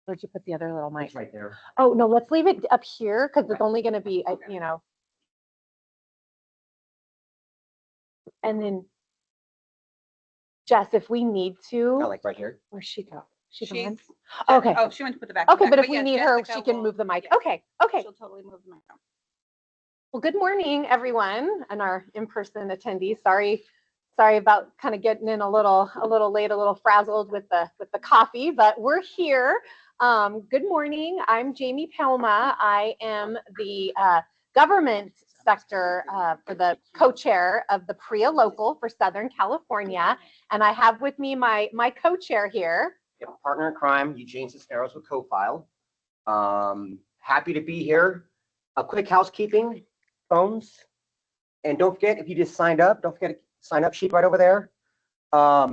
Where'd you put the other little mic? It's right there. Oh, no, let's leave it up here because it's only going to be, you know. And then, Jess, if we need to, Like right here. where's she go? She's gone? Okay. Oh, she went to put the back. Okay, back, but if we yeah, need her, Jessica she can will- move the mic. yeah, Okay, okay. She'll totally move the mic now. Well, good morning, everyone, and our in-person attendees. Sorry about kind of getting in a little late, a little frazzled with the coffee, but we're here. Good morning. I'm Jamie Pelma. I am the government sector for the co-chair of the PRIA local for Southern California, and I have with me my co-chair here. Yep, partner in crime, Eugene Cisneros with Co-File. Happy to be here. A quick housekeeping, phones, and don't forget, if you just signed up, don't forget to sign up sheet right over there.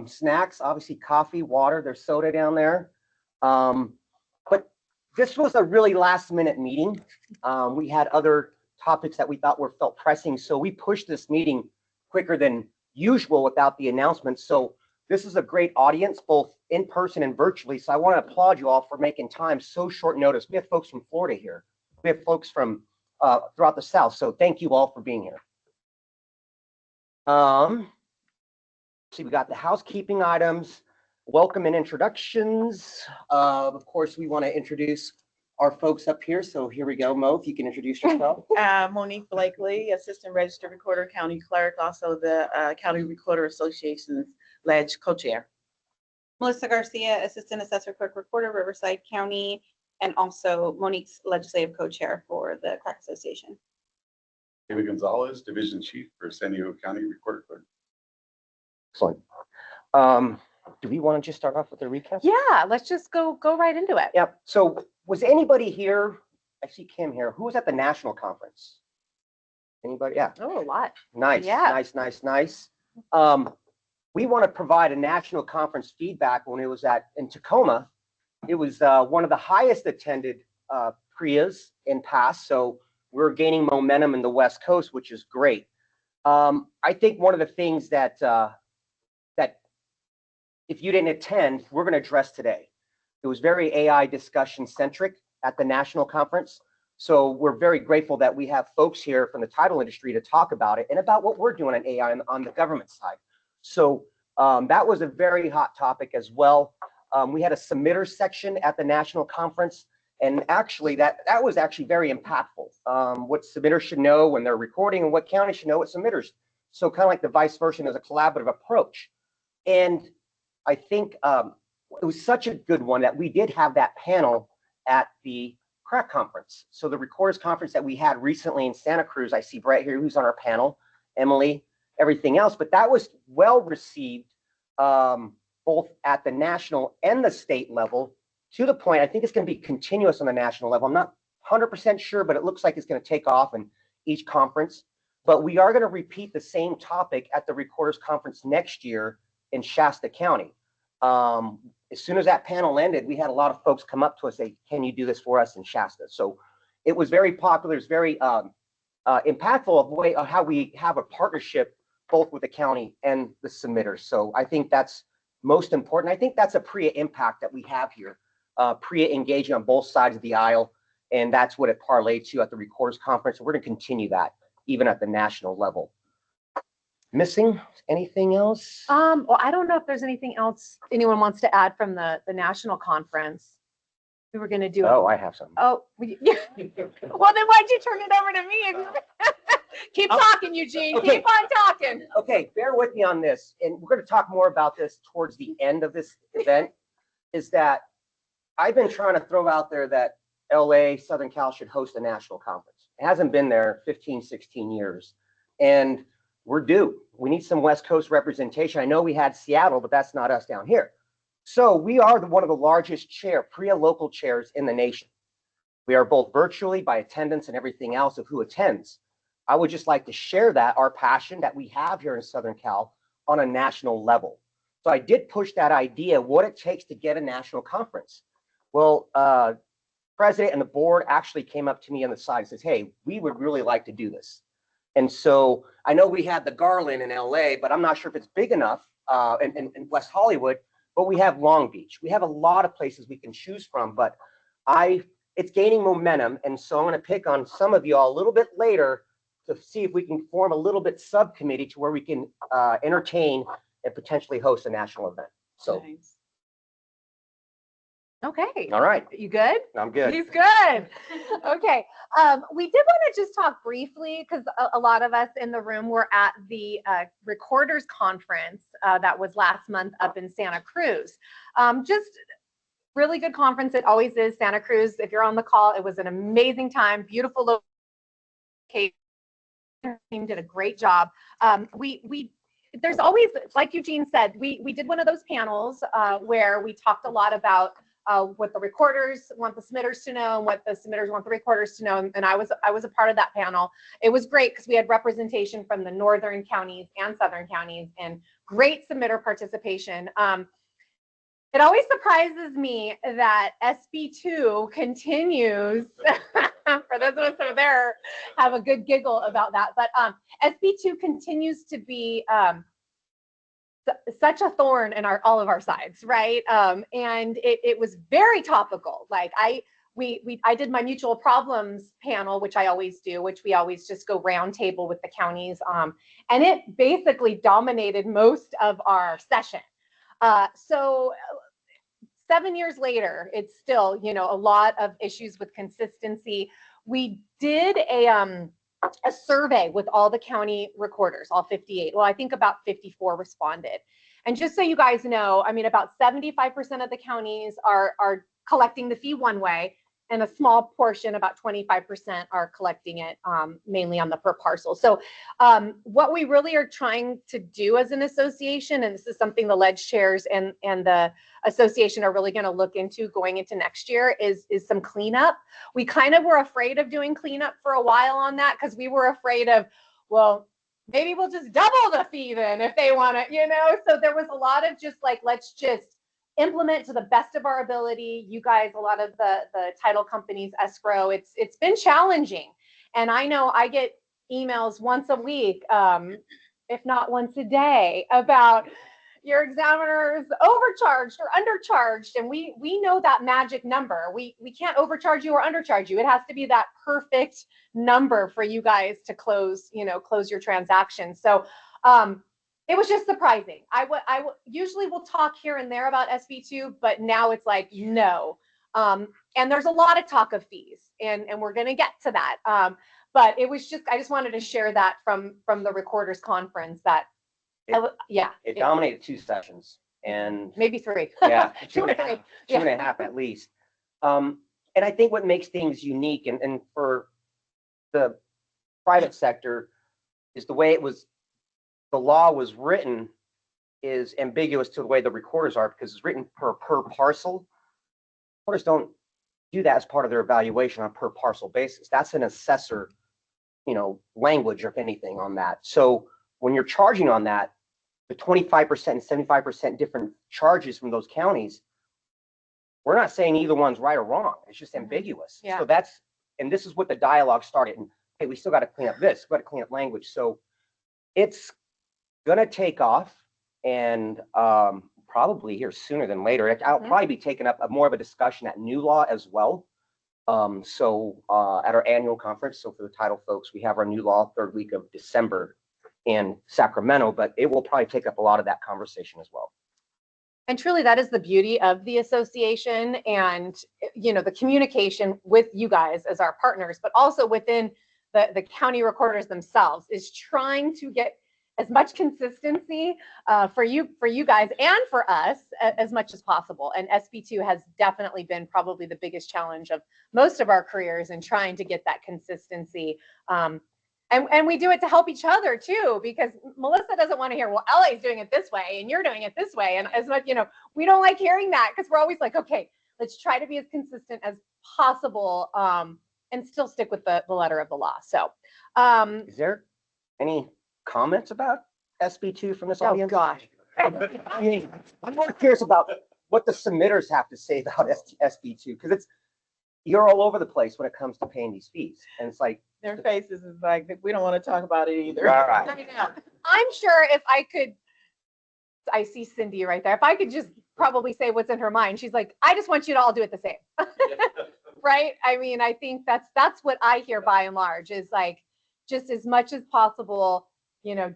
Snacks, obviously coffee, water, there's soda down there. But this was a really last minute meeting. We had other topics that we thought felt pressing, so we pushed this meeting quicker than usual without the announcement. So this is a great audience, both in person and virtually. So I want to applaud you all for making time so short notice. We have folks from Florida here. We have folks from throughout the South. So thank you all for being here. See, we got the housekeeping items, welcome and introductions. Of course, we want to introduce our folks up here. So here we go. Mo, if you can introduce yourself. Monique Blakely, Assistant Registered Recorder, County Clerk, also the County Recorder Association's LEDGE co-chair. Melissa Garcia, Assistant Assessor Clerk Recorder, Riverside County, and also Monique's Legislative Co-Chair for the Clerk Association. David Gonzalez, Division Chief for San Diego County Recorder Clerk. Excellent. Do we want to just start off with the recap? Yeah, let's just go right into it. Yep. So was anybody here? I see Kim here. Who was at the national conference? Anybody? Yeah. Oh, a lot. Nice. Yeah. Nice. We want to provide a national conference feedback when it was in Tacoma. It was one of the highest attended PRIAs in past. So we're gaining momentum in the West Coast, which is great. I think one of the things that if you didn't attend, we're going to address today. It was very AI discussion centric at the national conference. So we're very grateful that we have folks here from the title industry to talk about it and about what we're doing in AI on the government side. So that was a very hot topic as well. We had a submitter section at the national conference, and actually that was actually very impactful. What submitters should know when they're recording and what counties should know what submitters. So kind of like the vice versa, there's a collaborative approach. And I think it was such a good one that we did have that panel at the CRAC conference. So the Recorders Conference that we had recently in Santa Cruz, I see Brett here, who's on our panel, Emily, everything else, but that was well received both at the national and the state level, to the point, I think it's going to be continuous on the national level. I'm not 100% sure, but it looks like it's going to take off in each conference. But we are going to repeat the same topic at the Recorders Conference next year in Shasta County. As soon as that panel ended, we had a lot of folks come up to us and say, can you do this for us in Shasta? So it was very popular. It's very impactful of how we have a partnership both with the county and the submitters. So I think that's most important. I think that's a PRIA impact that we have here. PRIA engaging on both sides of the aisle, and that's what it parlayed to at the Recorders Conference. We're going to continue that even at the national level. Missing anything else? Well, I don't know if there's anything else anyone wants to add from the national conference. We were going to do. Oh, I have some. Oh, yeah. Well, then why'd you turn it over to me? Keep talking, Eugene. Okay. Keep on talking. Okay, bear with me on this, and we're going to talk more about this towards the end of this event. Is that I've been trying to throw out there that LA, Southern Cal should host a national conference. It hasn't been there 15, 16 years, and we're due. We need some West Coast representation. I know we had Seattle, but that's not us down here. So we are one of the largest PRIA local chairs in the nation. We are both virtually by attendance and everything else of who attends. I would just like to share that, our passion that we have here in Southern Cal on a national level. So I did push that idea, what it takes to get a national conference. Well, president and the board actually came up to me on the side and says, hey, we would really like to do this. And so I know we had the Garland in LA, but I'm not sure if it's big enough in West Hollywood. but we have Long Beach. We have a lot of places we can choose from, but it's gaining momentum. And so I'm going to pick on some of y'all a little bit later to see if we can form a little bit subcommittee to where we can entertain and potentially host a national event. So, Nice. Okay. all right, You good? I'm good. He's good. Okay. We did want to just talk briefly because a lot of us in the room were at the Recorders Conference that was last month up in Santa Cruz. Just really good conference. It always is. Santa Cruz, if you're on the call, it was an amazing time. Beautiful location. Team did a great job. There's always, like Eugene said, we did one of those panels where we talked a lot about what the recorders want the submitters to know and what the submitters want the recorders to know. And I was a part of that panel. It was great because we had representation from the northern counties and southern counties and great submitter participation. It always surprises me that SB2 continues. For those of us that are there, have a good giggle about that. But SB2 continues to be such a thorn in all of our sides, right? And it was very topical. Like I did my mutual problems panel, which I always do, which we always just go round table with the counties, and it basically dominated most of our session. So 7 years later, it's still, a lot of issues with consistency. We did a survey with all the county recorders, all 58. Well, I think about 54 responded. And just so you guys know, I mean, about 75% of the counties are collecting the fee one way, and a small portion, about 25%, are collecting it mainly on the per parcel. So what we really are trying to do as an association, and this is something the ledge chairs and the association are really going to look into going into next year, is some cleanup. We kind of were afraid of doing cleanup for a while on that because we were afraid of, well, maybe we'll just double the fee then if they want to, So there was a lot of just like, let's just implement to the best of our ability. You guys, a lot of the title companies, escrow, it's been challenging. And I know I get emails once a week, if not once a day, about your examiner's overcharged or undercharged. And we know that magic number. We can't overcharge you or undercharge you. It has to be that perfect number for you guys to close your transaction. So it was just surprising. I usually will talk here and there about SB2, but now it's like, no. And there's a lot of talk of fees, and we're going to get to that. But it was I just wanted to share that from the Recorders Conference that, It dominated 2 sessions and maybe 3. yeah, Two two or and three. a half at least. And I think what makes things unique and for the private sector is the way the law was written is ambiguous to the way the recorders are because it's written per parcel. Recorders don't do that as part of their evaluation on a per parcel basis. That's an assessor, language, if anything, on that. So when you're charging on that, the 25% and 75% different charges from those counties, we're not saying either one's right or wrong. It's just ambiguous. Yeah. So and this is what the dialogue started. And hey, we still got to clean up this, got to clean up language. So it's going to take off and probably here sooner than later. I'll probably be taking up more of a discussion at New Law as well. So at our annual conference, so for the title folks, we have our New Law 3rd week of December in Sacramento, but it will probably take up a lot of that conversation as well. And truly, that is the beauty of the association and, the communication with you guys as our partners, but also within the county recorders themselves, is trying to get as much consistency for you guys and for us as much as possible. And SB2 has definitely been probably the biggest challenge of most of our careers in trying to get that consistency. And we do it to help each other too, because Melissa doesn't want to hear, well, LA is doing it this way and you're doing it this way. And as much, we don't like hearing that because we're always like, okay, let's try to be as consistent as possible and still stick with the letter of the law. So Is there any comments about SB2 from this audience? Oh gosh. I mean, I'm more curious about what the submitters have to say about SB2 because you're all over the place when it comes to paying these fees, and it's like Their faces is like, we don't want to talk about it either. all right. I know. I'm sure if I could, I see Cindy right there. If I could just probably say what's in her mind. She's like, I just want you to all do it the same. Right? I mean, I think that's what I hear by and large is like, just as much as possible,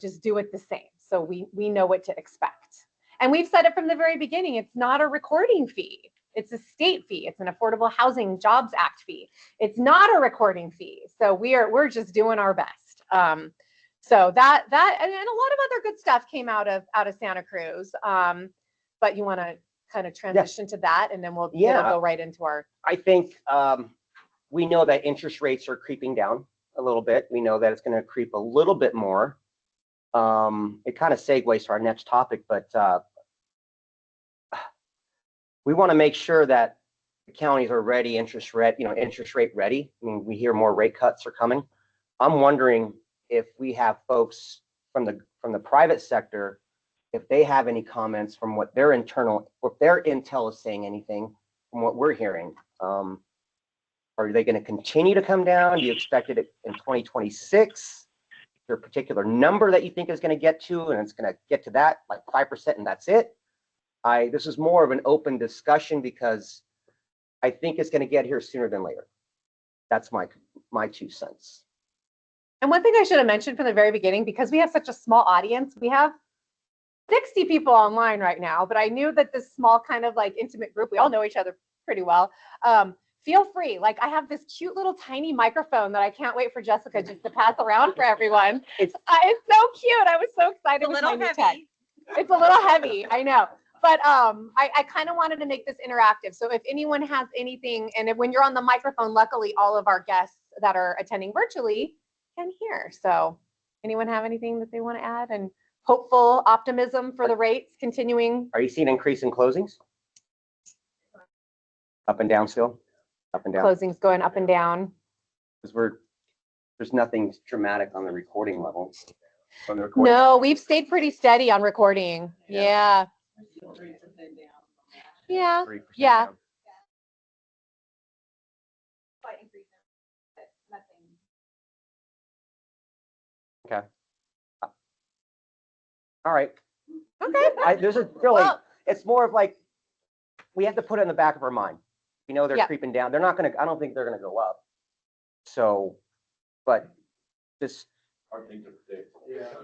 just do it the same. So we know what to expect. And we've said it from the very beginning, it's not a recording fee. It's a state fee. It's an Affordable Housing Jobs Act fee. It's not a recording fee. So we're just doing our best. So that and a lot of other good stuff came out of Santa Cruz. But you want to kind of transition to that, and then it'll go right into our. I think we know that interest rates are creeping down a little bit. We know that it's going to creep a little bit more. It kind of segues to our next topic, but we want to make sure that the counties are ready, interest rate ready. I mean, we hear more rate cuts are coming. I'm wondering if we have folks from the private sector, if they have any comments from what their intel is saying, anything from what we're hearing. Are they going to continue to come down? Do you expect it in 2026? Is there a particular number that you think is going to get to, and it's going to get to that, like 5%, and that's it? This is more of an open discussion because I think it's going to get here sooner than later. That's my 2 cents. And one thing I should have mentioned from the very beginning, because we have such a small audience, we have 60 people online right now, but I knew that this small kind of like intimate group, we all know each other pretty well. Feel free. Like I have this cute little tiny microphone that I can't wait for Jessica just to pass around for everyone. It's so cute. I was so excited with my new tech. It's a little heavy, I know. But I kind of wanted to make this interactive. So if anyone has anything, and when you're on the microphone, luckily all of our guests that are attending virtually can hear. So anyone have anything that they want to add? And hopeful optimism for the rates continuing. Are you seeing an increase in closings? Up and down still? Up and down? Closings going up and down. Because there's nothing dramatic on the recording level. On the recording. No, we've stayed pretty steady on recording. Yeah. Yeah. 3% Yeah. down. Okay. All right. Okay. There's a really, Well, it's more of like, we have to put it in the back of our mind. We know they're Yeah. creeping down. They're not going to, I don't think they're going to go up. So, but this, Hard thing to predict.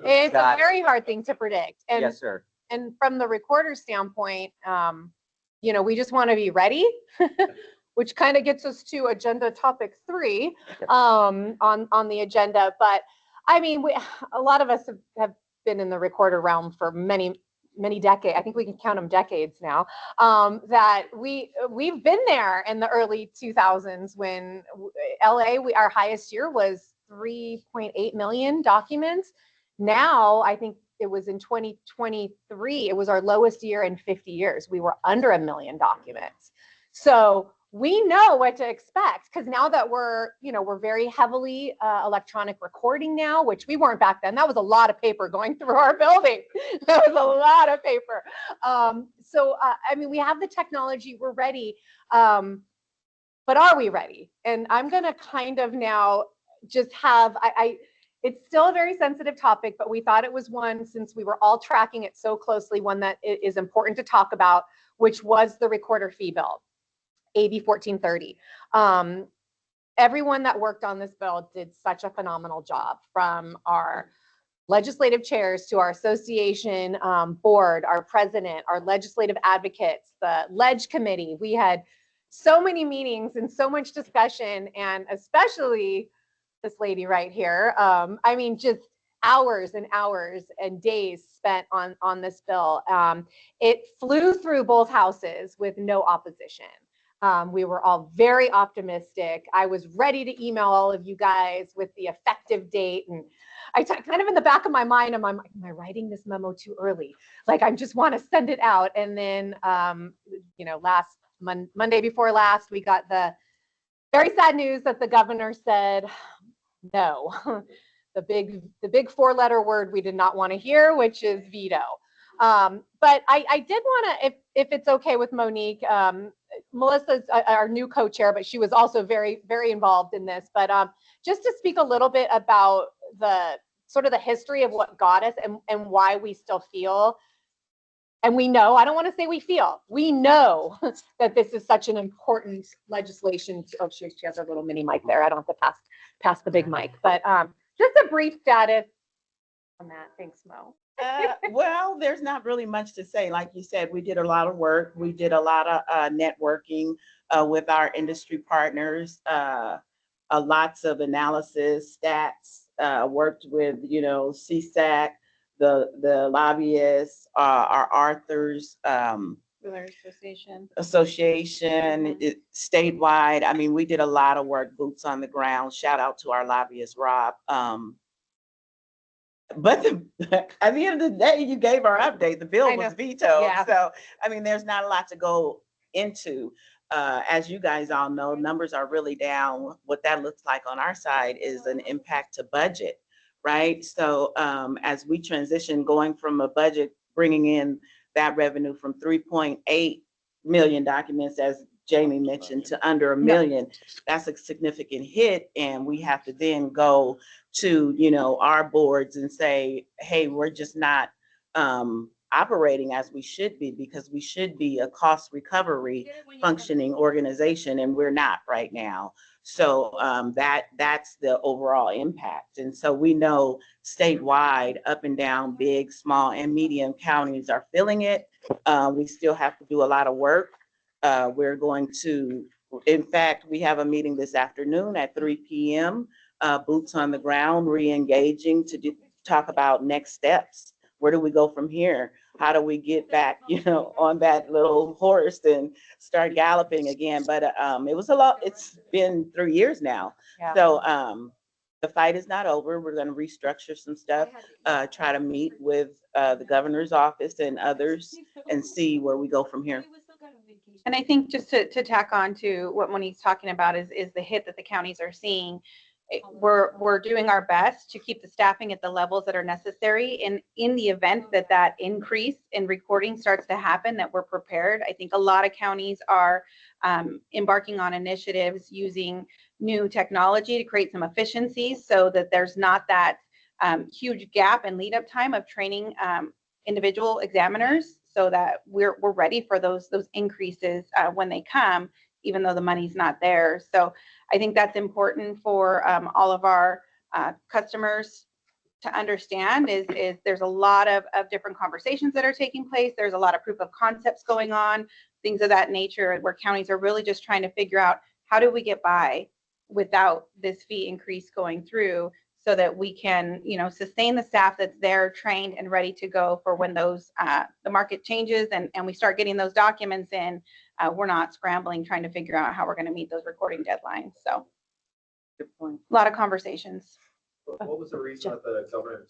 it's Got a it. very hard thing to predict. And yes, sir. and from the recorder standpoint, we just want to be ready, which kind of gets us to agenda topic 3 Yep. on the agenda. But I mean, a lot of us have been in the recorder realm for many decades. I think we can count them decades now. That we've been there in the early 2000s when LA, our highest year was 3.8 million documents. Now, I think it was in 2023, it was our lowest year in 50 years. We were under 1 million documents. So we know what to expect because now that we're very heavily electronic recording now, which we weren't back then. That was a lot of paper going through our building. That was a lot of paper. I mean, we have the technology, we're ready. But are we ready? And I'm going to kind of now just have, it's still a very sensitive topic, but we thought it was one, since we were all tracking it so closely, one that is important to talk about, which was the recorder fee bill, AB 1430. Everyone that worked on this bill did such a phenomenal job, from our legislative chairs to our association board, our president, our legislative advocates, the Ledge Committee. We had so many meetings and so much discussion, and especially this lady right here. I mean, just hours and hours and days spent on this bill. It flew through both houses with no opposition. We were all very optimistic. I was ready to email all of you guys with the effective date. And kind of in the back of my mind, am I writing this memo too early? Like, I just want to send it out. And then, last Monday before last, we got the very sad news that the governor said no. The big 4-letter word we did not want to hear, which is veto. But I did want to, if it's okay with Monique, Melissa's our new co-chair, but she was also very, very involved in this. But just to speak a little bit about the sort of the history of what got us and why we still feel And we know, I don't want to say we feel, we know that this is such an important legislation. Oh, she has her little mini mic there. I don't have to pass the big mic, but just a brief status on that. Thanks, Mo. Well, there's not really much to say. Like you said, we did a lot of work. We did a lot of networking with our industry partners, lots of analysis, stats, worked with, CSAC, the lobbyists, our authors, Realtors Association. association, statewide. I mean, we did a lot of work, boots on the ground. Shout out to our lobbyist, Rob. But at the end of the day, you gave our update. The bill was vetoed. Yeah. So, I mean, there's not a lot to go into. As you guys all know, numbers are really down. What that looks like on our side is an impact to budget, right? So as we transition, going from a budget, bringing in that revenue from 3.8 million documents, as Jamie mentioned, to under a million, that's a significant hit. And we have to then go to, our boards and say, hey, we're just not operating as we should be, because we should be a cost recovery functioning organization, and we're not right now. So that's the overall impact. And so we know statewide, up and down, big, small, and medium counties are feeling it. We still have to do a lot of work. We're going to, in fact, we have a meeting this afternoon at 3 p.m. Boots on the ground, re-engaging to talk about next steps. Where do we go from here? How do we get back, on that little horse and start galloping again? But it was a lot. It's been 3 years now. Yeah. So the fight is not over. We're going to restructure some stuff, try to meet with the governor's office and others and see where we go from here. And I think just to tack on to what Monique's talking about is the hit that the counties are seeing. We're doing our best to keep the staffing at the levels that are necessary. And in the event that increase in recording starts to happen, that we're prepared. I think a lot of counties are embarking on initiatives using new technology to create some efficiencies so that there's not that huge gap in lead up time of training individual examiners, so that we're ready for those increases when they come, even though the money's not there. So I think that's important for all of our customers to understand is there's a lot of different conversations that are taking place. There's a lot of proof of concepts going on, things of that nature, where counties are really just trying to figure out how do we get by without this fee increase going through, so that we can, sustain the staff that's there, trained and ready to go for when those the market changes and we start getting those documents in. We're not scrambling trying to figure out how we're going to meet those recording deadlines. So, Good point. a lot of conversations. What was the reason that the governor?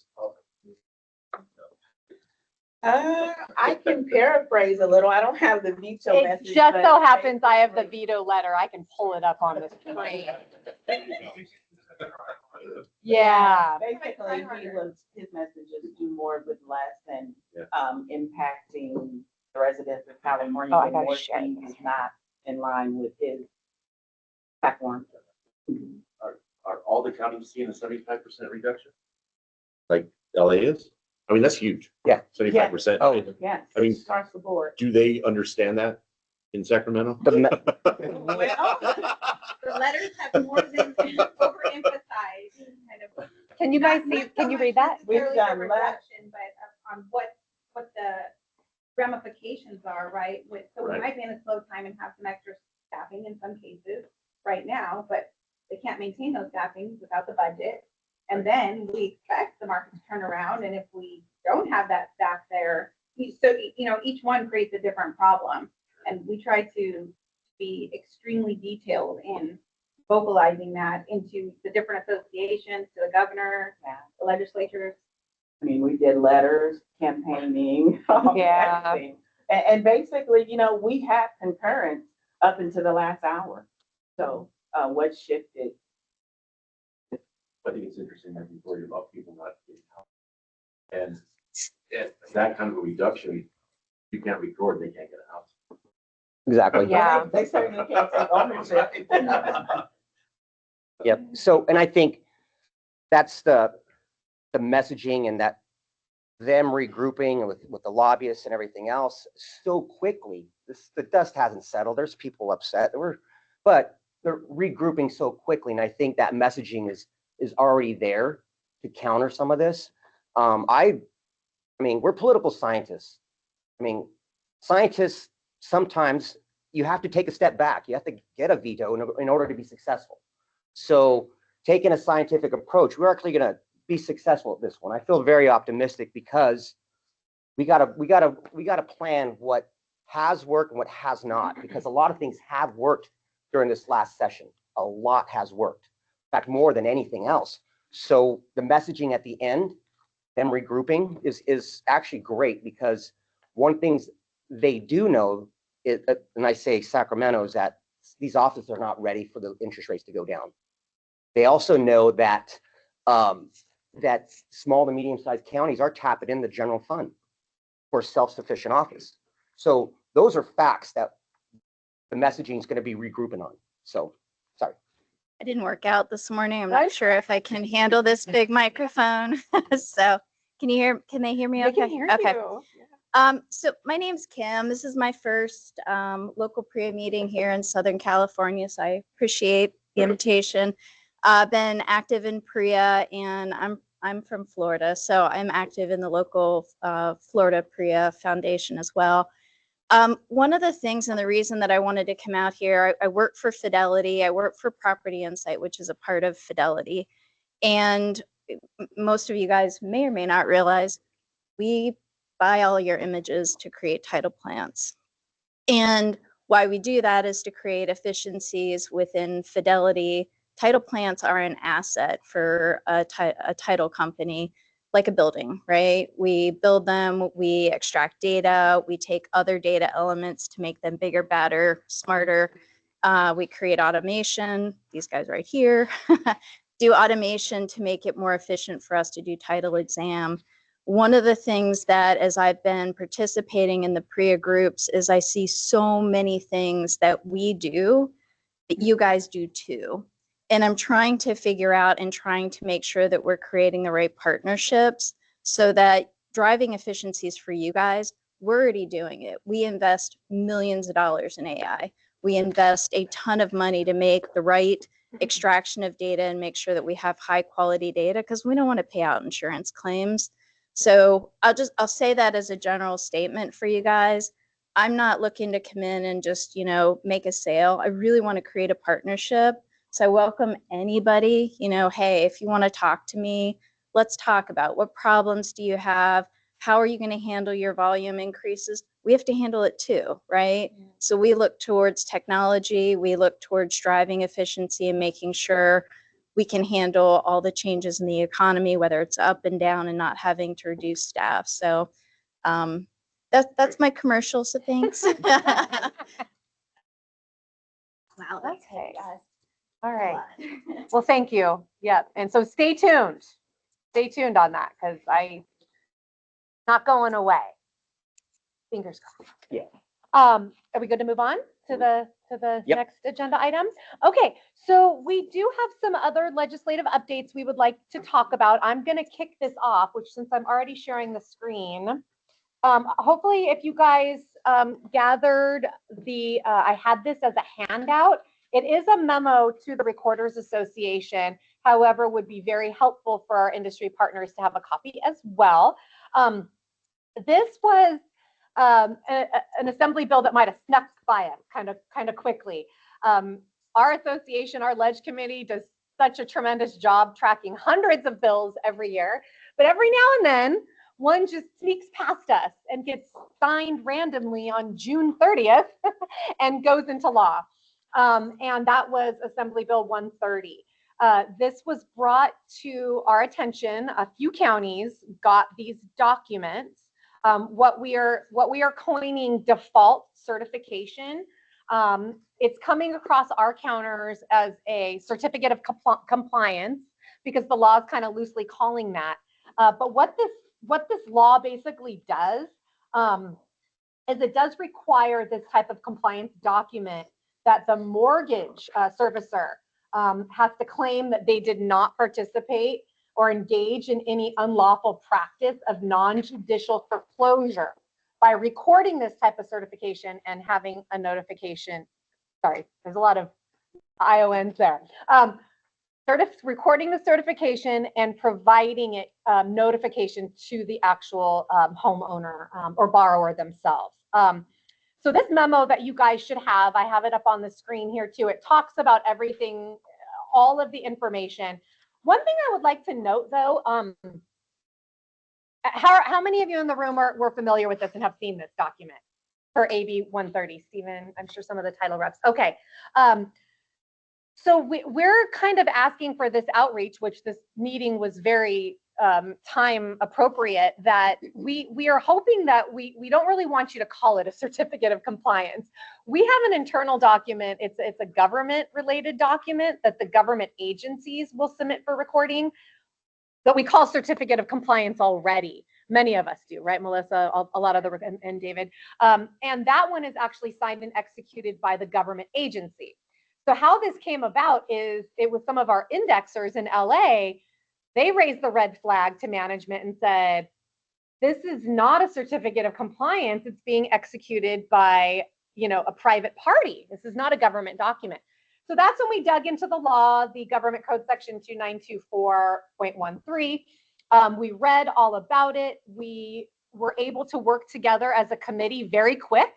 I can paraphrase a little. I don't have the veto It message. just but so happens I have the basically- veto letter. I can pull it up on the screen. Yeah. Basically, his message is do more with less, and impacting the residents of California. Oh, I and gotta more share things this. is not in line with his platform. Are all the counties seeing a 75% reduction? Like LA is? I mean, that's huge. Yeah. 75%. Oh. Yes, I mean- across the board. Do they understand that in Sacramento? The me- The letters have more than overemphasized kind of. Can you guys see? Can you read that? We've Necessarily done the reduction, but on what the ramifications are, right? So we Right. might be in a slow time and have some extra staffing in some cases right now, but they can't maintain those staffings without the budget. And then we expect the market to turn around, and if we don't have that staff there, so each one creates a different problem. And we try to be extremely detailed in vocalizing that into the different associations, to the governor, the legislatures. I mean, we did letters, campaigning. Yeah. everything. And basically, we had concurrence up until the last hour. So what shifted? I think it's interesting that you worry about people not getting help. And that kind of a reduction, you can't record, they can't get a house. Exactly. Yeah. They certainly can't take ownership. Yep. So, and I think that's the messaging and that them regrouping with the lobbyists and everything else so quickly. The dust hasn't settled. There's people upset. But they're regrouping so quickly, and I think that messaging is already there to counter some of this. I mean, we're political scientists. I mean, scientists sometimes you have to take a step back. You have to get a veto in order to be successful. So taking a scientific approach, we're actually going to be successful at this one. I feel very optimistic because we gotta plan what has worked and what has not, because a lot of things have worked during this last session. A lot has worked, in fact, more than anything else. So the messaging at the end, them regrouping, is actually great, because one thing they do know is, and I say Sacramento, is that these offices are not ready for the interest rates to go down. They also know that that small to medium-sized counties are tapping in the general fund for self-sufficient office. So those are facts that the messaging is going to be regrouping on. So, sorry. I didn't work out this morning. I'm not sure if I can handle this big microphone. So can they hear me They okay? can hear Okay. you. So my name's Kim. This is my first local PRIA meeting here in Southern California, so I appreciate the invitation. I've been active in PRIA, and I'm from Florida, so I'm active in the local Florida PRIA Foundation as well. One of the things, and the reason that I wanted to come out here, I work for Fidelity. I work for Property Insight, which is a part of Fidelity. And most of you guys may or may not realize we buy all your images to create title plans. And why we do that is to create efficiencies within Fidelity. Title plans are an asset for a title company, like a building, right? We build them, we extract data, we take other data elements to make them bigger, better, smarter. We create automation, these guys right here, do automation to make it more efficient for us to do title exam. One of the things that, as I've been participating in the PRIA groups, is I see so many things that we do that you guys do too. And I'm trying to figure out and trying to make sure that we're creating the right partnerships so that driving efficiencies for you guys, we're already doing it. We invest millions of dollars in AI. We invest a ton of money to make the right extraction of data and make sure that we have high quality data, because we don't want to pay out insurance claims. So I'll say that as a general statement for you guys. I'm not looking to come in and just, make a sale. I really want to create a partnership. So I welcome anybody, hey, if you want to talk to me, let's talk about what problems do you have? How are you going to handle your volume increases? We have to handle it too, right? Yeah. So we look towards technology, we look towards driving efficiency and making sure we can handle all the changes in the economy, whether it's up and down, and not having to reduce staff. So that's my commercial, so thanks. Wow, that's Okay. guys. All right. Well, thank you. Yeah. And so stay tuned. Stay tuned on that, because not going away. Fingers crossed. Yeah. Are we good to move on to the Yep. next agenda item? Okay, so we do have some other legislative updates we would like to talk about. I'm going to kick this off, which, since I'm already sharing the screen, hopefully if you guys gathered I had this as a handout. It is a memo to the Recorders Association, however, would be very helpful for our industry partners to have a copy as well. This was an assembly bill that might have snuck by us kind of quickly. Our association, our Ledge Committee, does such a tremendous job tracking hundreds of bills every year, but every now and then one just sneaks past us and gets signed randomly on June 30th and goes into law. And that was Assembly Bill 130. This was brought to our attention. A few counties got these documents. What we are coining default certification. It's coming across our counters as a certificate of compliance, because the law is kind of loosely calling that. But what this law basically does is it does require this type of compliance document that the mortgage servicer has to claim that they did not participate or engage in any unlawful practice of non-judicial foreclosure by recording this type of certification and having a notification. Sorry, there's a lot of IONs there. Recording the certification and providing it notification to the actual homeowner or borrower themselves. So this memo that you guys should have, I have it up on the screen here too. It talks about everything, all of the information. One thing I would like to note though, how many of you in the room were familiar with this and have seen this document for AB 130? Stephen, I'm sure some of the title reps. Okay. So we're kind of asking for this outreach, which this meeting was very time appropriate, that we are hoping that we don't really want you to call it a certificate of compliance. We have an internal document. It's a government related document that the government agencies will submit for recording that we call certificate of compliance already. Many of us do, right, Melissa? A lot of the, and David. And that one is actually signed and executed by the government agency. So how this came about is it was some of our indexers in LA, they raised the red flag to management and said, this is not a certificate of compliance. It's being executed by, a private party. This is not a government document. So that's when we dug into the law, the government code section 2924.13. We read all about it. We were able to work together as a committee very quick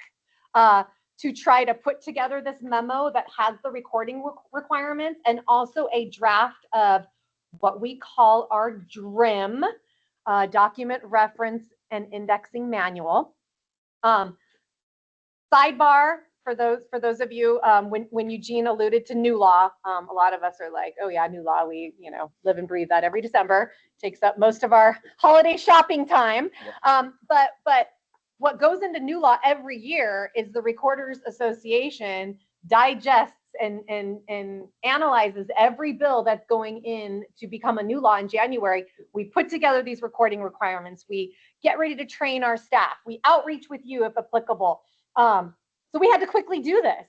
to try to put together this memo that has the recording requirements and also a draft of what we call our DRIM, Document Reference and Indexing Manual. Sidebar, for those of you, when Eugene alluded to new law, a lot of us are like, oh yeah, new law, we live and breathe that every December, takes up most of our holiday shopping time. But what goes into new law every year is the Recorders Association digests and analyzes every bill that's going in to become a new law in January. We put together these recording requirements. We get ready to train our staff. We outreach with you if applicable. So we had to quickly do this.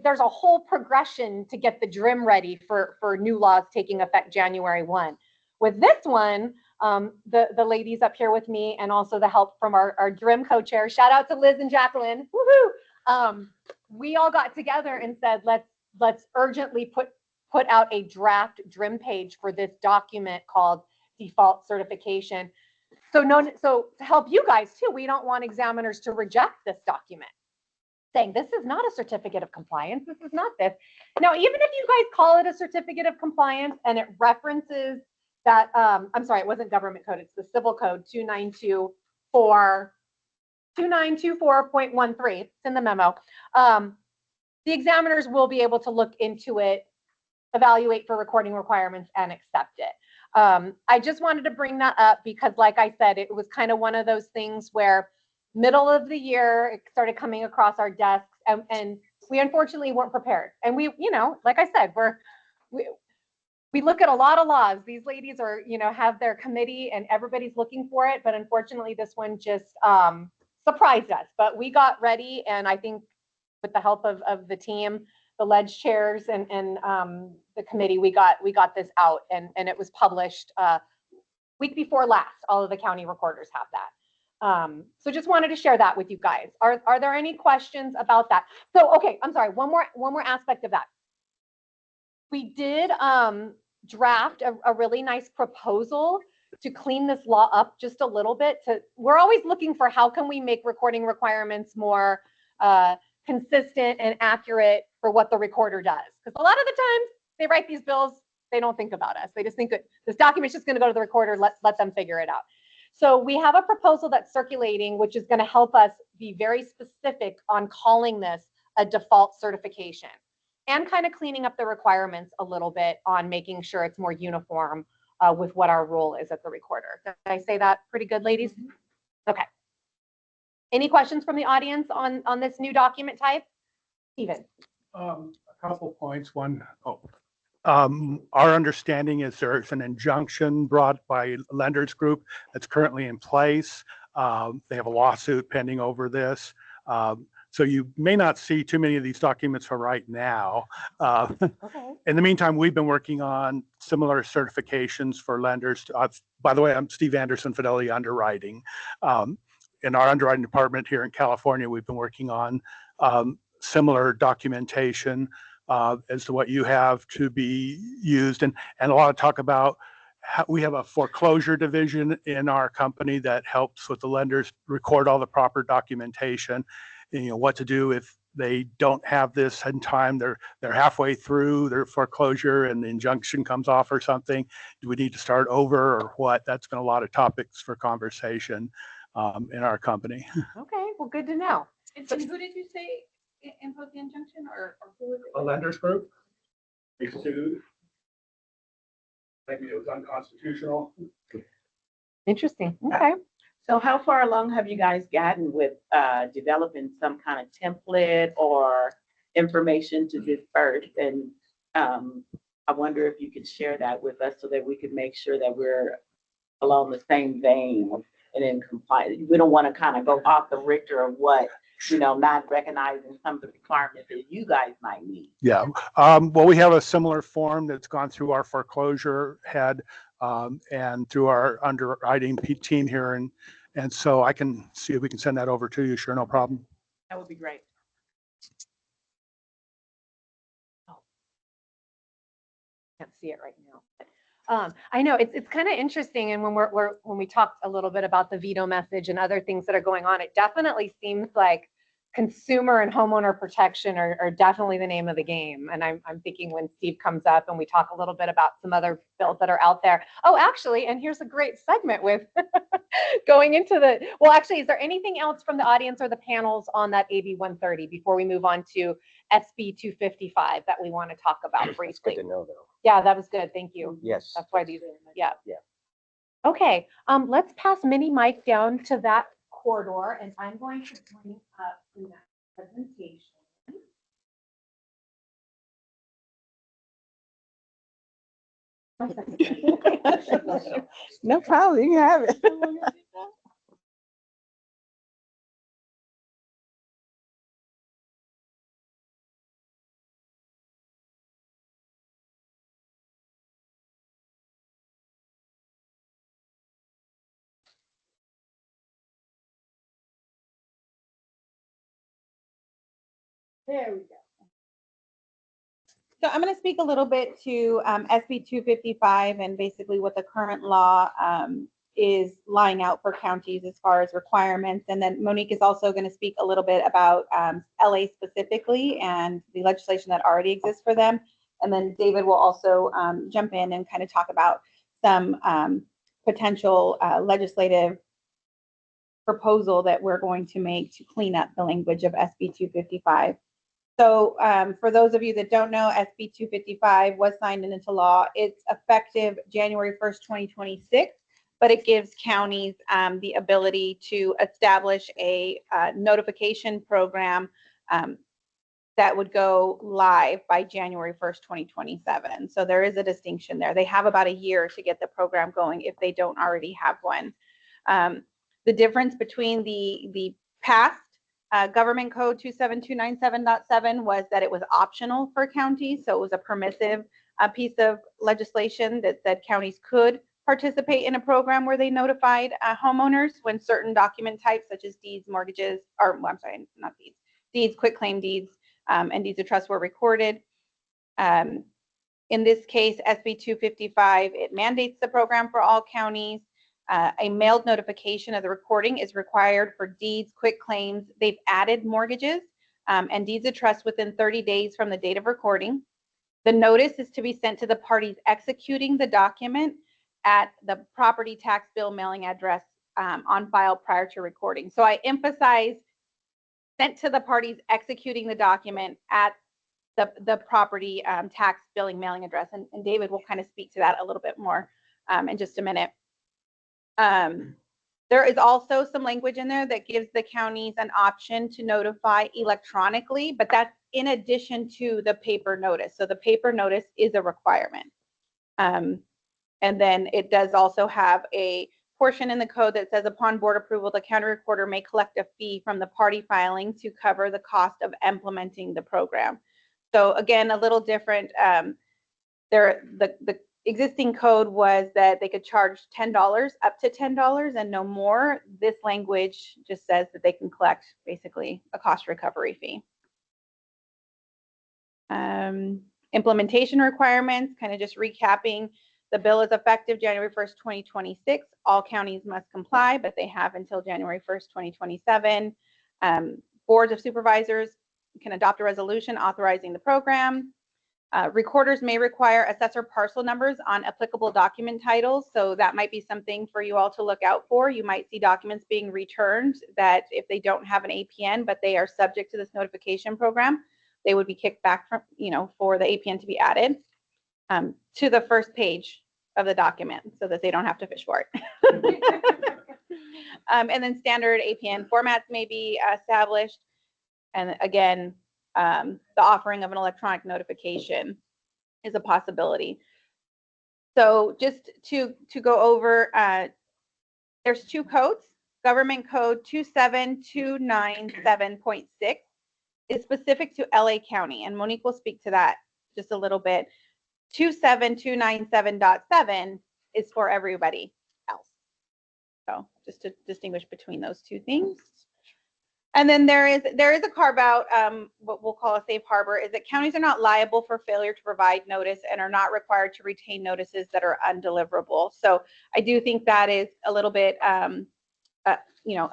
There's a whole progression to get the DRIM ready for new laws taking effect January 1. With this one, the ladies up here with me and also the help from our DRIM co-chair, shout out to Liz and Jacqueline, woohoo! We all got together and said, let's urgently put out a draft DRIM page for this document called default certification. So to help you guys too, we don't want examiners to reject this document, saying this is not a certificate of compliance. This is not this. Now, even if you guys call it a certificate of compliance and it references that, I'm sorry, it wasn't government code, it's the civil code 2924.13. It's in the memo. The examiners will be able to look into it, evaluate for recording requirements, and accept it. I just wanted to bring that up because, like I said, it was kind of one of those things where middle of the year, it started coming across our desks and we unfortunately weren't prepared. And we, like I said, we look at a lot of laws. These ladies are, have their committee and everybody's looking for it. But unfortunately, this one just surprised us. But we got ready. And I think with the help of the team, the ledge chairs and the committee, we got this out and it was published week before last. All of the county recorders have that. So just wanted to share that with you guys. Are there any questions about that? So, okay, I'm sorry. One more aspect of that. We did draft a really nice proposal to clean this law up just a little bit. We're always looking for how can we make recording requirements more consistent and accurate for what the recorder does. Because a lot of the times they write these bills, they don't think about us. They just think that this document's just going to go to the recorder, let them figure it out. So we have a proposal that's circulating, which is going to help us be very specific on calling this a default certification and kind of cleaning up the requirements a little bit on making sure it's more uniform with what our role is at the recorder. Did I say that pretty good, ladies? Okay. Any questions from the audience on this new document type? Stephen. A couple points. One, our understanding is there's an injunction brought by Lenders Group that's currently in place. They have a lawsuit pending over this. So you may not see too many of these documents for right now. Okay. In the meantime, we've been working on similar certifications for lenders. By the way, I'm Steve Anderson, Fidelity Underwriting. In our underwriting department here in California, we've been working on similar documentation as to what you have to be used, and a lot of talk about how we have a foreclosure division in our company that helps with the lenders record all the proper documentation, and, what to do if they don't have this in time. They're halfway through their foreclosure and the injunction comes off or something. Do we need to start over or what? That's been a lot of topics for conversation in our company. Okay. Well, good to know. And who did you say imposed the injunction, or who was it? A lenders group, they sued. Maybe it was unconstitutional. Interesting. Okay. So how far along have you guys gotten with developing some kind of template or information to disperse? And I wonder if you could share that with us so that we could make sure that we're along the same vein and in compliance. We don't want to kind of go off the Richter of what, not recognizing some of the requirements that you guys might need. Yeah. Well, we have a similar form that's gone through our foreclosure head and through our underwriting team here. And so I can see if we can send that over to you. Sure, no problem. That would be great. Can't see it right now. I know it's kind of interesting, and when we talked a little bit about the veto message and other things that are going on, it definitely seems like consumer and homeowner protection are definitely the name of the game. And I'm thinking when Steve comes up and we talk a little bit about some other bills that are out there. Oh, actually, and here's a great segment with going into well, actually, is there anything else from the audience or the panels on that AB 130 before we move on to SB 255 that we want to talk about That's briefly? good to know, though. Yeah, that was good. Thank you. Yes. That's why these, yeah. Yeah. Okay, let's pass Mini Mike down to that corridor, and I'm going to bring up the next presentation. No problem, you can have it. There we go. So I'm going to speak a little bit to SB 255 and basically what the current law is laying out for counties as far as requirements. And then Monique is also going to speak a little bit about LA specifically and the legislation that already exists for them. And then David will also jump in and kind of talk about some potential legislative proposal that we're going to make to clean up the language of SB 255. So for those of you that don't know, SB 255 was signed into law. It's effective January 1st, 2026, but it gives counties the ability to establish a notification program that would go live by January 1st, 2027. So there is a distinction there. They have about a year to get the program going if they don't already have one. The difference between the past Government Code 27297.7 was that it was optional for counties. So it was a permissive piece of legislation that said counties could participate in a program where they notified homeowners when certain document types such as deeds, mortgages, or well, I'm sorry, not deeds, quitclaim deeds, and deeds of trust were recorded. In this case, SB 255, it mandates the program for all counties. A mailed notification of the recording is required for deeds, quitclaims. They've added mortgages and deeds of trust within 30 days from the date of recording. The notice is to be sent to the parties executing the document at the property tax bill mailing address on file prior to recording. So I emphasize sent to the parties executing the document at the property tax billing mailing address. And David will kind of speak to that a little bit more in just a minute. There is also some language in there that gives the counties an option to notify electronically, but that's in addition to the paper notice. So the paper notice is a requirement. And then it does also have a portion in the code that says upon board approval, the county recorder may collect a fee from the party filing to cover the cost of implementing the program. So again, a little different. The existing code was that they could charge $10, up to $10 and no more. This language just says that they can collect basically a cost recovery fee. Implementation requirements, kind of just recapping. The bill is effective January 1st, 2026. All counties must comply, but they have until January 1st, 2027. Boards of supervisors can adopt a resolution authorizing the program. Recorders may require assessor parcel numbers on applicable document titles. So that might be something for you all to look out for. You might see documents being returned that if they don't have an APN, but they are subject to this notification program, they would be kicked back from, for the APN to be added to the first page of the document so that they don't have to fish for it. And then standard APN formats may be established. And again, the offering of an electronic notification is a possibility. So just to go over, there's two codes. Government Code 27297.6 is specific to LA County, and Monique will speak to that just a little bit. 27297.7 is for everybody else. So just to distinguish between those two things. And then there is a carve out, what we'll call a safe harbor, is that counties are not liable for failure to provide notice and are not required to retain notices that are undeliverable. So I do think that is a little bit,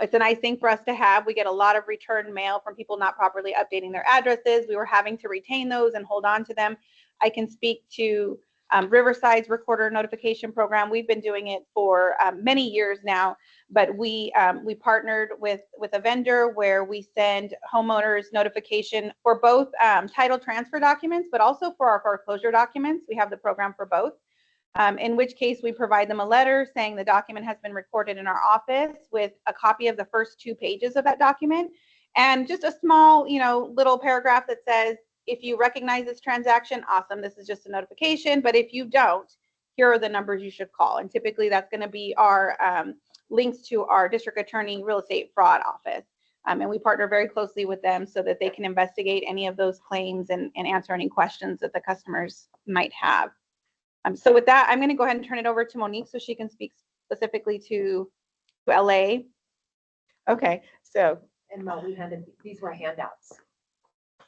it's a nice thing for us to have. We get a lot of return mail from people not properly updating their addresses. We were having to retain those and hold on to them. I can speak to Riverside's recorder notification program. We've been doing it for many years now, but we partnered with a vendor where we send homeowners notification for both title transfer documents, but also for our foreclosure documents. We have the program for both. In which case we provide them a letter saying the document has been recorded in our office with a copy of the first 2 pages of that document and just a small, little paragraph that says, if you recognize this transaction, awesome, this is just a notification. But if you don't, here are the numbers you should call. And typically that's going to be our links to our district attorney real estate fraud office. And we partner very closely with them so that they can investigate any of those claims and answer any questions that the customers might have. So with that, I'm going to go ahead and turn it over to Monique so she can speak specifically to LA. Okay, so. And Mo, these were handouts.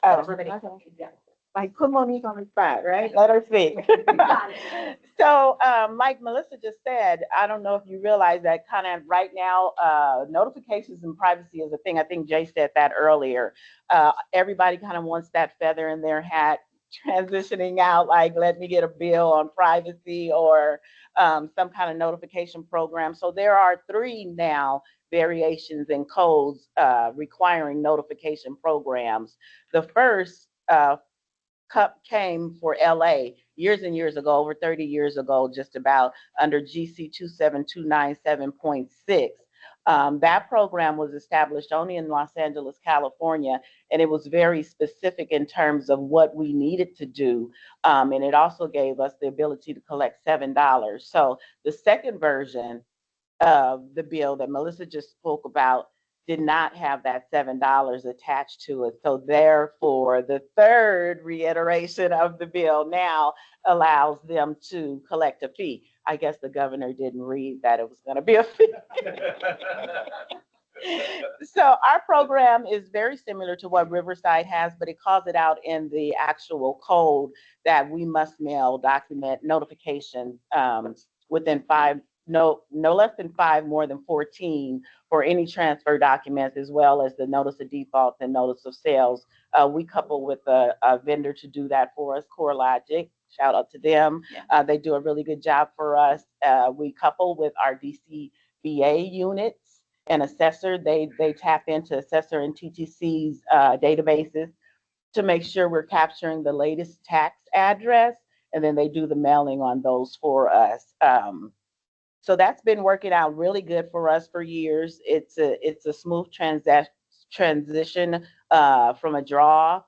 Oh, Everybody, okay. yeah. Like put Monique on the spot, right? Let her speak. Got it. So, like Melissa just said, I don't know if you realize that kind of right now, notifications and privacy is a thing. I think Jay said that earlier. Everybody kind of wants that feather in their hat, transitioning out, like, let me get a bill on privacy or some kind of notification program. So there are 3 now variations in codes requiring notification programs. The first came for LA years and years ago, over 30 years ago, just about under GC 27297.6. That program was established only in Los Angeles, California, and it was very specific in terms of what we needed to do. And it also gave us the ability to collect $7. So the second version of the bill that Melissa just spoke about did not have that $7 attached to it. So therefore, the third reiteration of the bill now allows them to collect a fee. I guess the governor didn't read that it was going to be a fee. So our program is very similar to what Riverside has, but it calls it out in the actual code that we must mail document notifications within 5, no less than 5, more than 14 for any transfer documents, as well as the notice of default and notice of sales. We couple with a vendor to do that for us, CoreLogic. Shout out to them. Yeah. They do a really good job for us. We couple with our DCBA units and assessor. They tap into assessor and TTC's databases to make sure we're capturing the latest tax address, and then they do the mailing on those for us. So that's been working out really good for us for years. It's a smooth transition from a draw.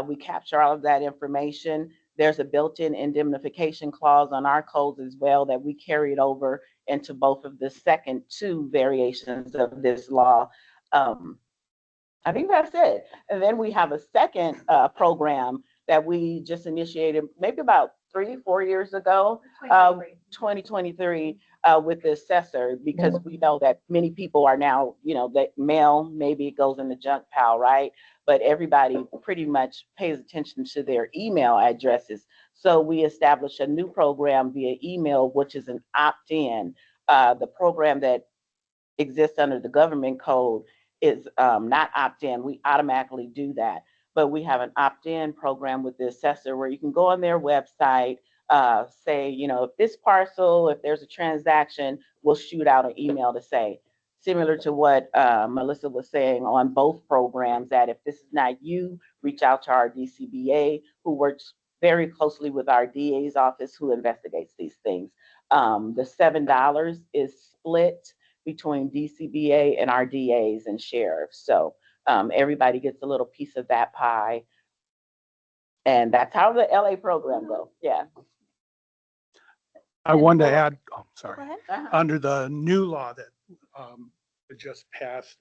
We capture all of that information. There's a built-in indemnification clause on our codes as well that we carried over into both of the second two variations of this law. I think that's it. And then we have a second program that we just initiated maybe about 3-4 years ago, 2023, with the assessor, because we know that many people are now, that mail, maybe it goes in the junk pile, right? But everybody pretty much pays attention to their email addresses. So we established a new program via email, which is an opt-in. The program that exists under the government code is not opt-in. We automatically do that. But we have an opt-in program with the assessor where you can go on their website, say, if this parcel, if there's a transaction, we'll shoot out an email to say, similar to what Melissa was saying on both programs, that if this is not you, reach out to our DCBA, who works very closely with our DA's office, who investigates these things. The $7 is split between DCBA and our DAs and sheriffs. So everybody gets a little piece of that pie. And that's how the LA program goes. Yeah. I wanted to add, sorry, Go ahead. under the new law that just passed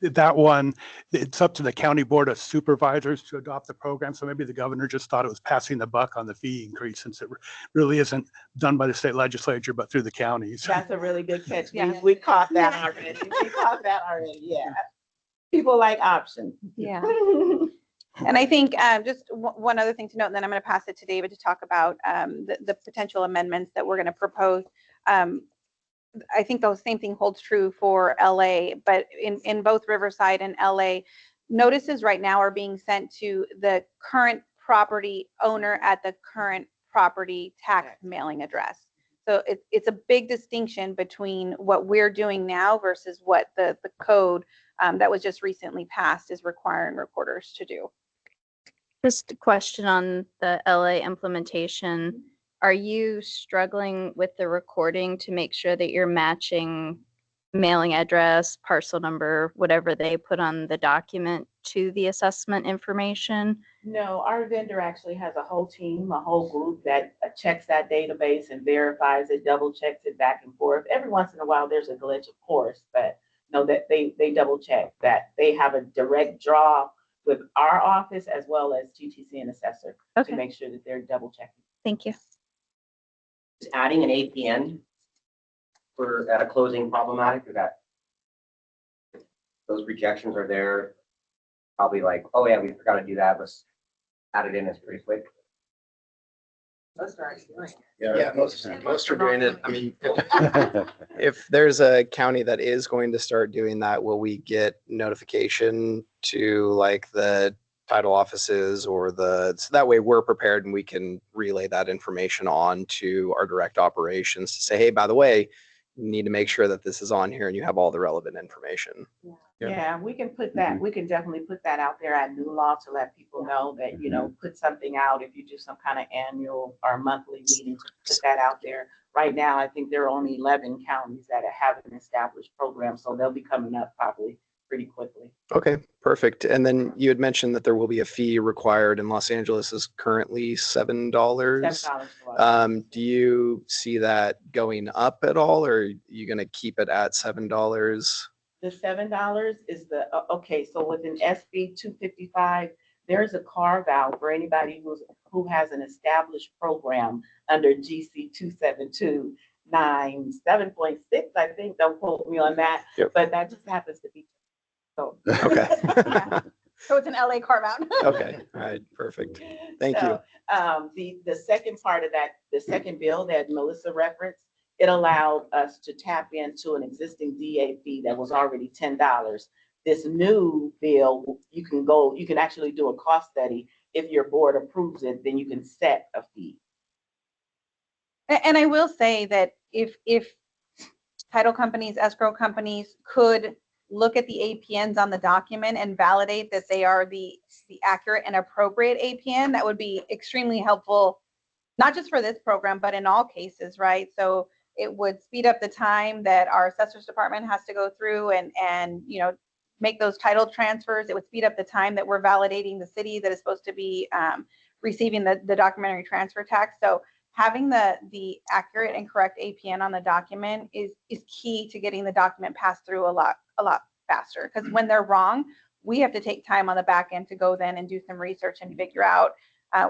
that one, it's up to the county board of supervisors to adopt the program. So maybe the governor just thought it was passing the buck on the fee increase, since it really isn't done by the state legislature, but through the counties. That's a really good catch. Yeah. We caught that already. We caught that already. Yeah. People like options. Yeah. And I think just one other thing to note, and then I'm going to pass it to David to talk about the potential amendments that we're going to propose. I think the same thing holds true for LA, but in both Riverside and LA, notices right now are being sent to the current property owner at the current property tax mailing address. So it's a big distinction between what we're doing now versus what the code that was just recently passed is requiring recorders to do. Just a question on the LA implementation. Are you struggling with the recording to make sure that you're matching mailing address, parcel number, whatever they put on the document to the assessment information? No, our vendor actually has a whole team, a whole group that checks that database and verifies it, double checks it back and forth. Every once in a while, there's a glitch, of course, but no, that they double check that they have a direct draw with our office as well as GTC and assessor to make sure that they're double checking. Thank you. Is adding an APN at a closing problematic? Is that those rejections are there? Probably like, oh yeah, we forgot to do that. Let's add it in as pretty quick. Most are already doing it. Yeah, most are doing it. I mean, if there's a county that is going to start doing that, will we get notification to like the title offices or so that way we're prepared and we can relay that information on to our direct operations to say, hey, by the way, you need to make sure that this is on here and you have all the relevant information. Yeah, we can put that, we can definitely put that out there at new law to let people know that, put something out if you do some kind of annual or monthly meeting, to put that out there. Right now, I think there are only 11 counties that have an established program, so they'll be coming up probably pretty quickly. Okay, perfect. And then you had mentioned that there will be a fee required in Los Angeles is currently $7. $7. Do you see that going up at all, or are you going to keep it at $7? The $7 is okay. So with an SB 255, there's a carve out for anybody who has an established program under GC 272.9 7.6. I think, don't quote me on that, but that just happens to be. So. Okay. So it's an LA carve out. Okay. All right. Perfect. Thank you. The second part of that, the second bill that Melissa referenced, it allowed us to tap into an existing DA fee that was already $10. This new bill, you can actually do a cost study. If your board approves it, then you can set a fee. And I will say that if title companies, escrow companies could look at the APNs on the document and validate that they are the accurate and appropriate APN, that would be extremely helpful, not just for this program, but in all cases, right? So it would speed up the time that our assessors department has to go through and make those title transfers. It would speed up the time that we're validating the city that is supposed to be receiving the documentary transfer tax. So having the accurate and correct APN on the document is key to getting the document passed through a lot faster. Because when they're wrong, we have to take time on the back end to go then and do some research and figure out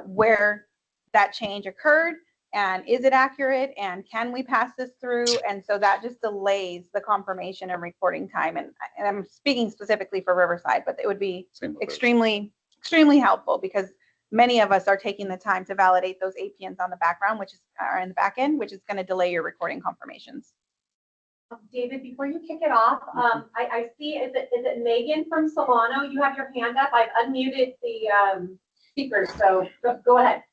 where that change occurred and is it accurate and can we pass this through? And so that just delays the confirmation and recording time. And I'm speaking specifically for Riverside, but it would be extremely helpful because many of us are taking the time to validate those APNs on the background, which is in the back end, which is going to delay your recording confirmations. David, before you kick it off, I see, is it Megan from Solano? You have your hand up. I've unmuted the speaker, so go ahead.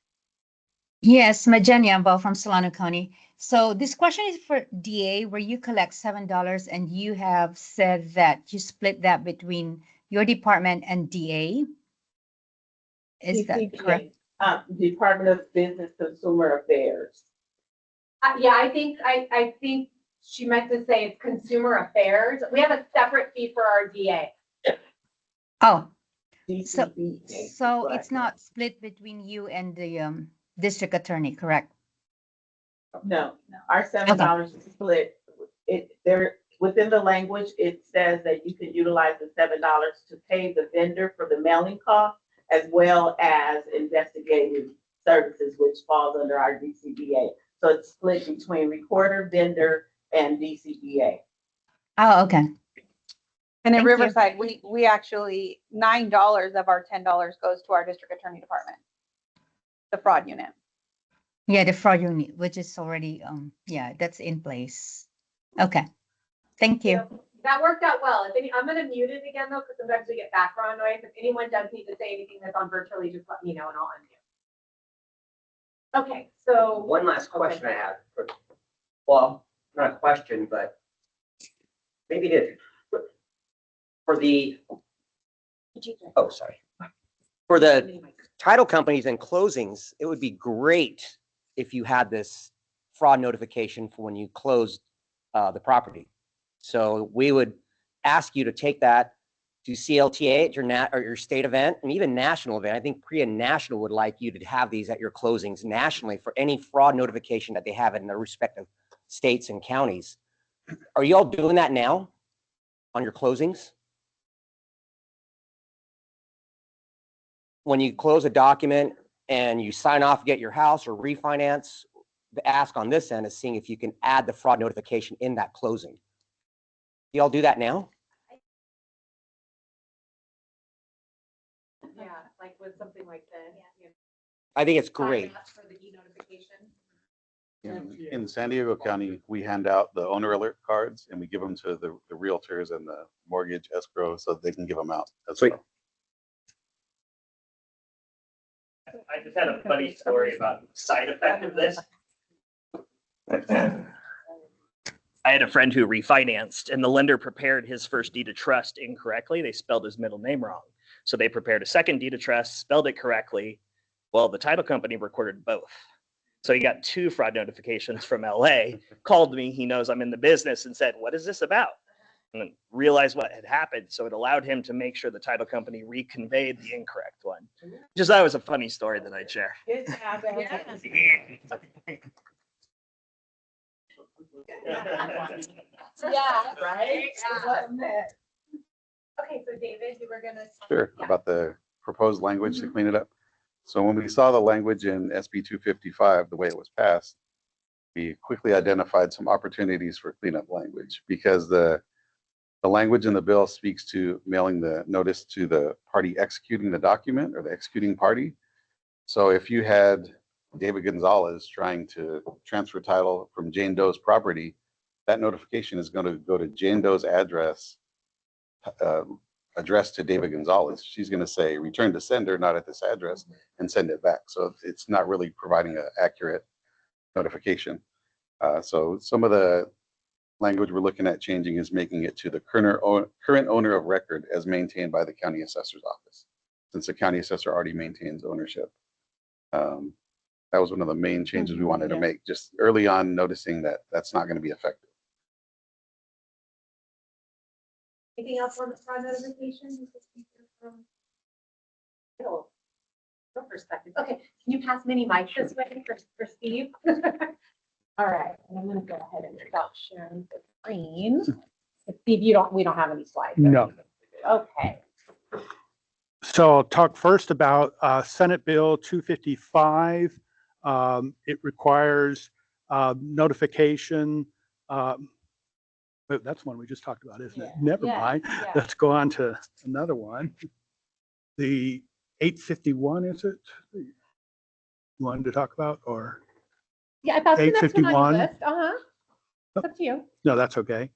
Yes, Majani Ambo from Solano County. So this question is for DA, where you collect $7 and you have said that you split that between your department and DA. Is that correct? Department of Business Consumer Affairs. Yeah, I think she meant to say it's Consumer Affairs. We have a separate fee for our DA. Oh, DCBA, so right. it's not split between you and the district attorney, correct? No, our $7 is split. There within the language, it says that you can utilize the $7 to pay the vendor for the mailing cost as well as investigative services, which falls under our DCBA. So it's split between recorder, vendor, and DCBA. Oh, okay. And in Thank you. Riverside, we actually $9 of our $10 goes to our district attorney department, the fraud unit. Yeah, the fraud unit, which is already, yeah, that's in place. Okay. Thank you. That worked out well. I'm going to mute it again though, because sometimes we get background noise. If anyone does need to say anything that's on virtually, just let me know and I'll unmute. Okay, so. One last question I have. Well, not a question, but maybe it is. For the, oh, sorry. For the title companies and closings, it would be great if you had this fraud notification for when you closed the property. So we would ask you to take that to CLTA at your state event and even national event. I think PRIA National would like you to have these at your closings nationally for any fraud notification that they have in their respective states and counties. Are you all doing that now on your closings? When you close a document and you sign off to get your house or refinance, the ask on this end is seeing if you can add the fraud notification in that closing. Do y'all do that now? Yeah, like with something like this. Yeah. I think it's great. For the e-notification. In San Diego County, we hand out the owner alert cards and we give them to the realtors and the mortgage escrow so they can give them out as Sweet. well. I just had a funny story about side effect of this. I had a friend who refinanced and the lender prepared his first deed of trust incorrectly. They spelled his middle name wrong. So they prepared a second deed of trust, spelled it correctly. Well, the title company recorded both. So he got 2 fraud notifications from LA, called me, he knows I'm in the business, and said, what is this about? And then realized what had happened. So it allowed him to make sure the title company reconveyed the incorrect one. Just that was a funny story that I'd share. Good job. Yeah. Right? Okay, so David, you were gonna. Sure, Yeah. about the proposed language to clean it up. So when we saw the language in SB 255, the way it was passed, we quickly identified some opportunities for cleanup language because the language in the bill speaks to mailing the notice to the party executing the document or the executing party. So if you had David Gonzalez trying to transfer title from Jane Doe's property, that notification is going to go to Jane Doe's address, addressed to David Gonzalez. She's going to say return to sender, not at this address, and send it back. So it's not really providing an accurate notification. So some of the language we're looking at changing is making it to the current owner of record as maintained by the county assessor's office, since the county assessor already maintains ownership. That was one of the main changes we wanted to make, just early on noticing that that's not going to be effective. Anything else on the fraud notification? Your perspective. Okay, can you pass mini mic this way for Steve? All right, and I'm gonna go ahead and stop sharing the screen. Steve, we don't have any slides. No. Okay. So I'll talk first about Senate Bill 255. It requires notification. But that's one we just talked about, isn't it? Yeah. Never Yeah, mind. yeah. Let's go on to another one. The 851, is it? You wanted to talk about, or? Yeah, that's the next one on 851. your list. It's up to you. No, that's okay.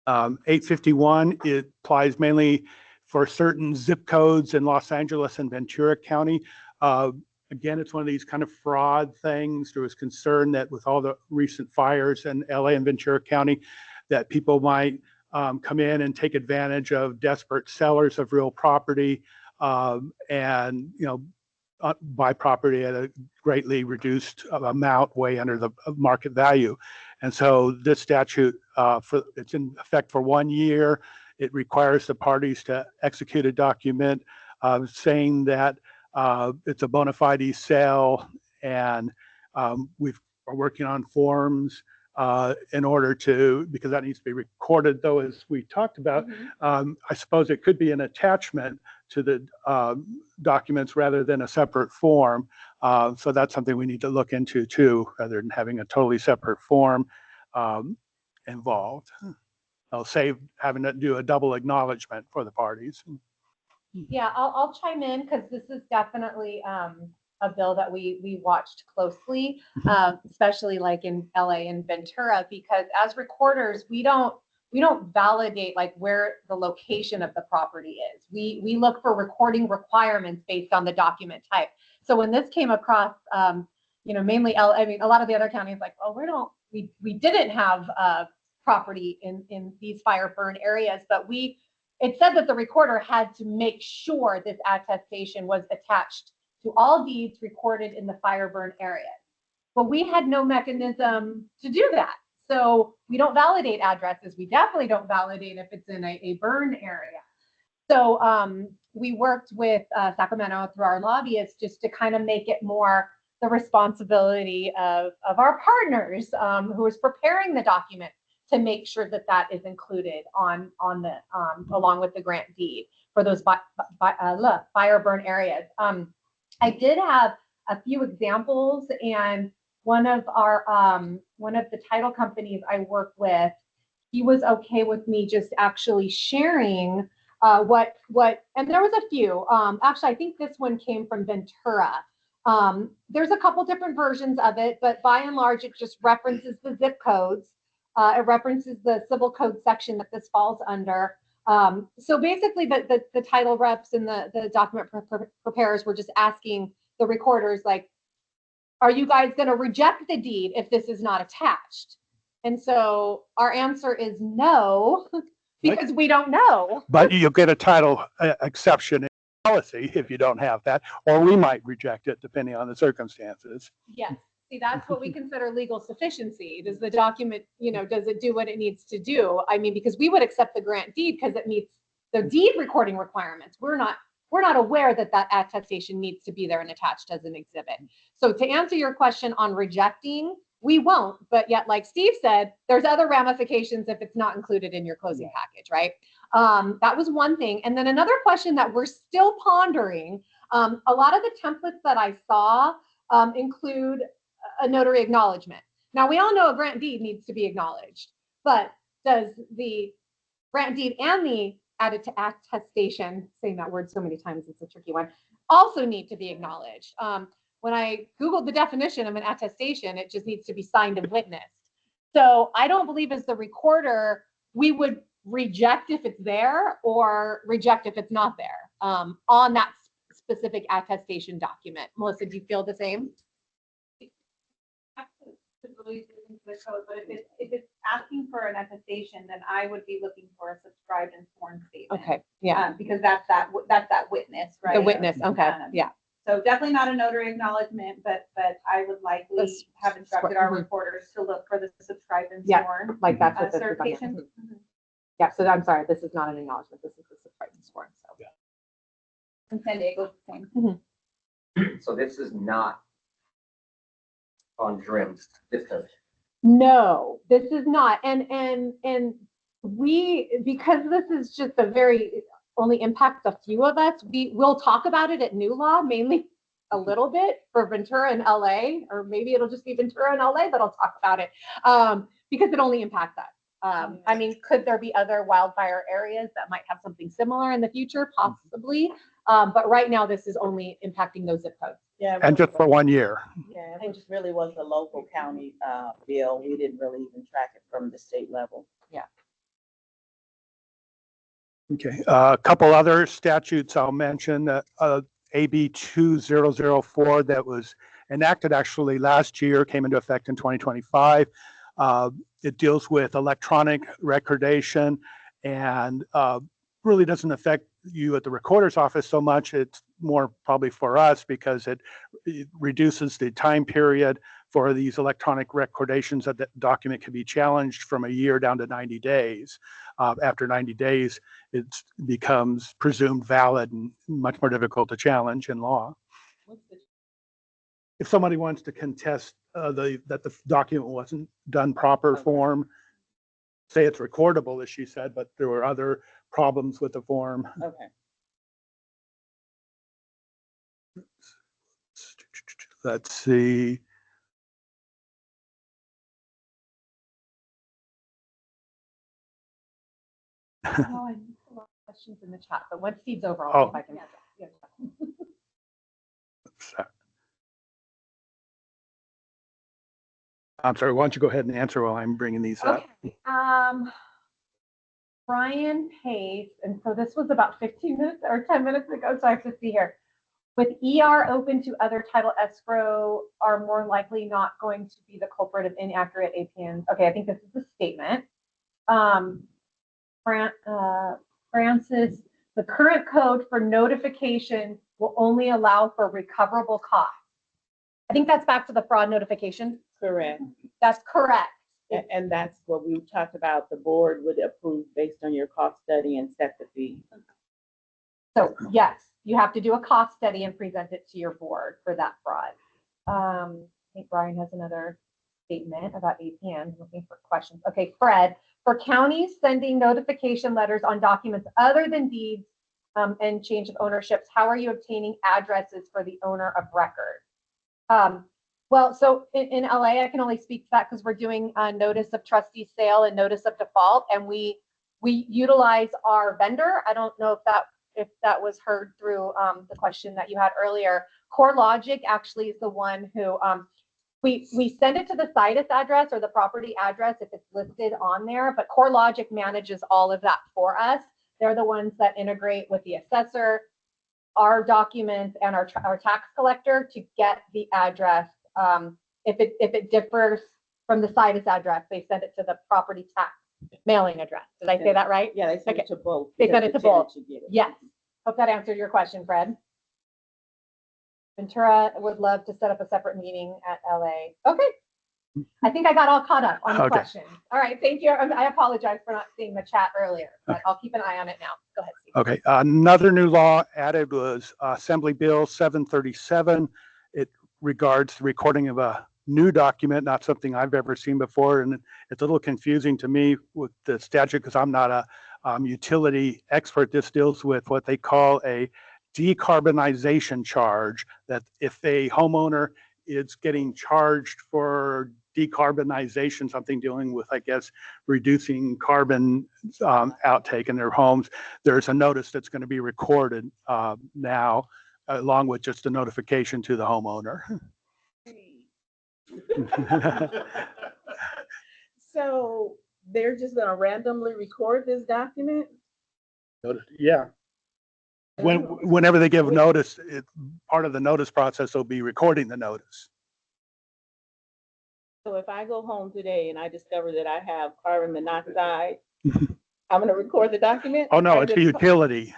851, it applies mainly for certain zip codes in Los Angeles and Ventura County. Again, it's one of these kind of fraud things. There was concern that with all the recent fires in LA and Ventura County, that people might come in and take advantage of desperate sellers of real property and, buy property at a greatly reduced amount, way under the market value. And so this statute, it's in effect for 1 year. It requires the parties to execute a document saying that it's a bona fide sale, and we are working on forms in order to, because that needs to be recorded, though, as we talked about. I suppose it could be an attachment to the documents rather than a separate form. So that's something we need to look into too, rather than having a totally separate form involved. I'll save having to do a double acknowledgement for the parties. Yeah, I'll chime in because this is definitely a bill that we watched closely, especially like in LA and Ventura, because as recorders, we don't validate like where the location of the property is. We look for recording requirements based on the document type. So when this came across, mainly LA, I mean, a lot of the other counties like, well, we didn't have property in these fire burn areas, but it said that the recorder had to make sure this attestation was attached to all deeds recorded in the fire burn area. But we had no mechanism to do that. So we don't validate addresses. We definitely don't validate if it's in a burn area. So we worked with Sacramento through our lobbyists just to kind of make it more the responsibility of our partners who is preparing the document to make sure that that is included on the along with the grant deed for those fire burn areas. I did have a few examples, and one of the title companies I work with, he was okay with me just actually sharing what and there was a few. Actually, I think this one came from Ventura. There's a couple different versions of it, but by and large, it just references the zip codes. It references the civil code section that this falls under. So basically, the title reps and the document preparers were just asking the recorders, like, are you guys going to reject the deed if this is not attached? And so our answer is no, because we don't know. But you'll get a title exception in policy if you don't have that, or we might reject it depending on the circumstances. Yes. See, that's what we consider legal sufficiency. Does the document, does it do what it needs to do? I mean, because we would accept the grant deed because it meets the deed recording requirements. We're not aware that attestation needs to be there and attached as an exhibit. So to answer your question on rejecting, we won't. But yet, like Steve said, there's other ramifications if it's not included in your closing package, right? That was one thing. And then another question that we're still pondering, a lot of the templates that I saw include a notary acknowledgement. Now, we all know a grant deed needs to be acknowledged, but does the grant deed and the attestation, saying that word so many times, it's a tricky one, also need to be acknowledged? When I Googled the definition of an attestation, it just needs to be signed and witnessed. So I don't believe as the recorder, we would reject if it's there or reject if it's not there on that specific attestation document. Melissa, do you feel the same? But if it's asking for an attestation, then I would be looking for a subscribed and sworn statement. Okay, yeah. Because that's that witness, right? The witness, okay, yeah. So definitely not a notary acknowledgement, but I would likely have instructed our reporters to look for the subscribed and Yeah, sworn like that's what this is certification. under. Yeah, so I'm sorry, this is not an acknowledgement. This is the subscribance form, so. Yeah. In San Diego, same. So this is not on DRIMS, this code. No, this is not. And we, because this is just a very, only impacts a few of us, we'll talk about it at New Law, mainly a little bit for Ventura and LA, or maybe it'll just be Ventura and LA that'll talk about it, because it only impacts us. I mean, could there be other wildfire areas that might have something similar in the future? Possibly. But right now, this is only impacting those zip codes. Yeah. And just for 1 year. Yeah, it just really was a local county bill. We didn't really even track it from the state level. Okay, a couple other statutes I'll mention. AB 2004 that was enacted actually last year, came into effect in 2025. It deals with electronic recordation and really doesn't affect you at the recorder's office so much. It's more probably for us because it reduces the time period for these electronic recordations that the document can be challenged from a year down to 90 days. After 90 days, it becomes presumed valid and much more difficult to challenge in law. If somebody wants to contest that the document wasn't done proper form, say it's recordable, as she said, but there were other problems with the form. Okay. Let's see. Oh, I missed a lot of questions in the chat, but once Steve's over, I'll see if I can. I'm sorry, why don't you go ahead and answer while I'm bringing these up? Okay. Brian Pace, and so this was about 15 minutes or 10 minutes ago, so I have to see here. With ER open to other title escrow are more likely not going to be the culprit of inaccurate APNs. Okay, I think this is the statement. Francis, the current code for notification will only allow for recoverable costs. I think that's back to the fraud notification. Correct. That's correct. And that's what we talked about. The board would approve based on your cost study and set the fee. So yes, you have to do a cost study and present it to your board for that fraud. I think Brian has another statement about APN, looking for questions. Okay, Fred, for counties sending notification letters on documents other than deeds and change of ownerships, how are you obtaining addresses for the owner of record? Well, so in LA, I can only speak to that because we're doing a notice of trustee sale and notice of default, and we utilize our vendor. I don't know if that was heard through the question that you had earlier. CoreLogic actually is the one who we send it to the situs address or the property address if it's listed on there, but CoreLogic manages all of that for us. They're the ones that integrate with the assessor, our documents, and our tax collector to get the address. If it differs from the situs address, they send it to the property tax mailing address. Did I say that right? Yeah, they send Okay. it to both. They send because it to the tenant both. should get it. Yes. Hope that answered your question, Fred. Ventura would love to set up a separate meeting at LA. Okay. I think I got all caught up on the Okay. questions. All right, thank you. I apologize for not seeing the chat earlier, but I'll keep an eye on it now. Go ahead, Steve. Okay, another new law added was Assembly Bill 737. It regards the recording of a new document, not something I've ever seen before. And it's a little confusing to me with the statute because I'm not a utility expert. This deals with what they call a decarbonization charge, that if a homeowner is getting charged for decarbonization, something dealing with, I guess, reducing carbon outtake in their homes, there's a notice that's going to be recorded now, along with just a notification to the homeowner. So they're just gonna randomly record this document? Yeah. Whenever they give notice, part of the notice process will be recording the notice. So if I go home today and I discover that I have carbon monoxide, I'm gonna record the document? Oh, no, Or it's a just- utility.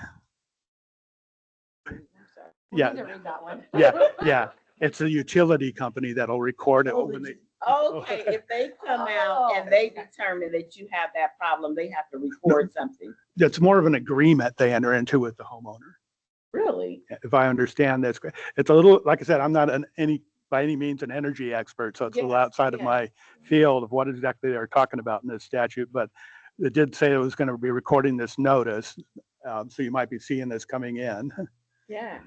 I'm sorry. We Yeah. need to read that one. Yeah, yeah. It's a utility company that'll record it when they, Okay, if they come out and they determine that you have that problem, they have to record something. It's more of an agreement they enter into with the homeowner. Really? If I understand this, it's a little, like I said, I'm not by any means an energy expert, so it's a little Yes, outside of yes. my field of what exactly they're talking about in this statute, but it did say it was going to be recording this notice. So you might be seeing this coming in. Yeah.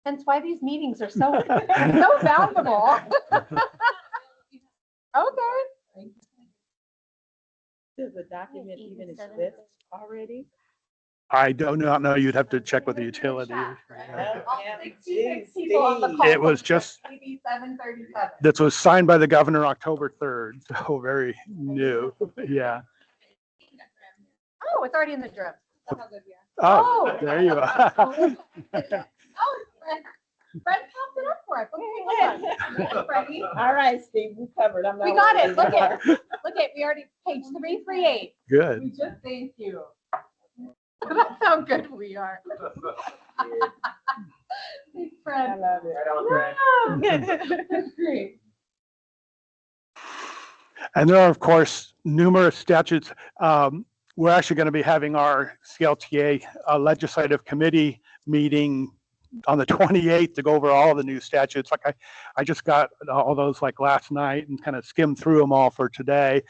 Hence why these meetings are so, so valuable. Okay. Does the document even exist already? I do not know. You'd have to check with the utility. All 66 people on the call. It was just, AB 737. this was signed by the governor October 3rd, so very new. Yeah. Oh, it's already in the drip. That's how good we are. Oh, there you are. Oh, Fred popped it up for us. Okay, hold on. Freddie. All right, Steve, we covered. I'm not We got it. worried Look at, anymore. look at, we already, page 338. Good. We just thank you. That's how good we are. Thanks, I Fred. love it. That's great. And there are, of course, numerous statutes. We're actually going to be having our CLTA legislative committee meeting on the 28th to go over all the new statutes. Like I just got all those like last night and kind of skimmed through them all for today.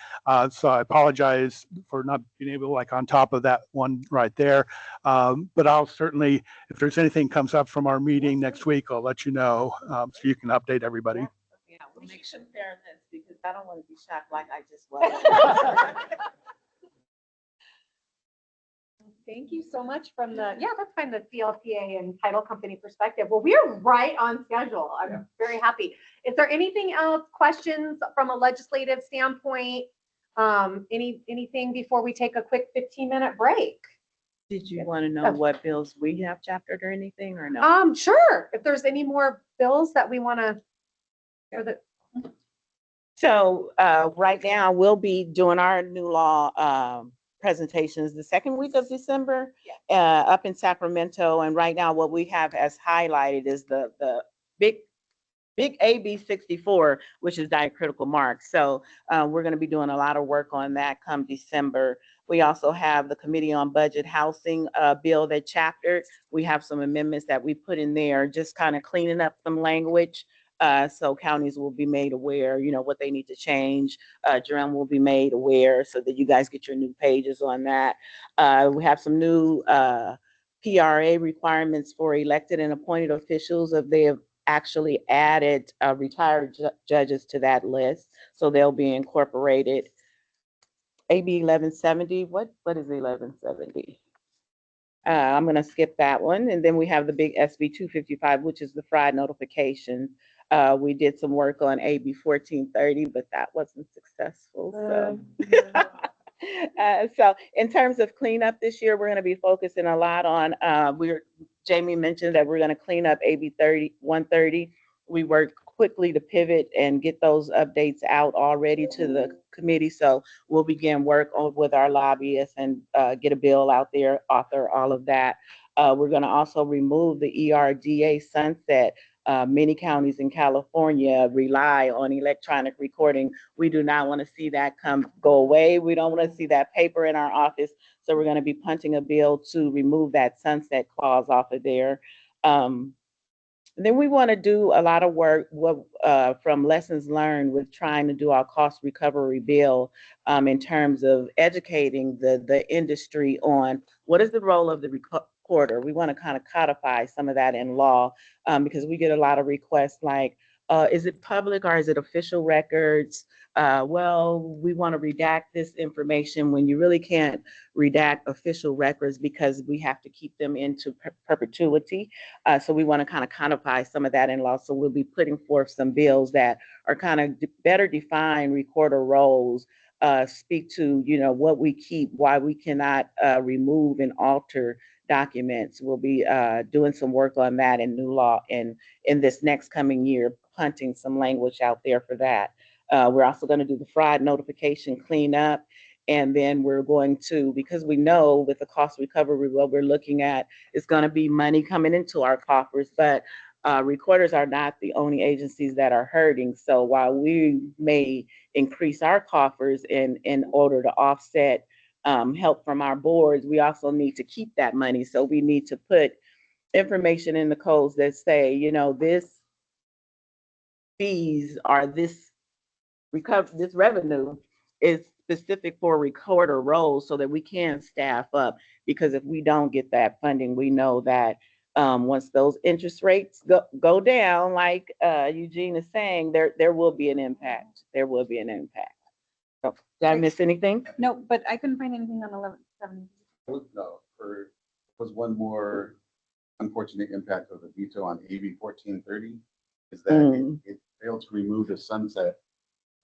So I apologize for not being able to like on top of that one right there. But I'll certainly, if there's anything comes up from our meeting next week, I'll let you know so you can update everybody. Yeah, we'll make sure compare this because I don't want to be shocked like I just was. Thank you so much from the, yeah, that's fine, the CLTA and title company perspective. Well, we are right on schedule. I'm very happy. Is there anything else, questions from a legislative standpoint? Anything before we take a quick 15-minute break? Did you want to know what bills we have chaptered or anything or no? Sure. If there's any more bills that we want to, or the, So right now, we'll be doing our new law presentations the second week of December up in Sacramento. And right now, what we have as highlighted is the big AB 64, which is diacritical marks. So we're going to be doing a lot of work on that come December. We also have the Committee on Budget Housing bill that chaptered. We have some amendments that we put in there, just kind of cleaning up some language. So counties will be made aware, you know, what they need to change. Jerome will be made aware so that you guys get your new pages on that. We have some new PRA requirements for elected and appointed officials. If they have actually added retired judges to that list, so they'll be incorporated. AB 1170, what is 1170? I'm going to skip that one. And then we have the big SB 255, which is the fraud notification. We did some work on AB 1430, but that wasn't successful. So in terms of cleanup this year, we're going to be focusing a lot on, Jamie mentioned that we're going to clean up AB 130. We worked quickly to pivot and get those updates out already to the committee. So we'll begin work with our lobbyists and get a bill out there, author all of that. We're going to also remove the ERDA sunset. Many counties in California rely on electronic recording. We do not want to see that go away. We don't want to see that paper in our office. So we're going to be punching a bill to remove that sunset clause off of there. Then we want to do a lot of work from lessons learned with trying to do our cost recovery bill in terms of educating the industry on what is the role of the recorder. We want to kind of codify some of that in law because we get a lot of requests like, is it public or is it official records? Well, we want to redact this information when you really can't redact official records because we have to keep them into perpetuity. So we want to kind of codify some of that in law. So we'll be putting forth some bills that are kind of better define recorder roles, speak to, you know, what we keep, why we cannot remove and alter documents. We'll be doing some work on that in new law in this next coming year, punting some language out there for that. We're also going to do the fraud notification cleanup. And then we're going to, because we know with the cost recovery, what we're looking at is going to be money coming into our coffers, but recorders are not the only agencies that are hurting. So while we may increase our coffers in order to offset help from our boards, we also need to keep that money. So we need to put information in the codes that say, you know, this fees or this revenue is specific for recorder roles so that we can staff up. Because if we don't get that funding, we know that once those interest rates go down, like Eugene is saying, there will be an impact. There will be an impact. So, did I miss anything? No, but I couldn't find anything on 1170. No, was one more unfortunate impact of the veto on AB 1430 is that it failed to remove the sunset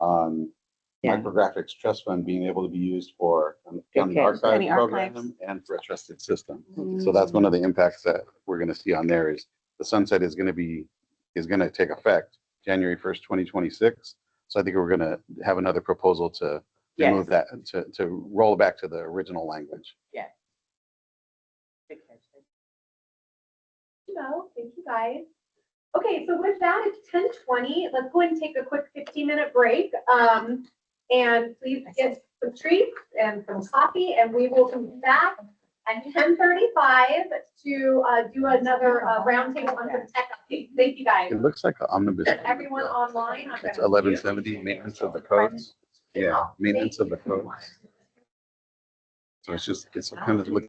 on Yeah. micrographics trust fund being able to be used for county Okay. archive County program archives. and for a trusted system. So that's one of the impacts that we're going to see on there is the sunset is going to take effect January 1st, 2026. So I think we're going to have another proposal to remove that, to roll back to the original language. Yes. No, thank you guys. Okay, so with that, it's 10:20. Let's go ahead and take a quick 15-minute break. And please get some treats and some coffee, and we will come back at 10:35 to do another roundtable on some tech updates. Thank you guys. It looks like an omnibus. Everyone online. It's 1170 maintenance of the codes. Yeah, maintenance of the codes. So it's kind of look.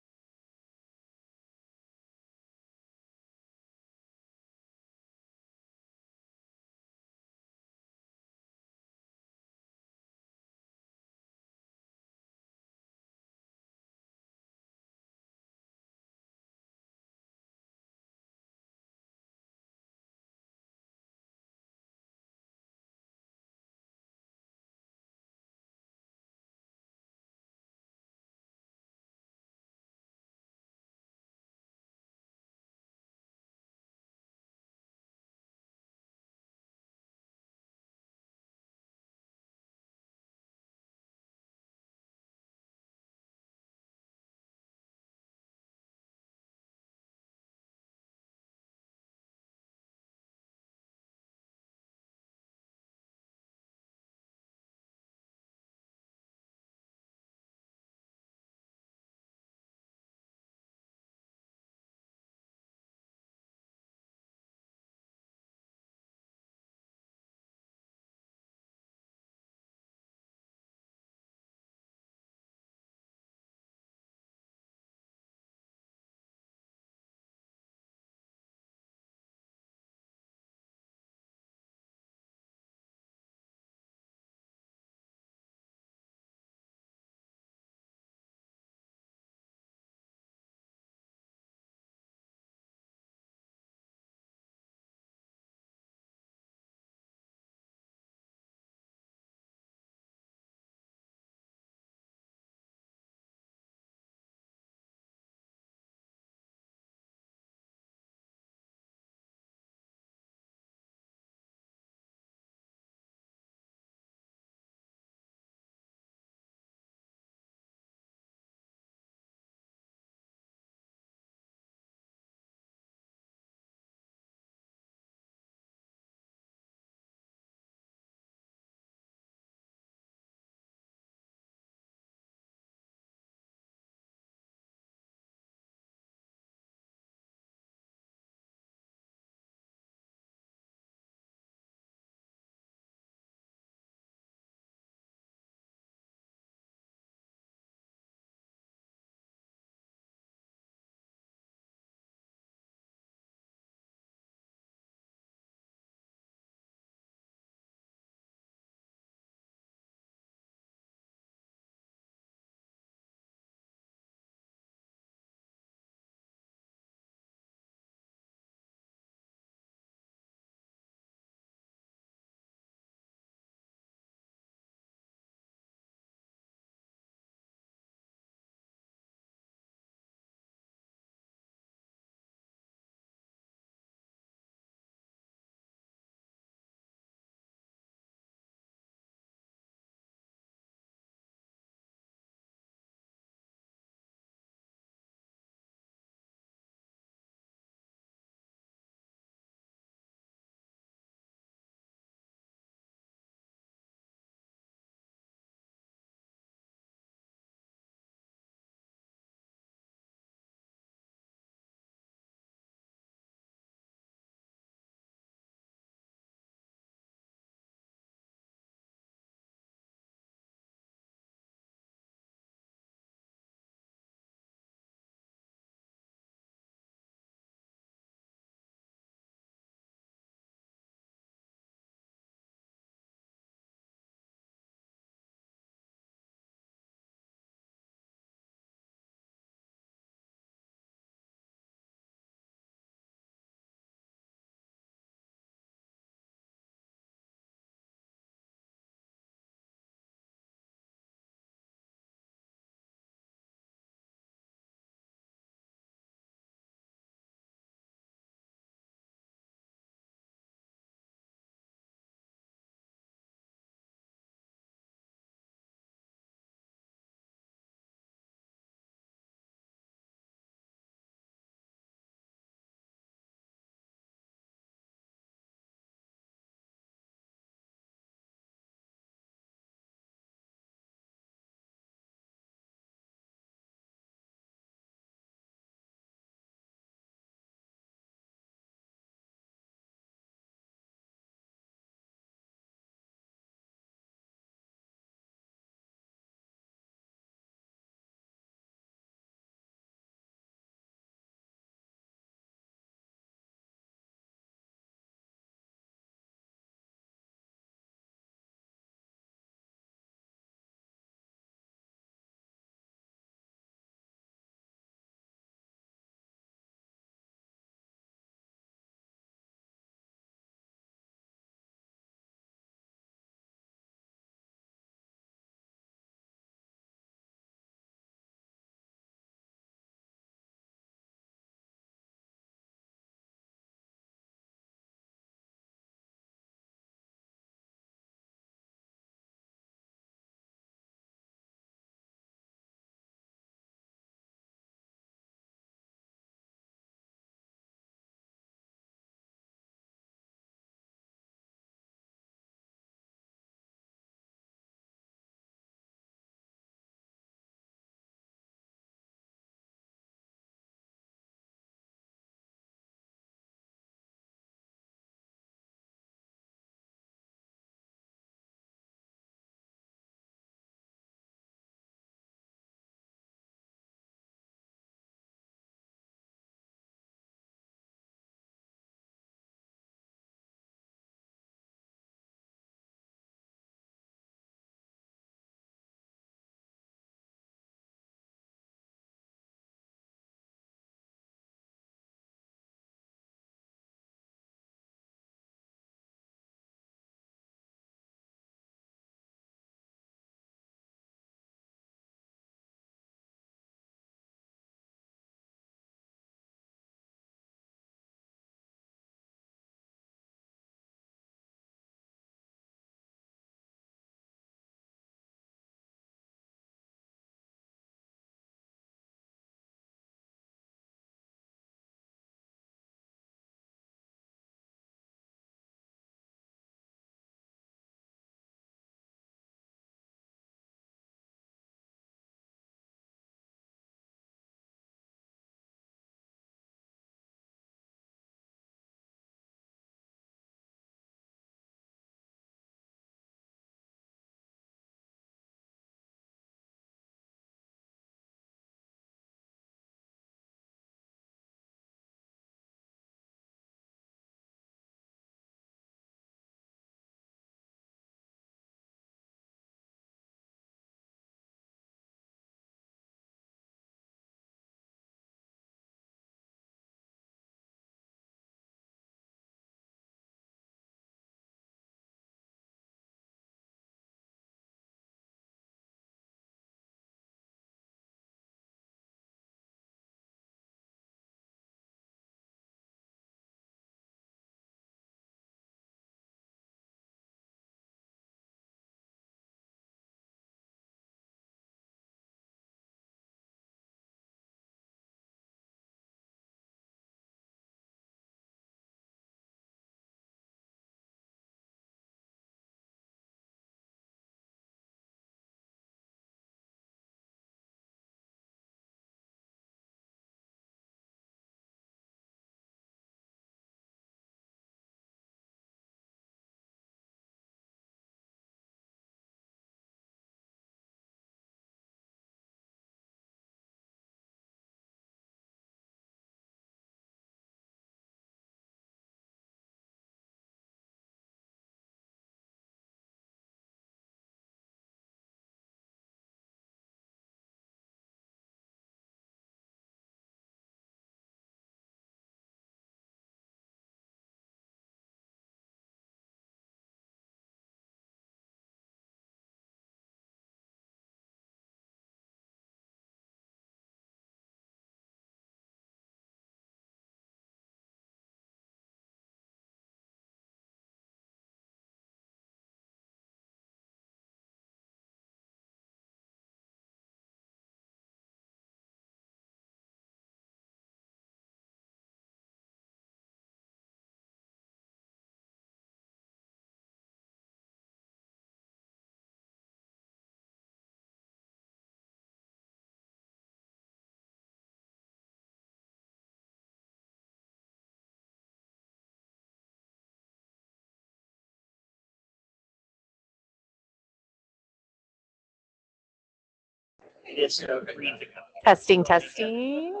Testing, testing.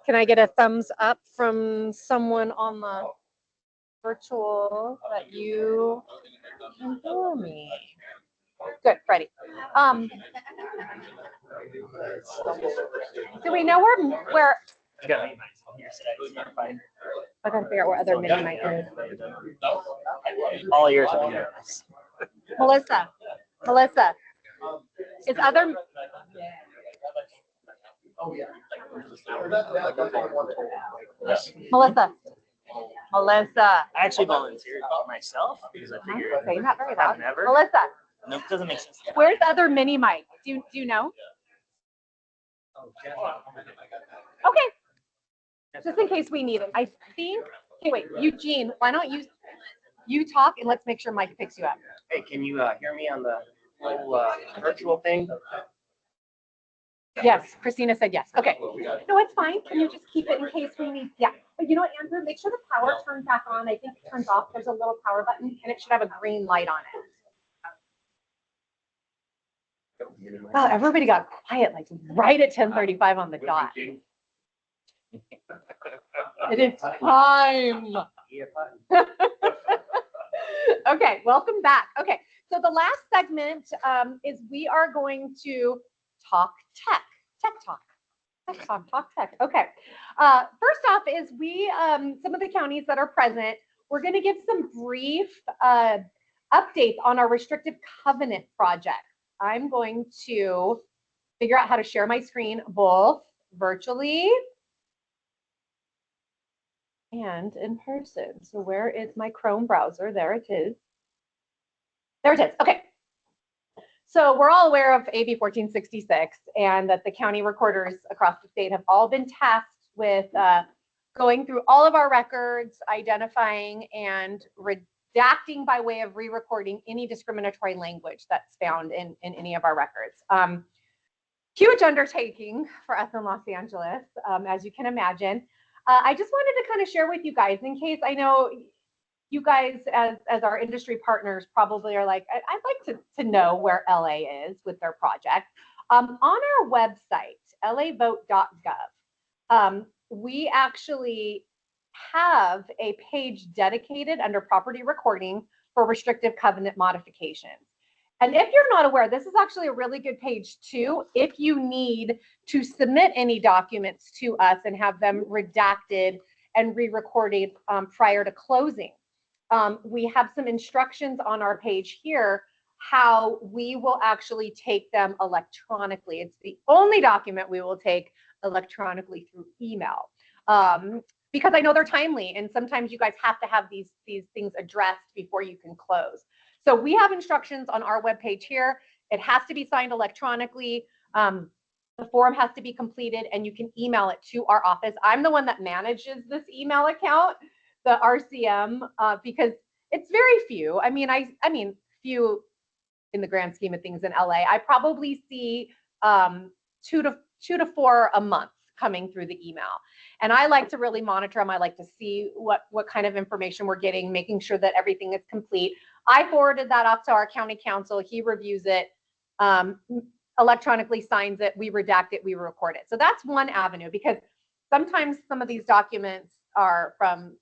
Can I get a thumbs up from someone on the virtual that you can hear me? Good, Freddie. Do we know where You got me, your side, you're fine. I gotta figure out where other mini mic is. All ears are yours. Melissa, is other, Melissa. I actually volunteered myself because I figured Okay, not very loud. never. Melissa, No, it doesn't make sense. where's other mini mic? Do you know? Okay. Just in case we need it. I think, okay, wait, Eugene, why don't you talk and let's make sure Mike picks you up. Hey, can you hear me on the whole virtual thing? Yes, Christina said yes. Okay. No, it's fine. Can you just keep it in case we need? Yeah. But you know what, Andrew? Make sure the power turns back on. I think it turns off. There's a little power button and it should have a green light on it. Wow, everybody got quiet like right at 10:35 on the dot. It is time. Okay, welcome back. Okay, so the last segment is we are going to talk tech talk. Okay. First off is we, some of the counties that are present, we're going to give some brief updates on our restrictive covenant project. I'm going to figure out how to share my screen both virtually and in person. So where is my Chrome browser? There it is. There it is. Okay. So we're all aware of AB 1466 and that the county recorders across the state have all been tasked with going through all of our records, identifying and redacting by way of re-recording any discriminatory language that's found in any of our records. Huge undertaking for us in Los Angeles, as you can imagine. I just wanted to kind of share with you guys in case I know you guys as our industry partners probably are like, I'd like to know where LA is with their project. On our website, lavote.gov, we actually have a page dedicated under property recording for restrictive covenant modifications. And if you're not aware, this is actually a really good page too, if you need to submit any documents to us and have them redacted and re-recorded prior to closing. We have some instructions on our page here how we will actually take them electronically. It's the only document we will take electronically through email. Because I know they're timely and sometimes you guys have to have these things addressed before you can close. So we have instructions on our webpage here. It has to be signed electronically. The form has to be completed and you can email it to our office. I'm the one that manages this email account, the RCM, because it's very few. I mean, few in the grand scheme of things in LA. I probably see 2 to 4 a month coming through the email. And I like to really monitor them. I like to see what kind of information we're getting, making sure that everything is complete. I forwarded that off to our county counsel. He reviews it, electronically signs it, we redact it, we record it. So that's one avenue because sometimes some of these documents are from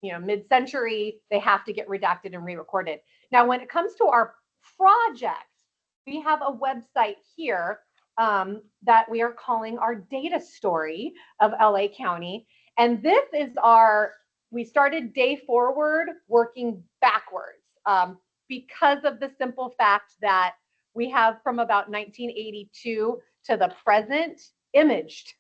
mid-century, they have to get redacted and re-recorded. Now, when it comes to our project, we have a website here that we are calling our data story of LA County. And this is we started day forward working backwards because of the simple fact that we have from about 1982 to the present imaged.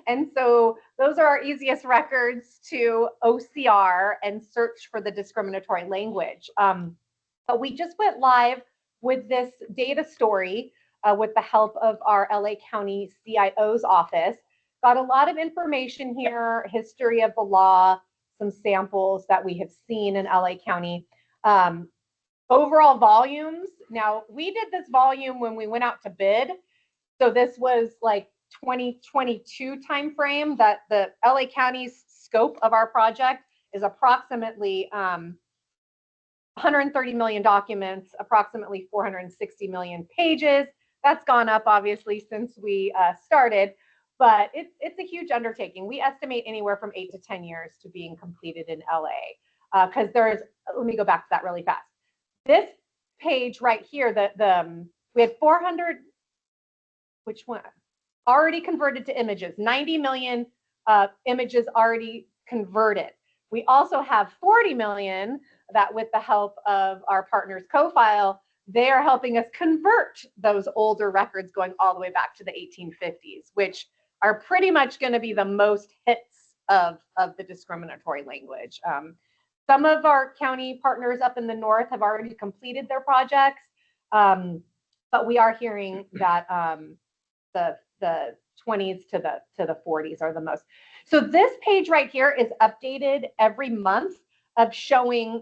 And so those are our easiest records to OCR and search for the discriminatory language. But we just went live with this data story with the help of our LA County CIO's office. Got a lot of information here, history of the law, some samples that we have seen in LA County. Overall volumes. Now, we did this volume when we went out to bid. So this was like 2022 timeframe that the LA County's scope of our project is approximately 130 million documents, approximately 460 million pages. that's gone up obviously since we started, but it's a huge undertaking. We estimate anywhere from 8 to 10 years to being completed in LA. Because let me go back to that really fast. This page right here, we had 400, which one? Already converted to images, 90 million images already converted. We also have 40 million that, with the help of our partners CoFile, they are helping us convert those older records going all the way back to the 1850s, which are pretty much going to be the most hits of the discriminatory language. Some of our county partners up in the north have already completed their projects, but we are hearing that the 20s to the 40s are the most. So this page right here is updated every month of showing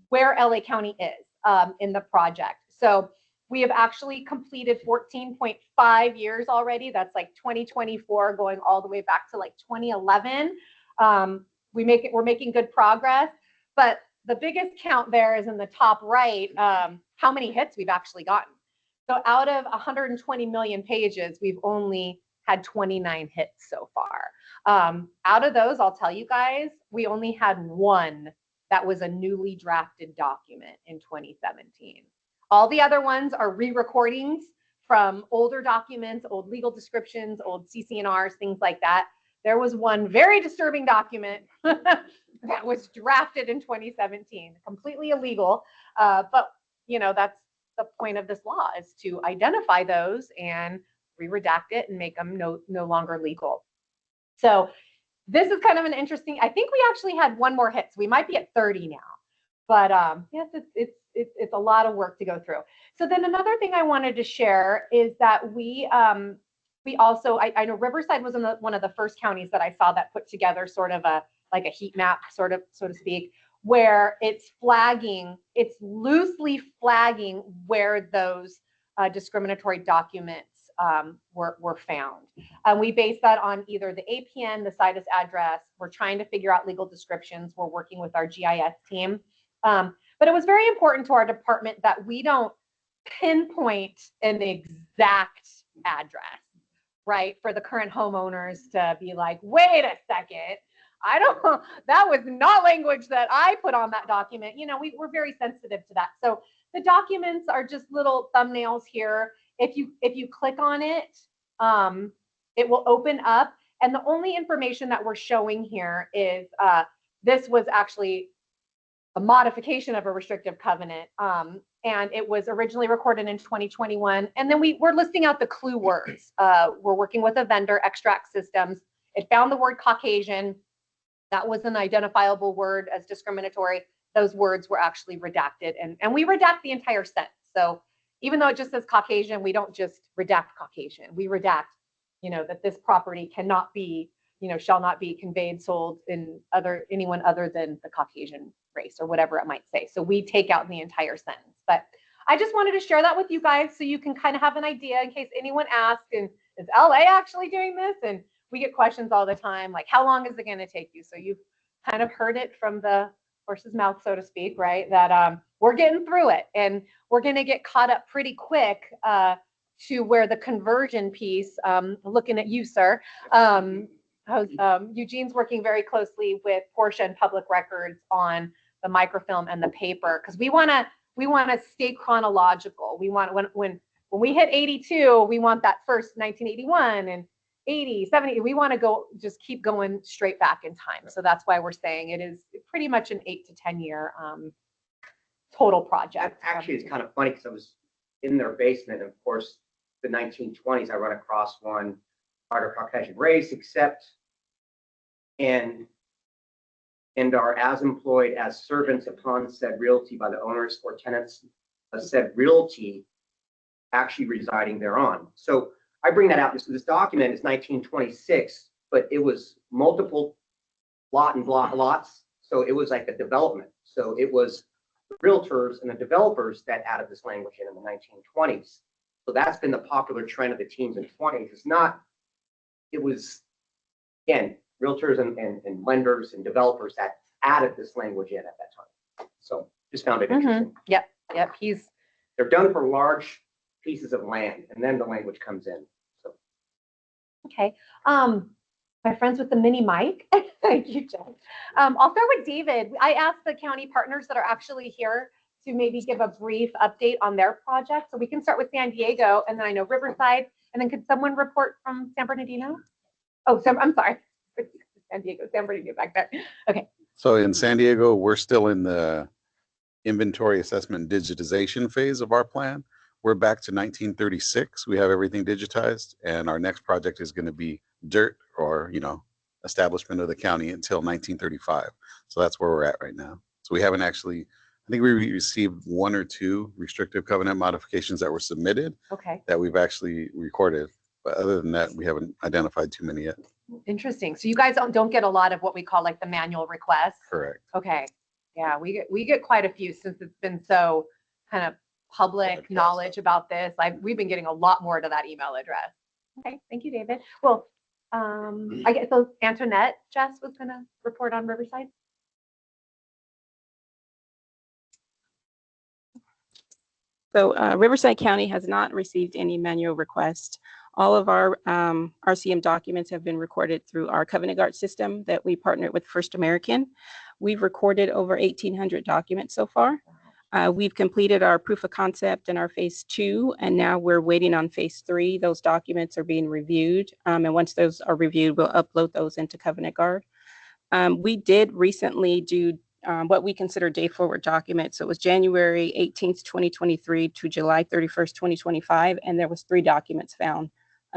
where LA County is in the project. So we have actually completed 14.5 years already. That's like 2024 going all the way back to like 2011. We're making good progress, but the biggest count there is in the top right, how many hits we've actually gotten. So out of 120 million pages, we've only had 29 hits so far. Out of those, I'll tell you guys, we only had one that was a newly drafted document in 2017. All the other ones are re-recordings from older documents, old legal descriptions, old CC&Rs, things like that. There was one very disturbing document that was drafted in 2017, completely illegal. But you know, that's the point of this law, is to identify those and re-redact it and make them no longer legal. So this is kind of an interesting, I think we actually had one more hit, so we might be at 30 now. But yes, it's a lot of work to go through. So then another thing I wanted to share is that we also, I know Riverside was one of the first counties that I saw that put together sort of like a heat map, so to speak, where it's loosely flagging where those discriminatory documents were found. We base that on either the APN, the situs address. We're trying to figure out legal descriptions. We're working with our GIS team. But it was very important to our department that we don't pinpoint an exact address, right? For the current homeowners to be like, wait a second, that was not language that I put on that document. You know, we're very sensitive to that. So the documents are just little thumbnails here. If you click on it, it will open up. And the only information that we're showing here is this was actually a modification of a restrictive covenant. And it was originally recorded in 2021. And then we're listing out the clue words. We're working with a vendor, Extract Systems. It found the word Caucasian. That was an identifiable word as discriminatory. Those words were actually redacted. And we redact the entire sentence. So even though it just says Caucasian, we don't just redact Caucasian. We redact, you know, that this property cannot be, you know, shall not be conveyed, sold in anyone other than the Caucasian race or whatever it might say. So we take out the entire sentence. But I just wanted to share that with you guys so you can kind of have an idea in case anyone asks, and is LA actually doing this? And we get questions all the time, like, how long is it going to take you? So you've kind of heard it from the horse's mouth, so to speak, right? That we're getting through it, and we're going to get caught up pretty quick to where the conversion piece, looking at you, sir. Eugene's working very closely with Portia and Public Records on the microfilm and the paper, because we want to stay chronological. We want, when we hit 82, we want that first 1981 and 80, 70, we want to just keep going straight back in time. So that's why we're saying it is pretty much an 8 to 10 year total project. Actually, it's kind of funny because I was in their basement, and of course, the 1920s, I run across one part of Caucasian race, except and are as employed as servants upon said realty by the owners or tenants of said realty actually residing thereon. So I bring that out. This document is 1926, but it was multiple lots. So it was like a development. So it was the realtors and the developers that added this language in the 1920s. So that's been the popular trend of the teens and 20s. It was, again, realtors and lenders and developers that added this language in at that time. So just found it interesting. Yep. They're done for large pieces of land, and then the language comes in. So Okay. My friends with the mini mic. Thank you, Jen. I'll start with David. I asked the county partners that are actually here to maybe give a brief update on their project. So we can start with San Diego, and then I know Riverside, and then could someone report from San Bernardino? Oh, I'm sorry. San Diego, San Bernardino back there. Okay. So in San Diego, we're still in the inventory assessment digitization phase of our plan. We're back to 1936. We have everything digitized, and our next project is going to be dirt, or establishment of the county, until 1935. So that's where we're at right now. So we haven't actually, I think we received 1 or 2 restrictive covenant modifications that were submitted Okay. that we've actually recorded. But other than that, we haven't identified too many yet. Interesting. So you guys don't get a lot of what we call like the manual requests. Correct. Okay. Yeah, we get quite a few since it's been so kind of public knowledge about this. We've been getting a lot more to that email address. Okay, thank you, David. Well, I guess so. Antoinette, Jess was gonna report on Riverside. So Riverside County has not received any manual request. All of our RCM documents have been recorded through our Covenant Guard system that we partnered with First American. We've recorded over 1,800 documents so far. We've completed our proof of concept and our phase 2, and now we're waiting on phase 3. Those documents are being reviewed, and once those are reviewed, we'll upload those into Covenant Guard. We did recently do what we consider day forward documents. So it was January 18th, 2023 to July 31st, 2025, and there was 3 documents found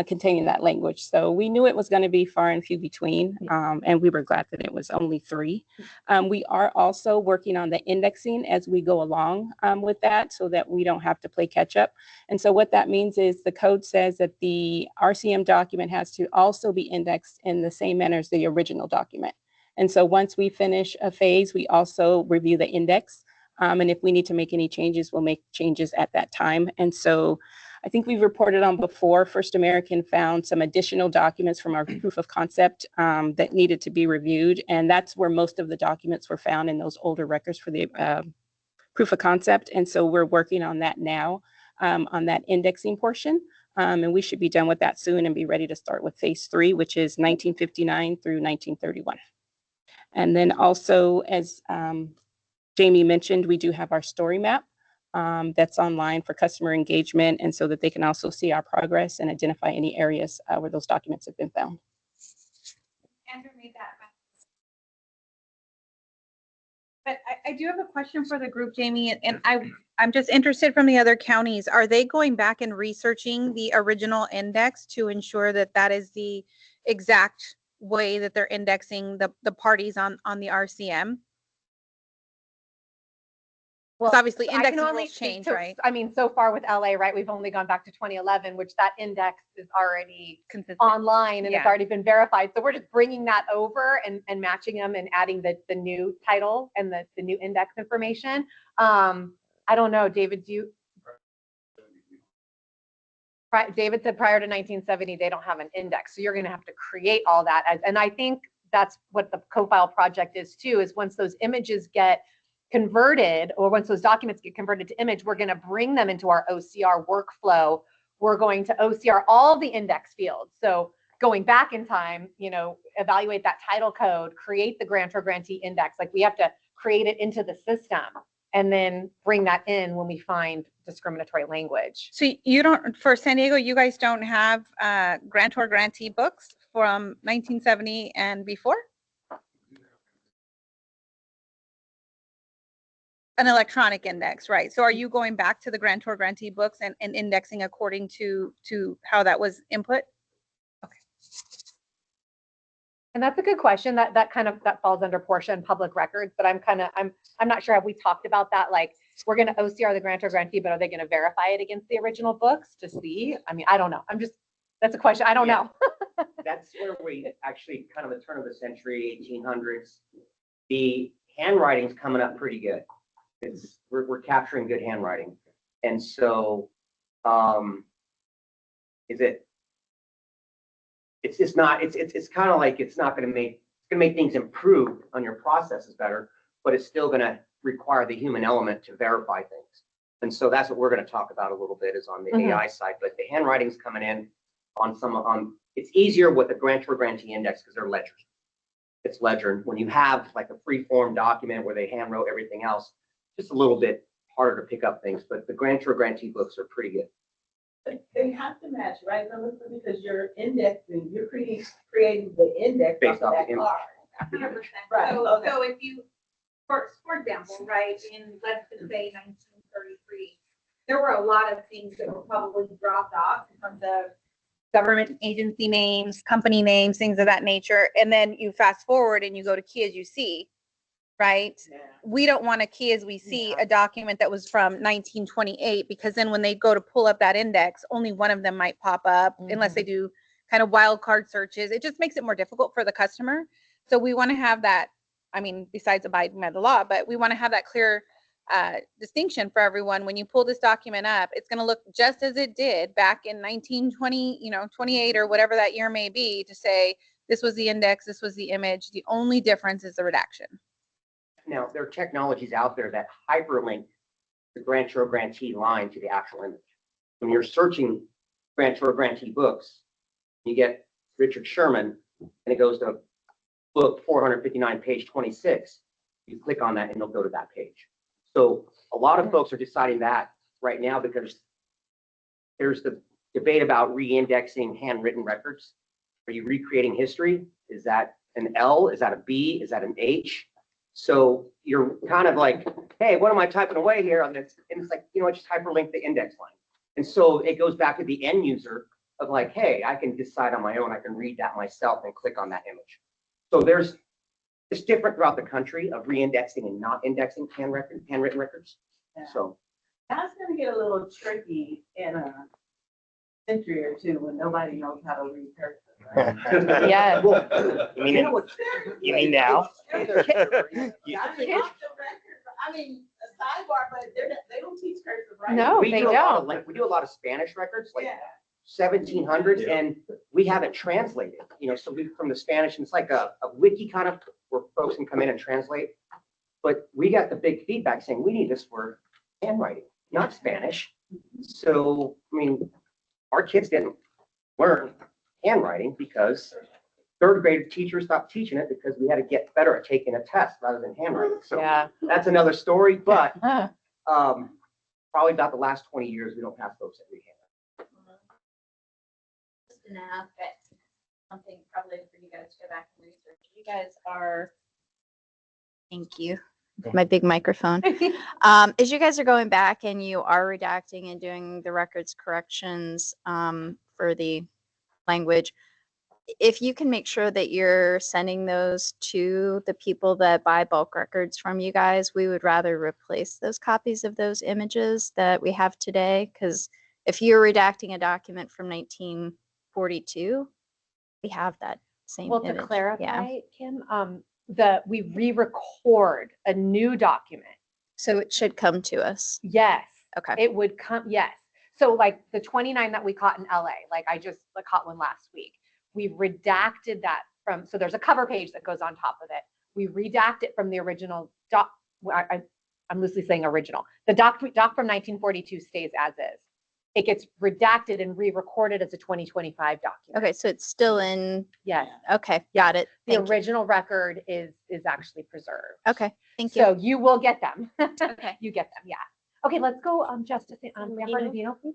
containing that language. So we knew it was going to be far and few between, and we were glad that it was only 3. We are also working on the indexing as we go along with that, so that we don't have to play catch up. And so what that means is the code says that the RCM document has to also be indexed in the same manner as the original document. And so once we finish a phase, we also review the index. And if we need to make any changes, we'll make changes at that time. And so I think we've reported on before, First American found some additional documents from our proof of concept that needed to be reviewed. And that's where most of the documents were found, in those older records for the proof of concept. And so we're working on that now, on that indexing portion. And we should be done with that soon and be ready to start with phase 3, which is 1959 through 1931. And then also, as Jamie mentioned, we do have our story map that's online for customer engagement, and so that they can also see our progress and identify any areas where those documents have been found. Andrew made that. But I do have a question for the group, Jamie, and I'm just interested from the other counties. Are they going back and researching the original index to ensure that that is the exact way that they're indexing the parties on the RCM? Well, obviously indexing rules change, right? I mean, so far with LA, right, we've only gone back to 2011, which that index is already consistent online and it's already been verified. So we're just bringing that over and matching them and adding the new title and the new index information. I don't know, David, David said prior to 1970, they don't have an index. So you're going to have to create all that. And I think that's what the co-file project is too, is once those images get converted, or once those documents get converted to image, we're going to bring them into our OCR workflow. We're going to OCR all the index fields. So going back in time, evaluate that title code, create the grantor grantee index. Like we have to create it into the system and then bring that in when we find discriminatory language. So you don't, for San Diego, you guys don't have grantor grantee books from 1970 and before? An electronic index, right? So are you going back to the grantor grantee books and indexing according to how that was input? Okay. And that's a good question. That falls under Portia and public records, but I'm not sure, have we talked about that? Like, we're going to OCR the grantor grantee, but are they going to verify it against the original books to see? I mean, I don't know. That's a question. I don't know. That's where we actually, kind of the turn of the century, 1800s, the handwriting's coming up pretty good. We're capturing good handwriting. And so it's kind of like, it's going to make things improve on your processes better, but it's still going to require the human element to verify things. And so that's what we're going to talk about a little bit is on the Mhm. AI side, but the handwriting's coming in it's easier with the grantor grantee index because they're ledgers. It's ledger. When you have like a free form document where they hand wrote everything else, just a little bit harder to pick up things, but the grantor grantee books are pretty good. They have to match, right, Melissa? Because you're indexing, you're creating the index Based off off of the that image. card. 100%. Right, So, okay. so if you, for example, right, in, let's just say 1933, there were a lot of things that were probably dropped off in terms of government agency names, company names, things of that nature. And then you fast forward and you go to key as you see, right? Yeah. We don't want a key as we see a document that was from 1928, because then when they go to pull up that index, only one of them might pop up unless they do kind of wild card searches. It just makes it more difficult for the customer. So we want to have that, I mean, besides abiding by the law, but we want to have that clear distinction for everyone. When you pull this document up, it's going to look just as it did back in 1920, 28 or whatever that year may be, to say this was the index, this was the image. The only difference is the redaction. Now, there are technologies out there that hyperlink the grantor grantee line to the actual image. When you're searching grantor grantee books, you get Richard Sherman, and it goes to book 459, page 26. You click on that and it'll go to that page. So a lot of folks are deciding that right now because there's the debate about re-indexing handwritten records. Are you recreating history? Is that an L? Is that a B? Is that an H? So you're kind of like, hey, what am I typing away here on this? And it's like, just hyperlink the index line. And so it goes back to the end user of like, hey, I can decide on my own. I can read that myself and click on that image. So it's different throughout the country of re-indexing and not indexing handwritten records. Yeah. So That's gonna get a little tricky in a century or two when nobody knows how to read cursive. Right? Yeah. well, You mean you know what? You mean now? I mean, off the record, I mean, a sidebar, but they don't teach cursive, right? No, we they do a lot of, don't. we do a lot of Spanish records, like Yeah. 1700s, and we have it translated, so we from the Spanish, and it's like a wiki kind of where folks can come in and translate. But we got the big feedback saying we need this for handwriting, not Spanish. So, I mean, our kids didn't learn handwriting because third grade teachers stopped teaching it because we had to get better at taking a test rather than handwriting. So Yeah. that's another story, but probably about the last 20 years, we don't have folks that read handwriting. Just an ask that something probably for you guys to go back and research. You guys are, thank you, my big microphone. As you guys are going back and you are redacting and doing the records corrections for the language, if you can make sure that you're sending those to the people that buy bulk records from you guys, we would rather replace those copies of those images that we have today. Because if you're redacting a document from 1942, we have that same Well, image. to clarify, Yeah. Kim, we re-record a new document. So it should come to us. Yes. Okay. It would come, yes. So like the 29 that we caught in LA, like I just caught one last week. We redacted that from, so there's a cover page that goes on top of it. We redact it from the original doc. I'm loosely saying original. The doc from 1942 stays as is. It gets redacted and re-recorded as a 2025 document. Okay, so it's still in. Yes. Okay, got it. The Thank you. original record is actually preserved. Okay, thank you. So you will get them. Okay. You get them, yeah. Okay, let's go, Justice Bernardino, please.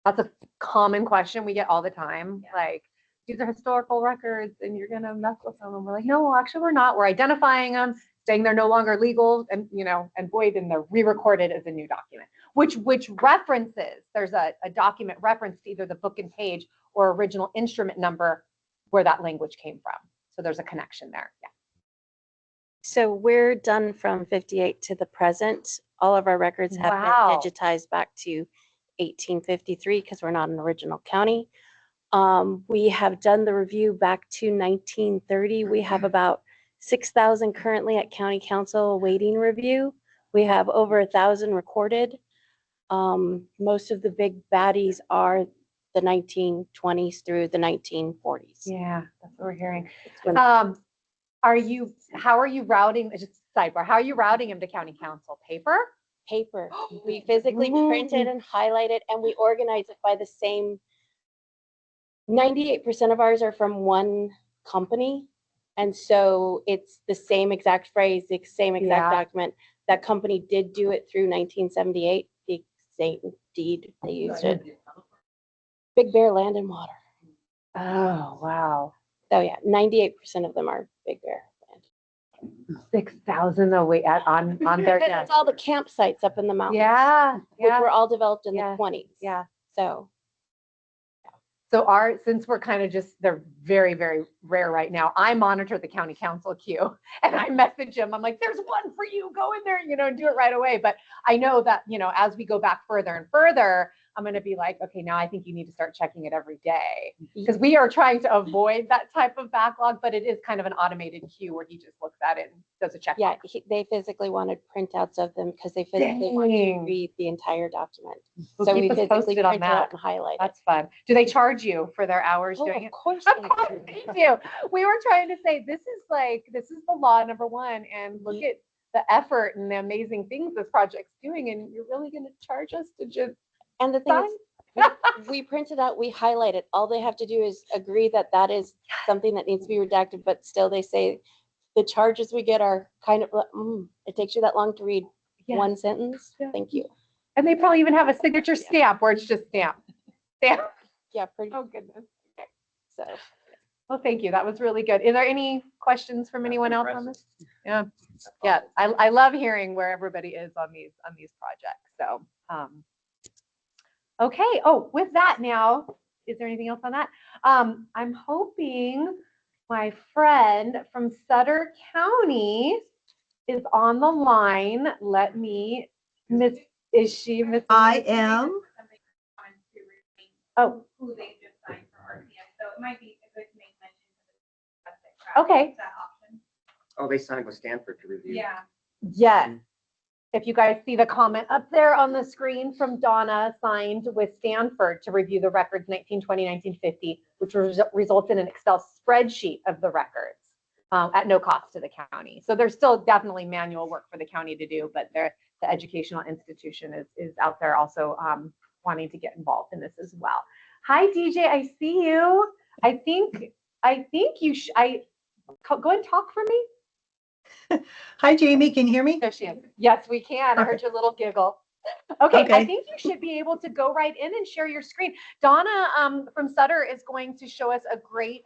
That's a common question we get all the time. Yeah. Like, these are historical records and you're gonna mess with them. And we're like, no, actually we're not. We're identifying them, saying they're no longer legal and, and void, and they're re-recorded as a new document, which references, there's a document reference to either the book and page or original instrument number where that language came from. So there's a connection there, yeah. So we're done from 58 to the present. All of our records have Wow. been digitized back to 1853 because we're not an original county. We have done the review back to 1930. We have about 6,000 currently at county council awaiting review. We have over 1,000 recorded. Most of the big baddies are the 1920s through the 1940s. Yeah, that's what we're hearing. It's when- How are you routing, just sidebar, how are you routing them to county council? Paper paper. We physically print it and highlight it, and we organize it by the same. 98% of ours are from one company. And so it's the same exact phrase, the same exact document. That company did do it through 1978, the same deed they used it. Big Bear Land and Water. Oh, wow. So yeah, 98% of them are Big Bear Land. 6,000 though, wait, on their, Because it's all the campsites up in the mountains. yeah, Which yeah, were all developed in Yeah. the 20s. yeah. So So since we're kind of just, they're very, very rare right now, I monitor the county council queue and I message him. I'm like, there's one for you, go in there, and do it right away. But I know that, as we go back further and further, I'm going to be like, okay, now I think you need to start checking it every day because we are trying to avoid that type of backlog, but it is kind of an automated queue where he just looks at it and does a check. yeah, they physically wanted printouts of them because they physically want to Dang. read the entire document. Well, So keep we us physically posted on print it out that. and highlight it. That's fun. Do they charge you for their hours Oh, doing of it? course Of they course they do. We were trying to say this is the law number one, and look at the effort and the amazing things this project's doing, and you're really going to charge us to just And the thing sign? is, we print it out, we highlight it. All they have to do is agree that that is something that needs to be redacted, but still they say the charges we get are kind of, it takes you that long to read Yeah. one sentence. Yeah. Thank you. And they probably even have a signature stamp where it's just stamp. Yeah, pretty. Oh goodness. So Well, thank you. That was really good. Is there any questions from anyone else on this? Yeah. Yeah. I love hearing where everybody is on these projects. So, okay. Oh, with that now, is there anything else on that? I'm hoping my friend from Sutter County is on the line. Let me, is she Miss? I am. Oh. Who they just signed for RCM, so it might be good to make mention of the Okay. that option. Oh, they signed with Stanford to review. Yeah. Yes. If you guys see the comment up there on the screen from Donna, signed with Stanford to review the records 1920, 1950, which results in an Excel spreadsheet of the records at no cost to the county. So there's still definitely manual work for the county to do, but the educational institution is out there also wanting to get involved in this as well. Hi, DJ, I see you. I think you go and talk for me. Hi, Jamie. Can you hear me? There she is. Yes, we can. I heard your little giggle. Okay, I think you should be able to go right in and share your screen. Donna from Sutter is going to show us a great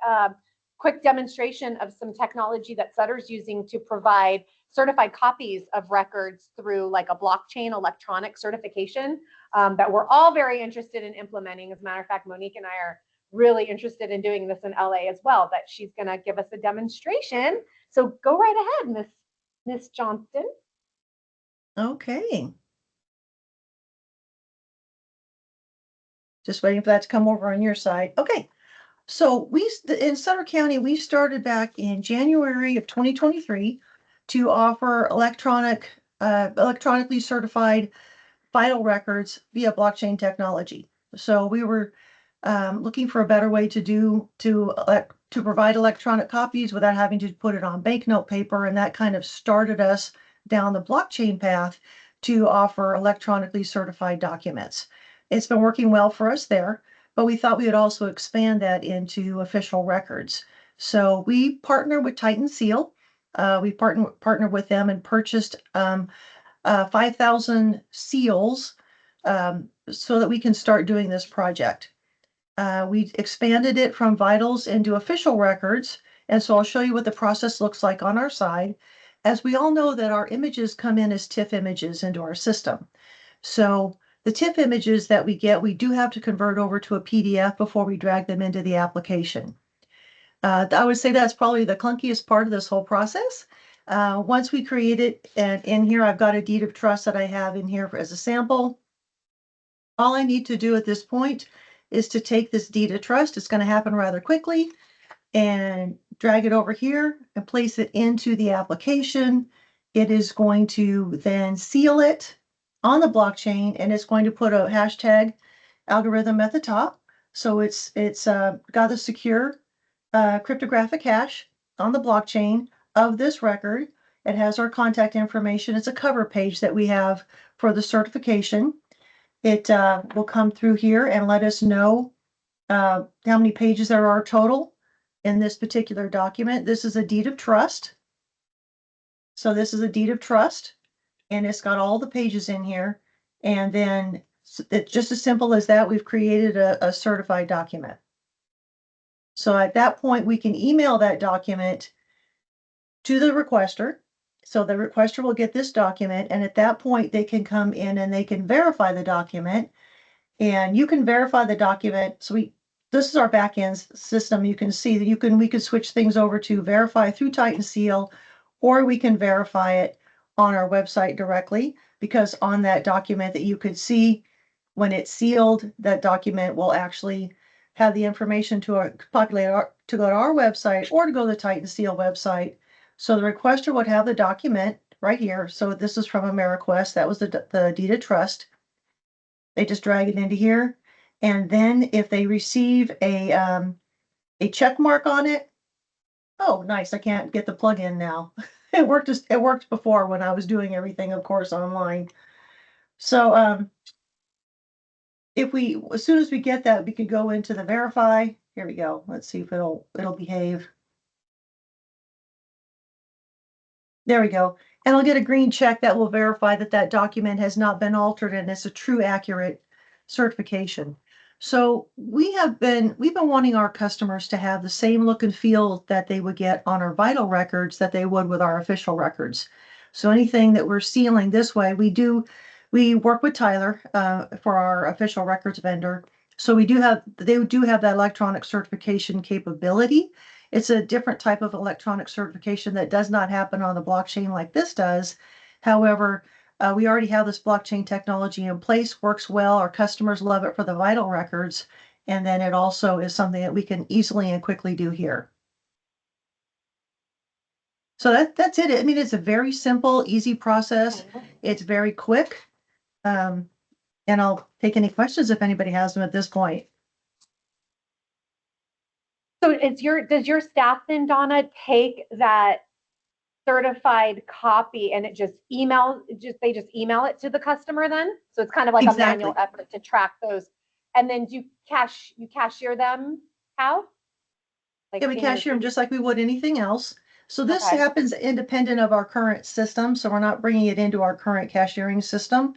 quick demonstration of some technology that Sutter's using to provide certified copies of records through like a blockchain electronic certification that we're all very interested in implementing. As a matter of fact, Monique and I are really interested in doing this in LA as well, but she's going to give us a demonstration. So go right ahead, Miss Johnston. Okay. Just waiting for that to come over on your side. Okay. So in Sutter County, we started back in January of 2023 to offer electronically certified vital records via blockchain technology. So we were looking for a better way to provide electronic copies without having to put it on banknote paper, and that kind of started us down the blockchain path to offer electronically certified documents. It's been working well for us there, but we thought we would also expand that into official records. So we partner with Titan Seal. We partnered with them and purchased 5,000 seals so that we can start doing this project. We expanded it from vitals into official records. And so I'll show you what the process looks like on our side. As we all know that our images come in as TIFF images into our system. So the TIFF images that we get, we do have to convert over to a PDF before we drag them into the application. I would say that's probably the clunkiest part of this whole process. Once we create it, and in here, I've got a deed of trust that I have in here as a sample. All I need to do at this point is to take this deed of trust. It's going to happen rather quickly, and drag it over here and place it into the application. It is going to then seal it on the blockchain, and it's going to put a hashtag algorithm at the top. So it's got a secure cryptographic hash on the blockchain of this record. It has our contact information. It's a cover page that we have for the certification. It will come through here and let us know how many pages there are total in this particular document. This is a deed of trust. So this is a deed of trust, and it's got all the pages in here. And then it's just as simple as that. We've created a certified document. So at that point, we can email that document to the requester. So the requester will get this document, and at that point, they can come in and they can verify the document. And you can verify the document. So this is our back end system. You can see that we could switch things over to verify through Titan Seal, or we can verify it on our website directly, because on that document that you could see when it's sealed, that document will actually have the information to go to our website or to go to the Titan Seal website. So the requester would have the document right here. So this is from AmeriQuest. That was the deed of trust. They just drag it into here. And then if they receive a check mark on it, oh, nice. I can't get the plugin now. It worked before when I was doing everything, of course, online. So as soon as we get that, we can go into the verify. Here we go. Let's see if it'll behave. There we go. And I'll get a green check that will verify that that document has not been altered and it's a true, accurate certification. So we've been wanting our customers to have the same look and feel that they would get on our vital records that they would with our official records. So anything that we're sealing this way, we work with Tyler for our official records vendor. So they do have that electronic certification capability. It's a different type of electronic certification that does not happen on the blockchain like this does. However, we already have this blockchain technology in place, works well. Our customers love it for the vital records. And then it also is something that we can easily and quickly do here. So that's it. I mean, it's a very simple, easy process. It's very quick. And I'll take any questions if anybody has them at this point. So does your staff then, Donna, take that certified copy and they just email it to the customer then? So it's kind of like a manual effort to track those. And then you cashier them how? Yeah, we cashier them just like we would anything else. So this happens independent of our current system. So we're not bringing it into our current cashiering system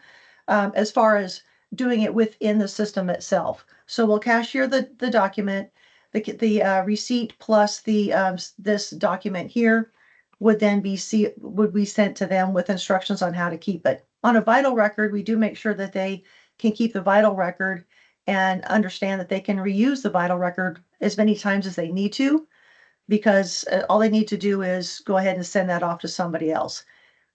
as far as doing it within the system itself. So we'll cashier the document, the receipt plus this document here would then be sent to them with instructions on how to keep it. On a vital record, we do make sure that they can keep the vital record and understand that they can reuse the vital record as many times as they need to, because all they need to do is go ahead and send that off to somebody else.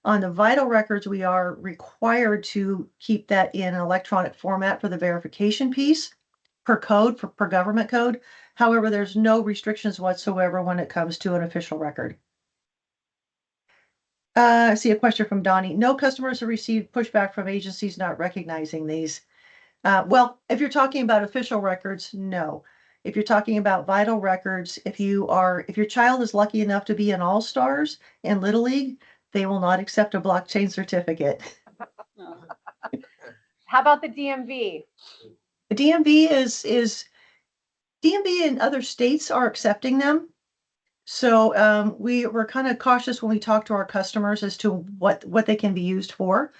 On the vital records, we are required to keep that in an electronic format for the verification piece per government code. However, there's no restrictions whatsoever when it comes to an official record. I see a question from Donnie. No customers have received pushback from agencies not recognizing these. Well, if you're talking about official records, no. If you're talking about vital records, if your child is lucky enough to be an All-Stars in Little League, they will not accept a blockchain certificate. How about the DMV? The DMV DMV and other states are accepting them. So we're kind of cautious when we talk to our customers as to what they can be used for.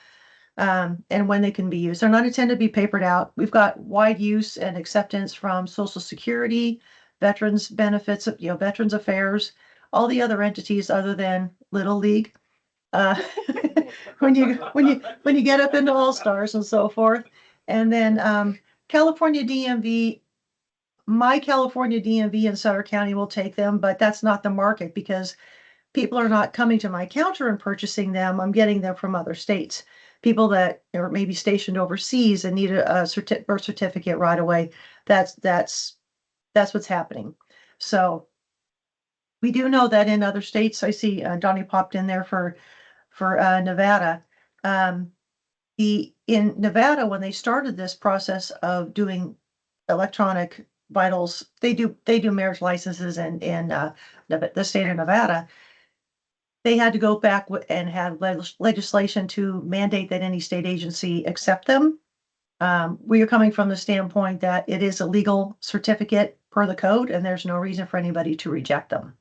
And when they can be used. They're not intended to be papered out. We've got wide use and acceptance from Social Security, Veterans Benefits, Veterans Affairs, all the other entities other than Little League. When you get up into All-Stars and so forth. And then California DMV, my California DMV in Sutter County will take them, but that's not the market because people are not coming to my counter and purchasing them. I'm getting them from other states. People that are maybe stationed overseas and need a birth certificate right away. That's what's happening. So we do know that in other states, I see Donnie popped in there for Nevada. In Nevada, when they started this process of doing electronic vitals, they do marriage licenses in the state of Nevada. they had to go back and have legislation to mandate that any state agency accept them. We are coming from the standpoint that it is a legal certificate per the code, and there's no reason for anybody to reject them.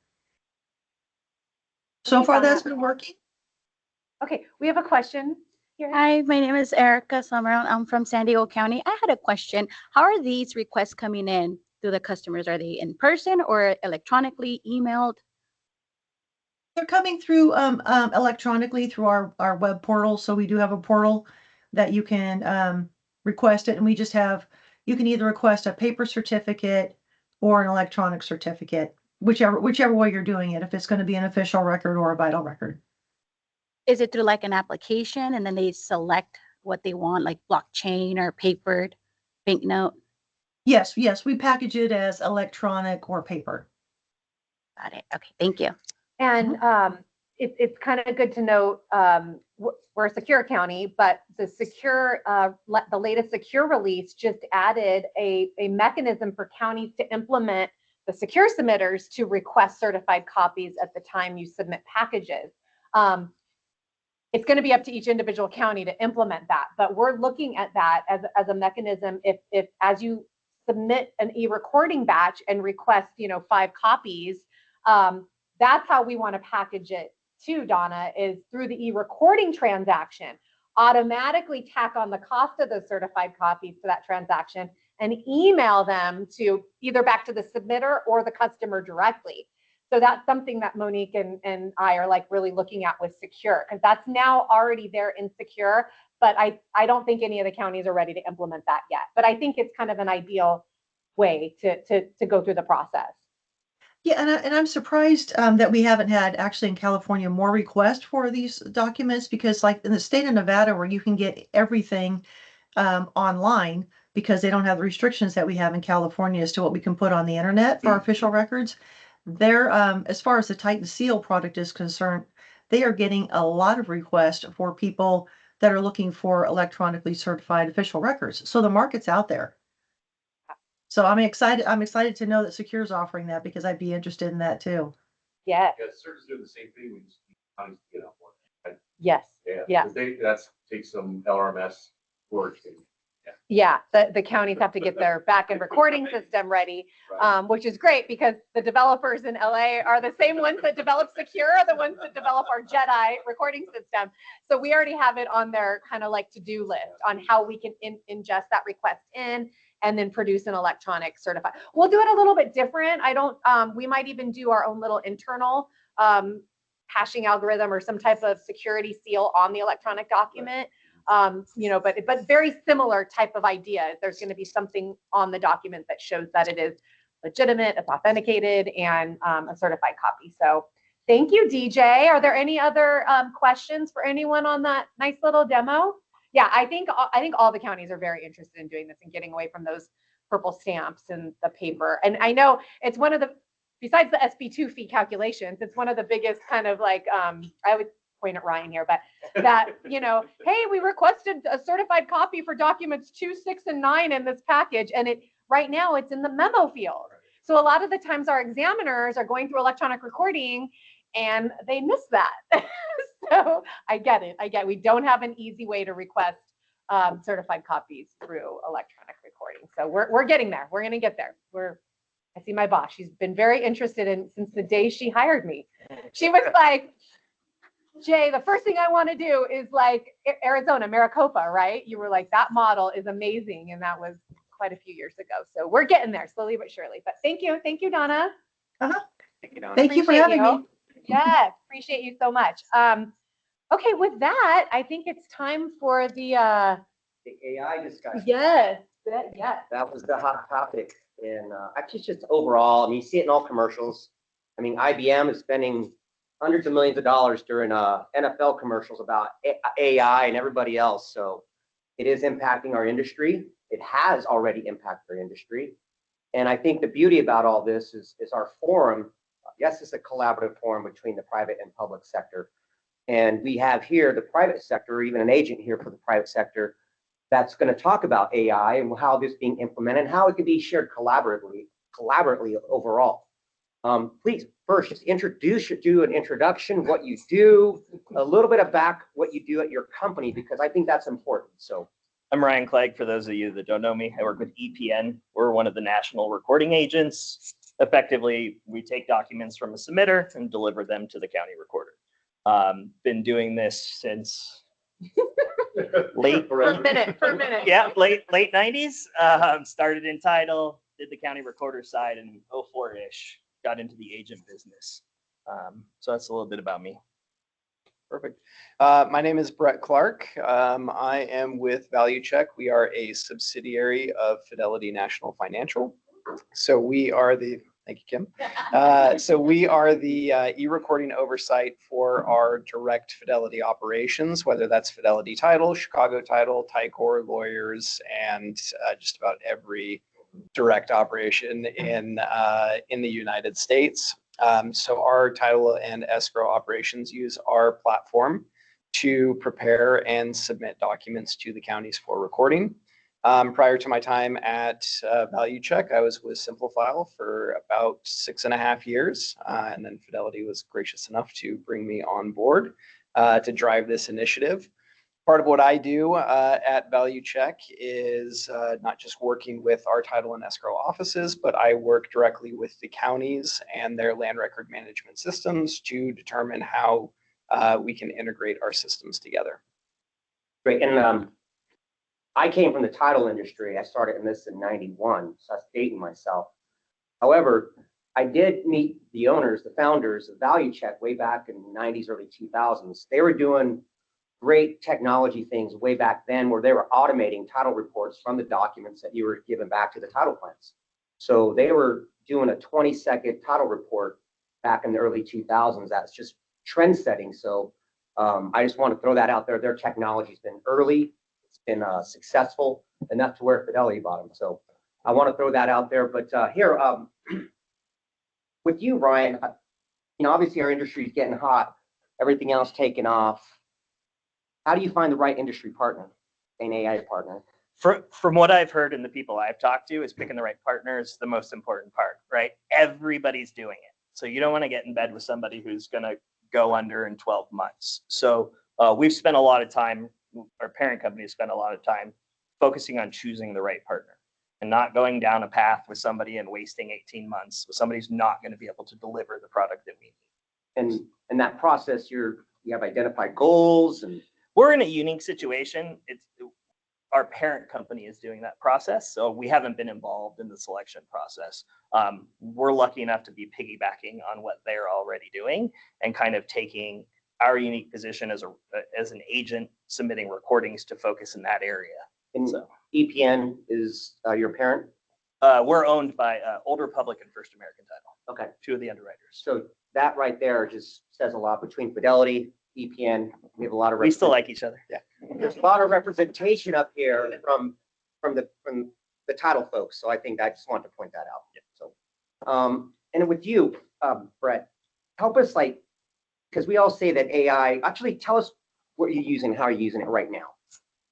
So far, that's been working. Okay, we have a question here. Hi, my name is Erica Summerall. I'm from San Diego County. I had a question. How are these requests coming in to the customers? Are they in person or electronically, emailed? They're coming through electronically through our web portal. So we do have a portal that you can request it, and we just have, you can either request a paper certificate or an electronic certificate, whichever way you're doing it, if it's going to be an official record or a vital record. Is it through like an application and then they select what they want, like blockchain or papered banknote? Yes, we package it as electronic or paper. Got it. Okay, thank you. And it's kind of good to note, we're a secure county, but the the latest secure release just added a mechanism for counties to implement the secure submitters to request certified copies at the time you submit packages. It's going to be up to each individual county to implement that, but we're looking at that as a mechanism. If as you submit an e-recording batch and request, 5 copies, that's how we want to package it too, Donna, is through the e-recording transaction, automatically tack on the cost of those certified copies to that transaction and email them to either back to the submitter or the customer directly. So that's something that Monique and I are like really looking at with Secure, because that's now already there in Secure, but I don't think any of the counties are ready to implement that yet. But I think it's kind of an ideal way to go through the process. Yeah, and I'm surprised that we haven't had actually in California more requests for these documents, because like in the state of Nevada, where you can get everything online, because they don't have the restrictions that we have in California as to what we can put on the internet for our official records. They're as far as the Titan Seal product is concerned, they are getting a lot of requests for people that are looking for electronically certified official records. So the market's out there. So I'm excited to know that Secure's offering that, because I'd be interested in that too. Yeah. Yeah, CERT's doing the same thing. We just need counties to get on board. Right? Yes. Yeah. 'Cause that's takes some LRMS work. Yeah, the counties have to get their back-end recording system ready, which is great because the developers in LA are the same ones that develop Secure, the ones that develop our Jedi recording system. So we already have it on their kind of like to-do list on how we can ingest that request in and then produce an electronic certified. We'll do it a little bit different. We might even do our own little internal hashing algorithm or some type of security seal on the electronic document. But very similar type of idea. There's going to be something on the document that shows that it is legitimate, it's authenticated, and a certified copy. So thank you, DJ. Are there any other questions for anyone on that nice little demo? Yeah, I think all the counties are very interested in doing this and getting away from those purple stamps and the paper. And I know it's one of the, besides the SB2 fee calculations, it's one of the biggest kind of like, I would point at Ryan here, but that, hey, we requested a certified copy for documents 2, 6, and 9 in this package. And right now it's in the memo field. So a lot of the times our examiners are going through electronic recording and they miss that. So I get it. We don't have an easy way to request certified copies through electronic recording. So we're getting there. We're going to get there. I see my boss. She's been very interested in since the day she hired me. She was like, Jay, the first thing I want to do is like Arizona, Maricopa, right? You were like, that model is amazing. And that was quite a few years ago. So we're getting there slowly but surely. But thank you. Thank you, Donna. Thank you, Donna. Thank you for having me. Yeah, appreciate you so much. Okay, with that, I think it's time for the AI discussion. yes. That was the hot topic. And actually, it's just overall, I mean, you see it in all commercials. I mean, IBM is spending hundreds of millions of dollars during NFL commercials about AI and everybody else. So it is impacting our industry. It has already impacted our industry. And I think the beauty about all this is our forum. Yes, it's a collaborative forum between the private and public sector. And we have here the private sector, or even an agent here for the private sector, that's going to talk about AI and how this is being implemented and how it can be shared collaboratively overall. Please first, just do an introduction, what you do, a little bit of what you do at your company, because I think that's important. So I'm Ryan Clegg. For those of you that don't know me, I work with EPN. We're one of the national recording agents. Effectively, we take documents from a submitter and deliver them to the county recorder. Been doing this since late For a minute. yeah, late 90s. Started in title, did the county recorder side in 04-ish, got into the agent business. So that's a little bit about me. Perfect. My name is Brett Clark. I am with Value Check. We are a subsidiary of Fidelity National Financial. So we are the, thank you, Kim. So we are the e-recording oversight for our direct Fidelity operations, whether that's Fidelity Title, Chicago Title, Ticor, lawyers, and just about every direct operation in the United States. So our title and escrow operations use our platform to prepare and submit documents to the counties for recording. Prior to my time at Value Check, I was with Simplifile for about 6.5 years, and then Fidelity was gracious enough to bring me on board to drive this initiative. Part of what I do at Value Check is not just working with our title and escrow offices, but I work directly with the counties and their land record management systems to determine how we can integrate our systems together. great. And I came from the title industry. I started in this in 91, so that's dating myself. However, I did meet the owners, the founders of Value Check way back in the 90s, early 2000s. They were doing great technology things way back then where they were automating title reports from the documents that you were giving back to the title plants. So they were doing a 20-second title report back in the early 2000s. That's just trend setting. So I just want to throw that out there. Their technology's been early. It's been successful enough to where Fidelity bought them. So I want to throw that out there. But here, with you, Ryan, obviously our industry is getting hot. Everything else taking off. How do you find the right industry partner, an AI partner? From what I've heard and the people I've talked to, is picking the right partner is the most important part, right? Everybody's doing it. So you don't want to get in bed with somebody who's going to go under in 12 months. So we've spent a lot of time, our parent company has spent a lot of time focusing on choosing the right partner and not going down a path with somebody and wasting 18 months with somebody who's not going to be able to deliver the product that we need. And in that process, you have identified goals and we're in a unique situation. Our parent company is doing that process, so we haven't been involved in the selection process. We're lucky enough to be piggybacking on what they're already doing and kind of taking our unique position as an agent submitting recordings to focus in that area. And so EPN is your parent? We're owned by Old Republic and First American Title. Okay. Two of the underwriters. So that right there just says a lot between Fidelity, EPN. We have a lot of. We still like each other. Yeah. There's a lot of representation up here from the title folks. So I think I just want to point that out. Yeah. So, and with you, Brett, help us because we all say that AI. Actually, tell us what you're using, how you're using it right now,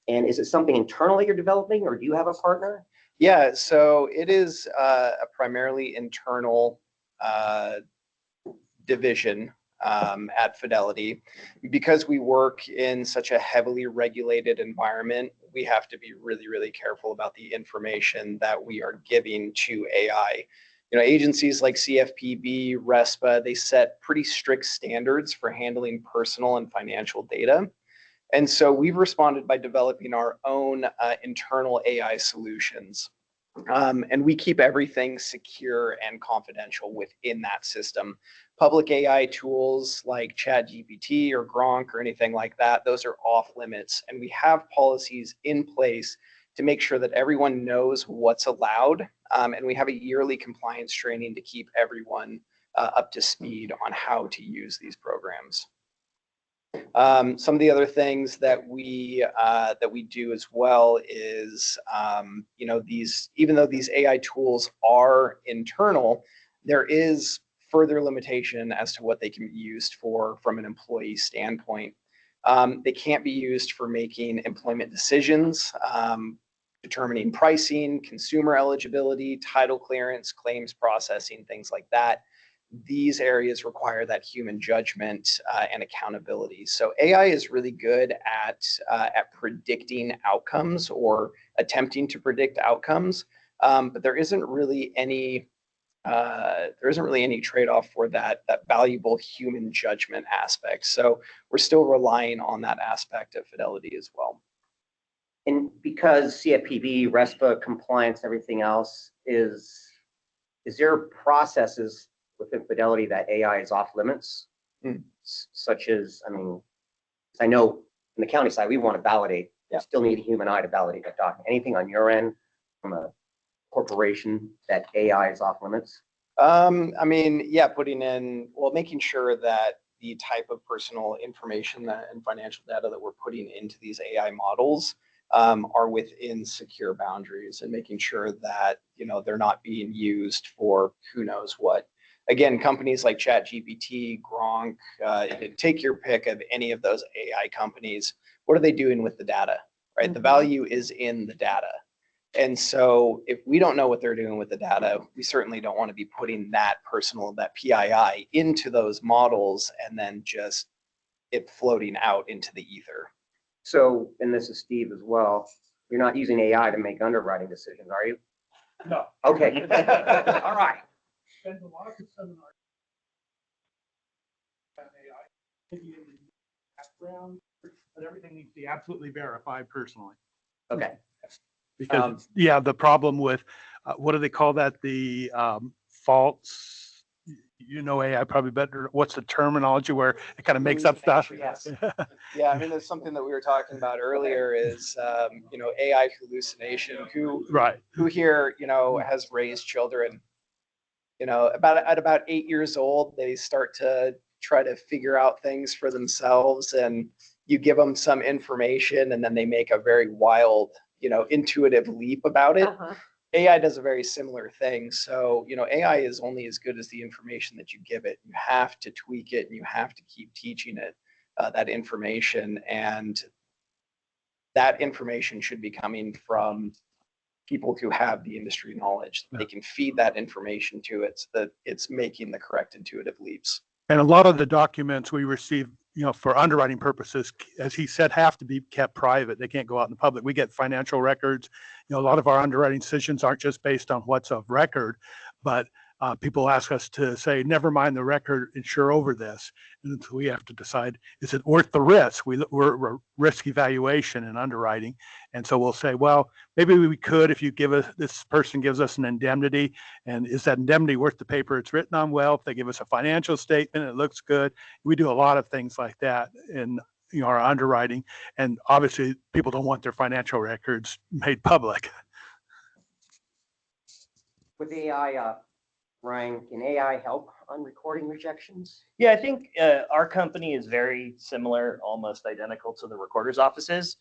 and is it something internal that you're developing, or do you have a partner? Yeah. So it is a primarily internal division at Fidelity. Because we work in such a heavily regulated environment, we have to be really, really careful about the information that we are giving to AI. Agencies like CFPB, RESPA, they set pretty strict standards for handling personal and financial data. And so we've responded by developing our own internal AI solutions. And we keep everything secure and confidential within that system. Public AI tools like ChatGPT or Gronk or anything like that, those are off limits. And we have policies in place to make sure that everyone knows what's allowed. And we have a yearly compliance training to keep everyone up to speed on how to use these programs. Some of the other things that we do as well is, even though these AI tools are internal, there is further limitation as to what they can be used for from an employee standpoint. They can't be used for making employment decisions, determining pricing, consumer eligibility, title clearance, claims processing, things like that. these areas require that human judgment and accountability. So AI is really good at predicting outcomes or attempting to predict outcomes, but there isn't really any trade-off for that valuable human judgment aspect. So we're still relying on that aspect of fidelity as well. And because CFPB, RESPA compliance, everything else is there processes within Fidelity that AI is off limits? Such as, I mean, I know in the county side, we want to validate, you still need a human eye to validate that document. Anything on your end from a corporation that AI is off limits? I mean, yeah, making sure that the type of personal information and financial data that we're putting into these AI models are within secure boundaries, and making sure that, they're not being used for who knows what. Again, companies like ChatGPT, Gronk, take your pick of any of those AI companies. What are they doing with the data, right? The value is in the data. And so if we don't know what they're doing with the data, we certainly don't want to be putting that PII into those models and then just it floating out into the ether. So, and this is Steve as well, you're not using AI to make underwriting decisions, are you? No. Okay. All right. Spend a lot of seminars on AI, taking in the background, but everything needs to be absolutely verified personally. Okay. Because the problem with what do they call that? The false, AI probably better. What's the terminology where it kind of makes up stuff? Yes. Yeah, I mean, there's something that we were talking about earlier is, AI hallucination. Who here, has raised children? At about 8 years old, they start to try to figure out things for themselves, and you give them some information, and then they make a very wild, intuitive leap about it. AI does a very similar thing. So, AI is only as good as the information that you give it. You have to tweak it, and you have to keep teaching it that information. And that information should be coming from people who have the industry knowledge. They can feed that information to it so that it's making the correct intuitive leaps. And a lot of the documents we receive, for underwriting purposes, as he said, have to be kept private. They can't go out in the public. We get financial records. A lot of our underwriting decisions aren't just based on what's of record, but people ask us to say, never mind the record, insure over this. And so we have to decide, is it worth the risk? We're risk evaluation and underwriting. And so we'll say, well, maybe we could if you this person gives us an indemnity. And is that indemnity worth the paper it's written on? Well, if they give us a financial statement, it looks good. We do a lot of things like that in our underwriting. And obviously, people don't want their financial records made public. With AI, Ryan, can AI help on recording rejections? Yeah, I think our company is very similar, almost identical to the recorder's offices.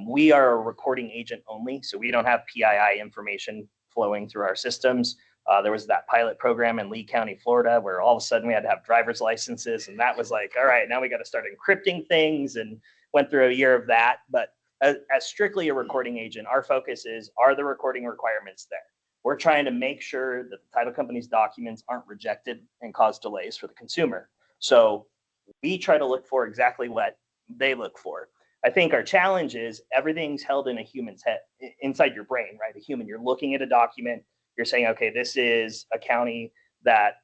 We are a recording agent only, so we don't have PII information flowing through our systems. There was that pilot program in Lee County, Florida, where all of a sudden we had to have driver's licenses, and that was like, all right, now we got to start encrypting things, and went through a year of that. But as strictly a recording agent, our focus is, are the recording requirements there? We're trying to make sure that the title company's documents aren't rejected and cause delays for the consumer. So we try to look for exactly what they look for. I think our challenge is everything's held in a human's head, inside your brain, right? A human, you're looking at a document, you're saying, okay, this is a county that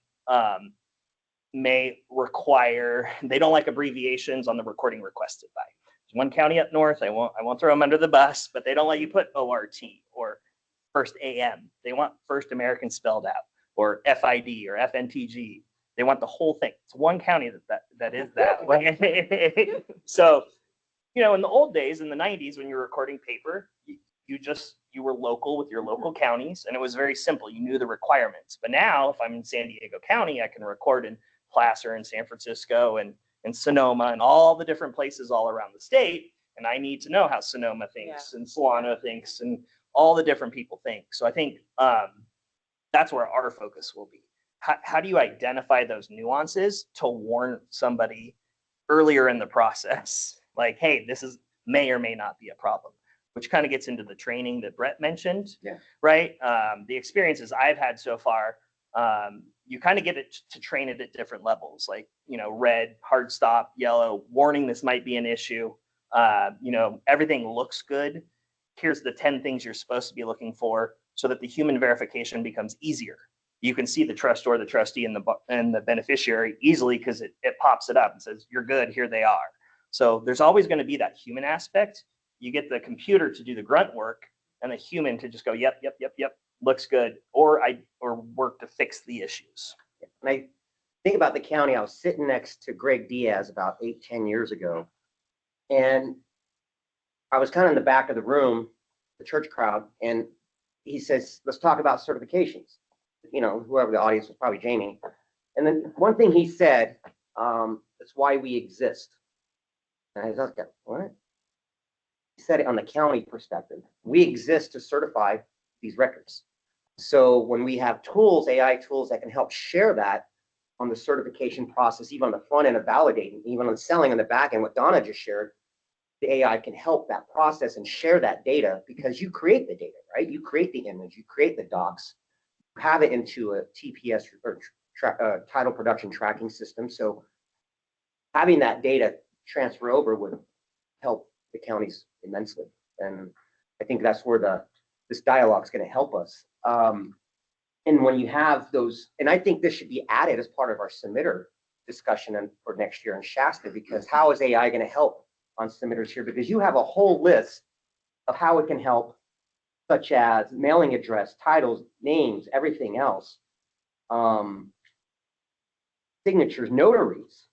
may require, they don't like abbreviations on the recording requested by. There's one county up north, I won't throw them under the bus, but they don't let you put ORT or First AM. They want First American spelled out, or FID or FNTG. They want the whole thing. It's one county that is that way. So, in the old days, in the 90s, when you were recording paper, you were local with your local counties, and it was very simple. You knew the requirements. But now, if I'm in San Diego County, I can record in Placer and San Francisco and Sonoma and all the different places all around the state. And I need to know how Sonoma thinks and Solano thinks and all the different people think. So I think that's where our focus will be. How do you identify those nuances to warn somebody earlier in the process? Like, hey, this may or may not be a problem, which kind of gets into the training that Brett mentioned, right? The experiences I've had so far, You kind of get it to train it at different levels, like, red, hard stop, yellow, warning, this might be an issue. Everything looks good. Here's the 10 things you're supposed to be looking for, so that the human verification becomes easier. You can see the trustor, the trustee, and the beneficiary easily because it pops it up and says, you're good, here they are. So there's always going to be that human aspect. You get the computer to do the grunt work and the human to just go, yep, looks good, or work to fix the issues. And I think about the county. I was sitting next to Greg Diaz about 8-10 years ago, and I was kind of in the back of the room, the church crowd, and he says, let's talk about certifications. Whoever the audience was, probably Jamie. And then one thing he said, that's why we exist. And I was like, what? He said it on the county perspective. We exist to certify these records. So when we have tools, AI tools that can help share that on the certification process, even on the front end of validating, even on the selling on the back end, what Donna just shared, the AI can help that process and share that data, because you create the data, right? You create the image, you create the docs, you have it into a TPS or title production tracking system. So having that data transfer over would help the counties immensely. And I think that's where this dialogue is going to help us. And when you have those, and I think this should be added as part of our submitter discussion for next year in Shasta, because how is AI going to help on submitters here? Because you have a whole list of how it can help, such as mailing address, titles, names, everything else, signatures, notaries.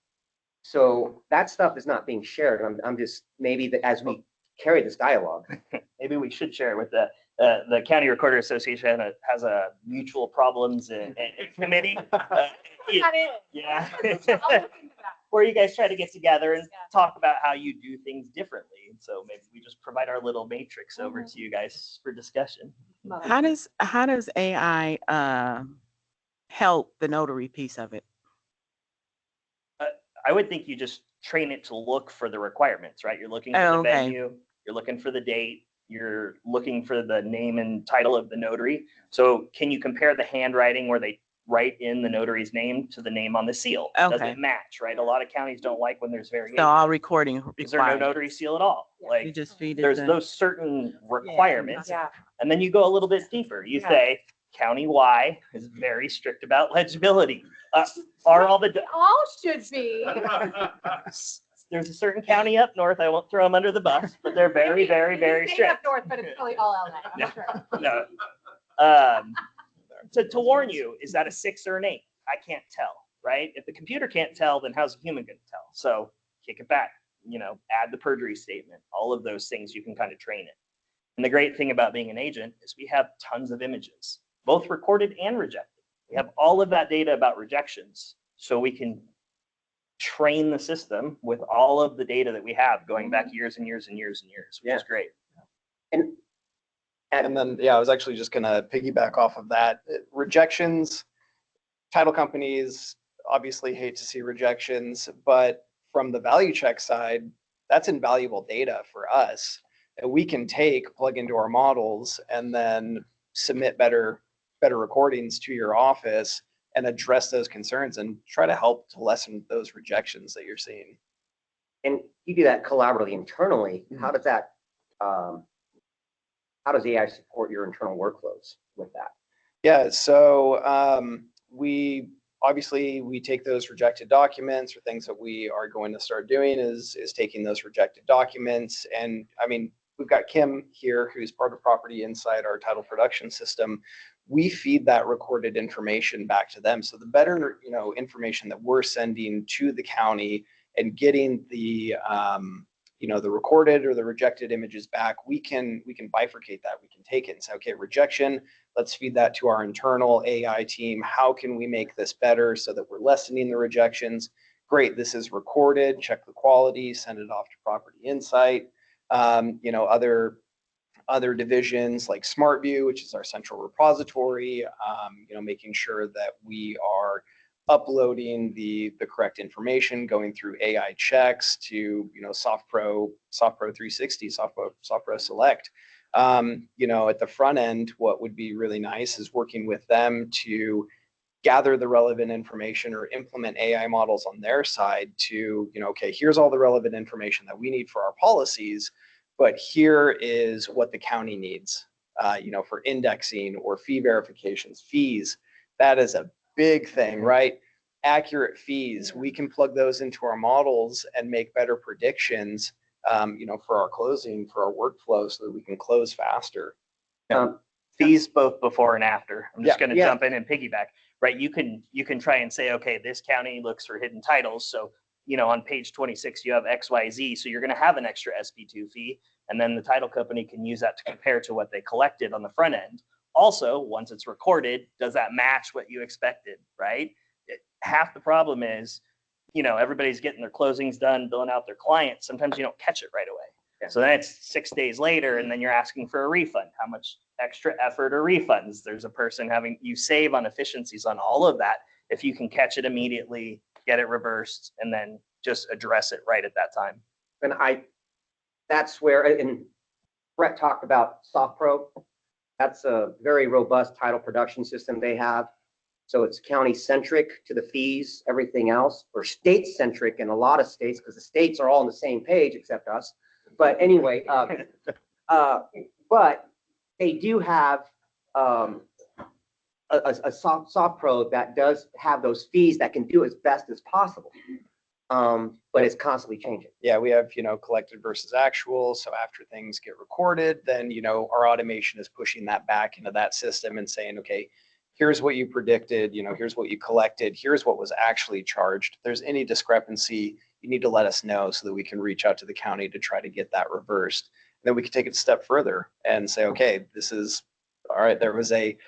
So that stuff is not being shared. I'm just, maybe that as we carry this dialogue, maybe we should share with the County Recorder Association has a mutual problems and committee. Yeah. Where you guys try to get together and talk about how you do things differently. And so maybe we just provide our little matrix over to you guys for discussion. How does AI help the notary piece of it? I would think you just train it to look for the requirements, right? You're looking for the venue, you're looking for the date, you're looking for the name and title of the notary. So can you compare the handwriting where they write in the notary's name to the name on the seal? Does it match, right? A lot of counties don't like when there's variation. So all recording required. Is there no notary seal at all? Like, you just feed it there's those certain requirements. And then you go a little bit deeper. You say, County Y is very strict about legibility. Are all the all should be. There's a certain county up north, I won't throw them under the bus, but they're very, very, very Say strict. up north, but it's probably all LA. I'm not sure. No. To warn you, is that a 6 or an 8? I can't tell, right? If the computer can't tell, then how's a human going to tell? So kick it back, add the perjury statement, all of those things you can kind of train it. And the great thing about being an agent is we have tons of images, both recorded and rejected. We have all of that data about rejections, so we can train the system with all of the data that we have going back years and years and years and years, which is great. And then, I was actually just going to piggyback off of that. Rejections, title companies obviously hate to see rejections, but from the value check side, that's invaluable data for us. And we can plug into our models, and then submit better recordings to your office and address those concerns and try to help to lessen those rejections that you're seeing. And you do that collaboratively internally. How does that, how does AI support your internal workflows with that? Yeah, so we take those rejected documents, or things that we are going to start doing is taking those rejected documents. And I mean, we've got Kim here, who's part of Property inside our title production system. We feed that recorded information back to them. So the better, information that we're sending to the county and getting the, the recorded or the rejected images back, we can bifurcate that. We can take it and say, okay, rejection, let's feed that to our internal AI team. How can we make this better so that we're lessening the rejections? Great, this is recorded, check the quality, send it off to Property Insight. Other divisions like SmartView, which is our central repository, making sure that we are uploading the correct information, going through AI checks to, SoftPro 360, SoftPro Select. At the front end, what would be really nice is working with them to gather the relevant information or implement AI models on their side to, okay, here's all the relevant information that we need for our policies, but here is what the county needs, for indexing or fee verifications, fees. That is a big thing, right? Accurate fees. We can plug those into our models and make better predictions, for our closing, for our workflow, so that we can close faster. Fees both before and after. I'm just Yeah, going to jump in and piggyback, right? You can try and say, okay, this county looks for hidden titles. So, on page 26, you have XYZ. So you're going to have an extra SB2 fee. And then the title company can use that to compare to what they collected on the front end. Also, once it's recorded, does that match what you expected, right? Half the problem is, everybody's getting their closings done, billing out their clients. Sometimes you don't catch it right away. Yeah. So then it's 6 days later, and then you're asking for a refund. How much extra effort or refunds? There's a person you save on efficiencies on all of that if you can catch it immediately, get it reversed, and then just address it right at that time. And that's where, and Brett talked about SoftPro. That's a very robust title production system they have. So it's county centric to the fees, everything else, or state centric in a lot of states, because the states are all on the same page except us. But anyway, but they do have a SoftPro that does have those fees that can do as best as possible. But it's constantly changing. Yeah, we have, collected versus actual. So after things get recorded, then, our automation is pushing that back into that system and saying, okay, here's what you predicted, here's what you collected, here's what was actually charged. If there's any discrepancy, you need to let us know so that we can reach out to the county to try to get that reversed. And then we can take it a step further and say, okay, this is, all right, there was a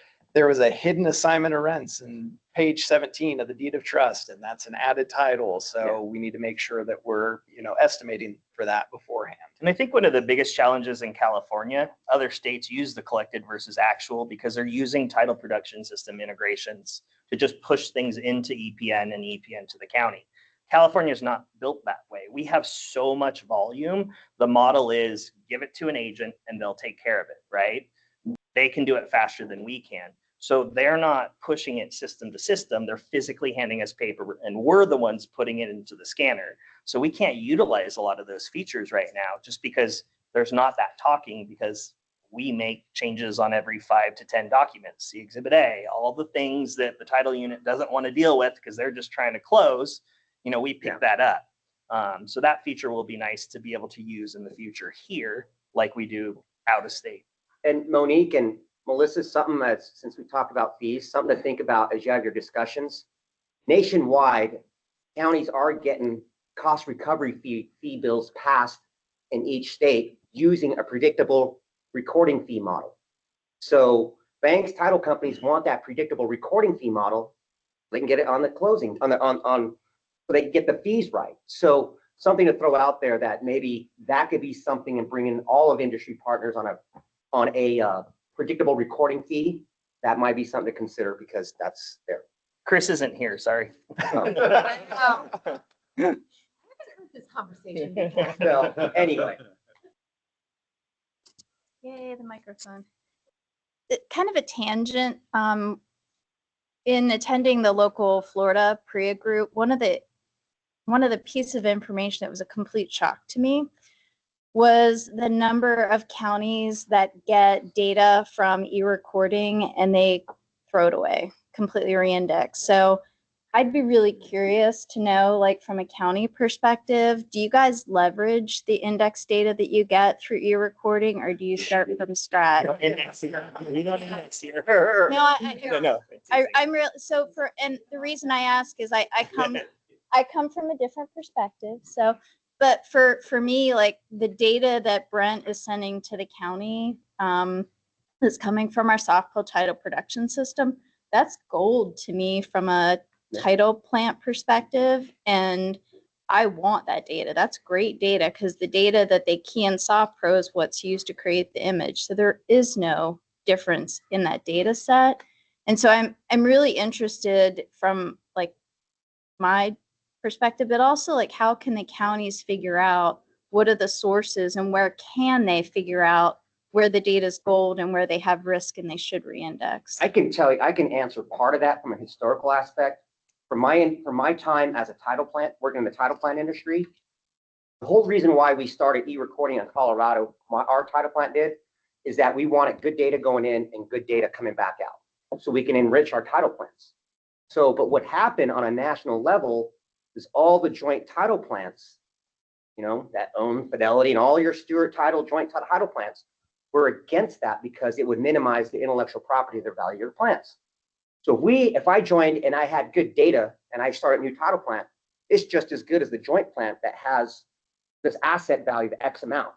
hidden assignment of rents in page 17 of the deed of trust, and that's an added title. So we need to make sure that we're, estimating for that beforehand. And I think one of the biggest challenges in California, other states use the collected versus actual because they're using title production system integrations to just push things into EPN and EPN to the county. California is not built that way. We have so much volume. The model is give it to an agent and they'll take care of it, right? They can do it faster than we can. So they're not pushing it system to system. They're physically handing us paper and we're the ones putting it into the scanner. So we can't utilize a lot of those features right now just because there's not that talking, because we make changes on every 5 to 10 documents. See Exhibit A, all the things that the title unit doesn't want to deal with because they're just trying to close, we pick that up. So that feature will be nice to be able to use in the future here like we do out of state. And Monique and Melissa, something that's, since we talked about fees, something to think about as you have your discussions. Nationwide, counties are getting cost recovery fee bills passed in each state using a predictable recording fee model. So banks, title companies want that predictable recording fee model. They can get it on the closing, so they can get the fees right. So something to throw out there that maybe that could be something, and bringing all of industry partners on a predictable recording fee. That might be something to consider because that's there. Chris isn't here, sorry. This conversation. So anyway. Yay, the microphone. Kind of a tangent. In attending the local Florida PRIA group, one of the pieces of information that was a complete shock to me was the number of counties that get data from e-recording and they throw it away, completely re-index. So I'd be really curious to know, like from a county perspective, do you guys leverage the index data that you get through e-recording, or do you start from scratch? We don't index here. No, I'm real. So and the reason I ask is I come from a different perspective. So, but for me, like the data that Brent is sending to the county is coming from our software title production system. That's gold to me from a title plant perspective, and I want that data. That's great data because the data that they key in SoftPro is what's used to create the image. So there is no difference in that data set. And so I'm really interested from like my perspective, but also like how can the counties figure out what are the sources and where can they figure out where the data is gold and where they have risk and they should reindex. I can tell you, I can answer part of that from a historical aspect. From my time as a title plant, working in the title plant industry, the whole reason why we started e-recording in Colorado, our title plant did, is that we wanted good data going in and good data coming back out, so we can enrich our title plants. So, but what happened on a national level is all the joint title plants, that own Fidelity and all your Stewart title, joint title plants, were against that because it would minimize the intellectual property of their value of your plants. So if I joined and I had good data and I started a new title plant, it's just as good as the joint plant that has this asset value of X amount.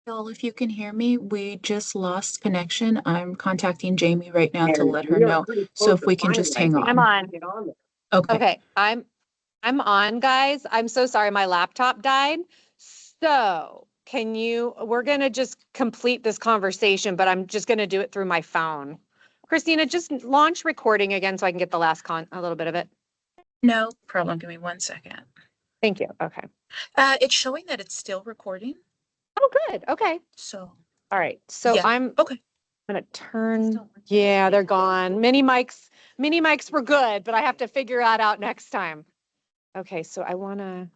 Bill, if you can hear me, we just lost connection. I'm contacting Jamie right now to And let her we are know. pretty So close if to we can finding just it. I hang think on. I'm on. get on there. Okay. Okay, I'm on, guys. I'm so sorry, my laptop died. So we're gonna just complete this conversation, but I'm just gonna do it through my phone. Christina, just launch recording again so I can get the last a little bit of it. No problem. Give me 1 second. Thank you. Okay. It's showing that it's still recording. Oh, good. Okay. So, All right. So yeah. I'm Okay. gonna turn. Yeah, they're gone. Mini mics were good, but I have to figure that out next time. Okay, so I wanna,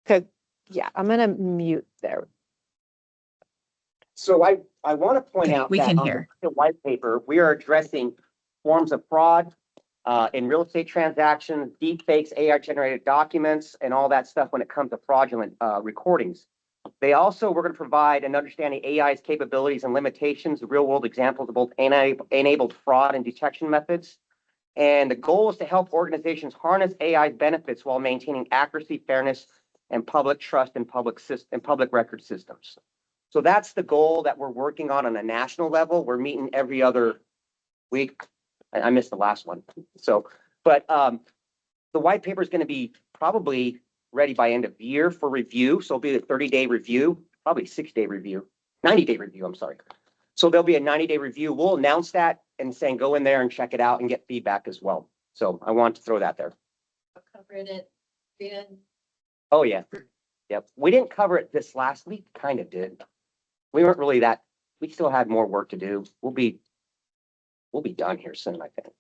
I'm gonna mute there. So I want to point Okay, out we that can on hear. the white paper, we are addressing forms of fraud in real estate transactions, deep fakes, AI generated documents, and all that stuff when it comes to fraudulent recordings. We're going to provide an understanding AI's capabilities and limitations, real world examples of both enabled fraud and detection methods. And the goal is to help organizations harness AI's benefits while maintaining accuracy, fairness, and public trust in public record systems. So that's the goal that we're working on a national level. We're meeting every other week. I missed the last one. So, but the white paper is going to be probably ready by end of year for review. So it'll be a 30-day review, probably 6-day review, 90-day review. I'm sorry. So there'll be a 90-day review. We'll announce that and saying go in there and check it out and get feedback as well. So I want to throw that there. Covered it. Oh yeah. Yep. We didn't cover it this last week. Kind of did. We weren't really we still had more work to do. We'll be done here soon, I think.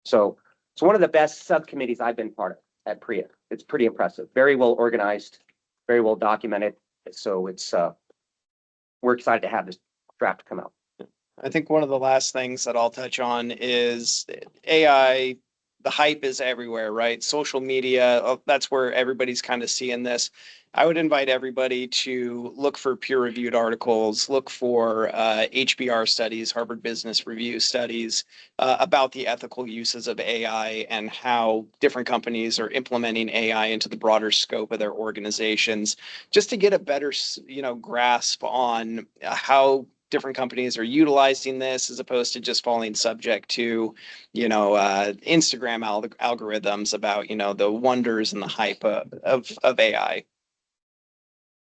So it's one of the best subcommittees I've been part of at PRIA. It's pretty impressive. Very well organized, very well documented. So we're excited to have this draft come out. I think one of the last things that I'll touch on is AI. The hype is everywhere, right? Social media, that's where everybody's kind of seeing this. I would invite everybody to look for peer-reviewed articles, look for HBR studies, Harvard Business Review studies about the ethical uses of AI and how different companies are implementing AI into the broader scope of their organizations, just to get a better, grasp on how different companies are utilizing this as opposed to just falling subject to, Instagram algorithms about, the wonders and the hype of AI.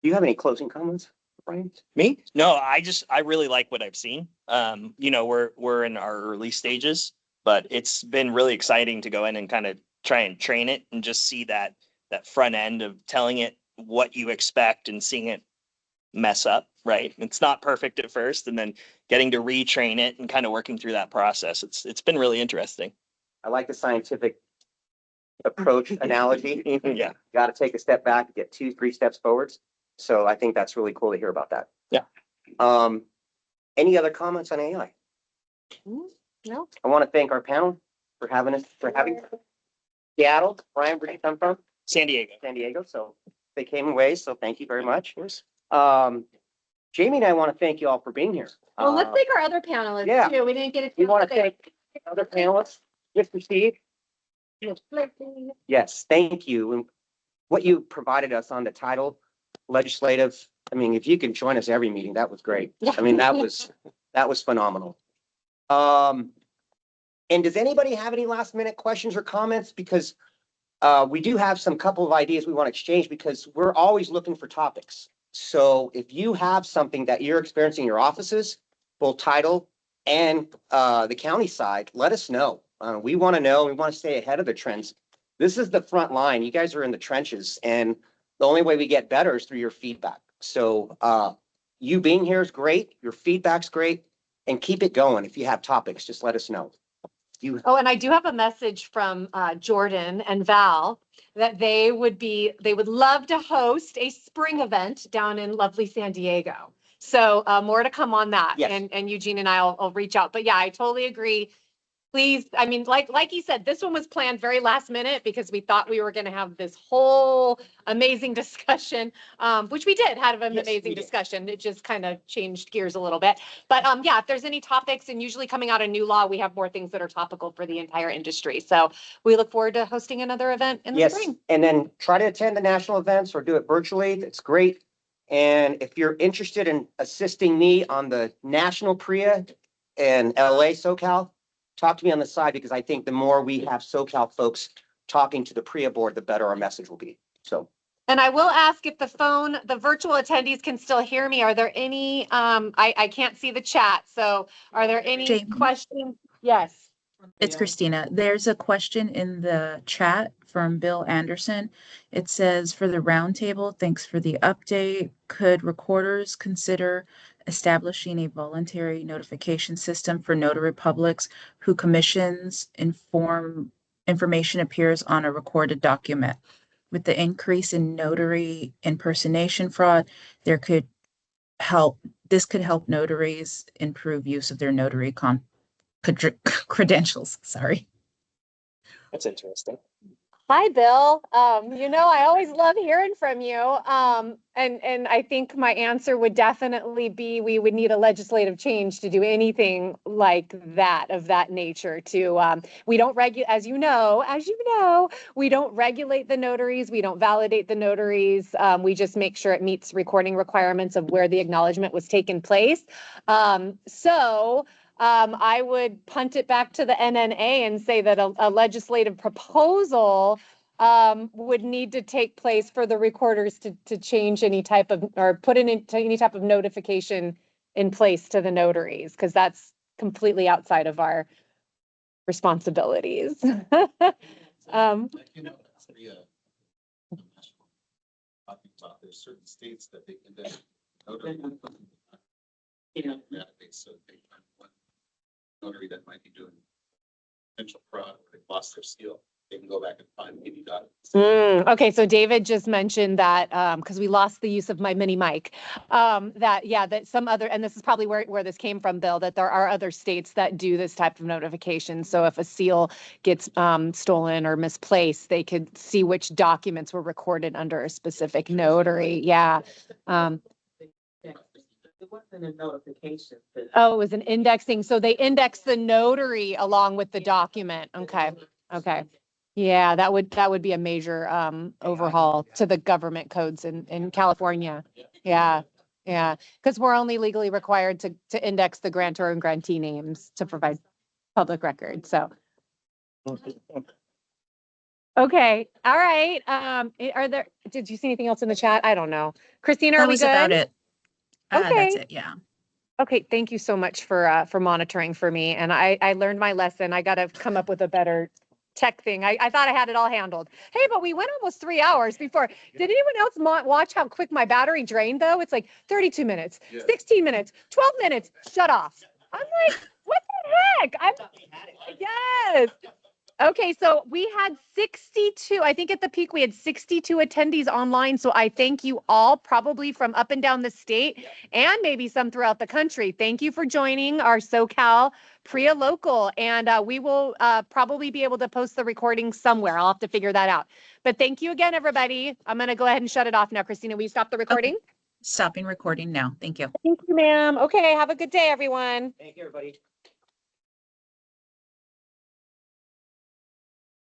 Do you have any closing comments, Brian? Me? No, I really like what I've seen. We're in our early stages, but it's been really exciting to go in and kind of try and train it and just see that front end of telling it what you expect and seeing it mess up, right? It's not perfect at first, and then getting to retrain it and kind of working through that process. It's been really interesting. I like the scientific approach analogy. Yeah. Got to take a step back, get 2-3 steps forwards. So I think that's really cool to hear about that. Yeah. Any other comments on AI? No. I want to thank our panel for having Seattle. Brian, where do you come from? San Diego. San Diego. So they came away. So thank you very much. Jamie and I want to thank you all for being here. Well, let's thank our other panelists yeah. too. We didn't get a We chance want to to thank other panelists. Mr. Steve. Yes, thank you. And what you provided us on the title legislative, I mean, if you can join us every meeting, that was great. I mean, that was phenomenal. And does anybody have any last minute questions or comments? Because we do have some couple of ideas we want to exchange because we're always looking for topics. So if you have something that you're experiencing in your offices, both title and the county side, let us know. We want to know. We want to stay ahead of the trends. This is the front line. You guys are in the trenches, and the only way we get better is through your feedback. So you being here is great. Your feedback's great, and keep it going. If you have topics, just let us know. Oh, and I do have a message from Jordan and Val that they would love to host a spring event down in lovely San Diego. So more to come on that. Yes. And Eugene and I'll reach out. But yeah, I totally agree. Please, I mean, like you said, this one was planned very last minute because we thought we were going to have this whole amazing discussion, which we did have an amazing discussion. It just kind of changed gears a little bit. But yeah, if there's any topics, and usually coming out a new law, we have more things that are topical for the entire industry. So we look forward to hosting another event in the spring. And then try to attend the national events or do it virtually. It's great. And if you're interested in assisting me on the national PRIA in LA, SoCal, talk to me on the side, because I think the more we have SoCal folks talking to the PRIA board, the better our message will be. So. And I will ask if the virtual attendees can still hear me. Are there any, I can't see the chat. So are there any questions? Yes. It's Christina. There's a question in the chat from Bill Anderson. It says, for the roundtable, thanks for the update. Could recorders consider establishing a voluntary notification system for notary publics who commissions information appears on a recorded document? With the increase in notary impersonation fraud, this could help notaries improve use of their notary credentials. Sorry. That's interesting. Hi, Bill. I always love hearing from you. And I think my answer would definitely be we would need a legislative change to do anything like that, of that nature. We don't as you know, we don't regulate the notaries. We don't validate the notaries. We just make sure it meets recording requirements of where the acknowledgement was taken place. I would punt it back to the NNA and say that a legislative proposal would need to take place for the recorders to change any type of, or put in any type of notification in place to the notaries, because that's completely outside of our responsibilities. There's certain states that they can then notary. So notary that might be doing potential fraud, or they lost their seal, they can go back and find any documents. Okay, so David just mentioned that because we lost the use of my mini mic, that some other, and this is probably where this came from, Bill, that there are other states that do this type of notification. So if a seal gets stolen or misplaced, they could see which documents were recorded under a specific notary. Yeah. It wasn't a notification. Oh, it was an indexing. So they index the notary along with the document. Okay. Okay. Yeah, that would be a major overhaul to the government codes in California. Yeah. Yeah. Because we're only legally required to index the grantor and grantee names to provide public records. So. Okay. All right. Did you see anything else in the chat? I don't know. Christina, are we good? That was about it. Okay. That's it. Yeah. Okay, thank you so much for monitoring for me. And I learned my lesson. I got to come up with a better tech thing. I thought I had it all handled. Hey, but we went almost 3 hours before. Did anyone else watch how quick my battery drained though? It's like 32 minutes, 16 minutes, 12 minutes, shut off. I'm like, what the heck? Yes. Okay, so we had 62, I think at the peak, we had 62 attendees online. So I thank you all, probably from up and down the state and maybe some throughout the country. Thank you for joining our SoCal PRIA Local. And we will probably be able to post the recording somewhere. I'll have to figure that out. But thank you again, everybody. I'm going to go ahead and shut it off now. Christina, will you stop the recording? Stopping recording now. Thank you. Thank you, ma'am. Okay, have a good day, everyone. Thank you, everybody.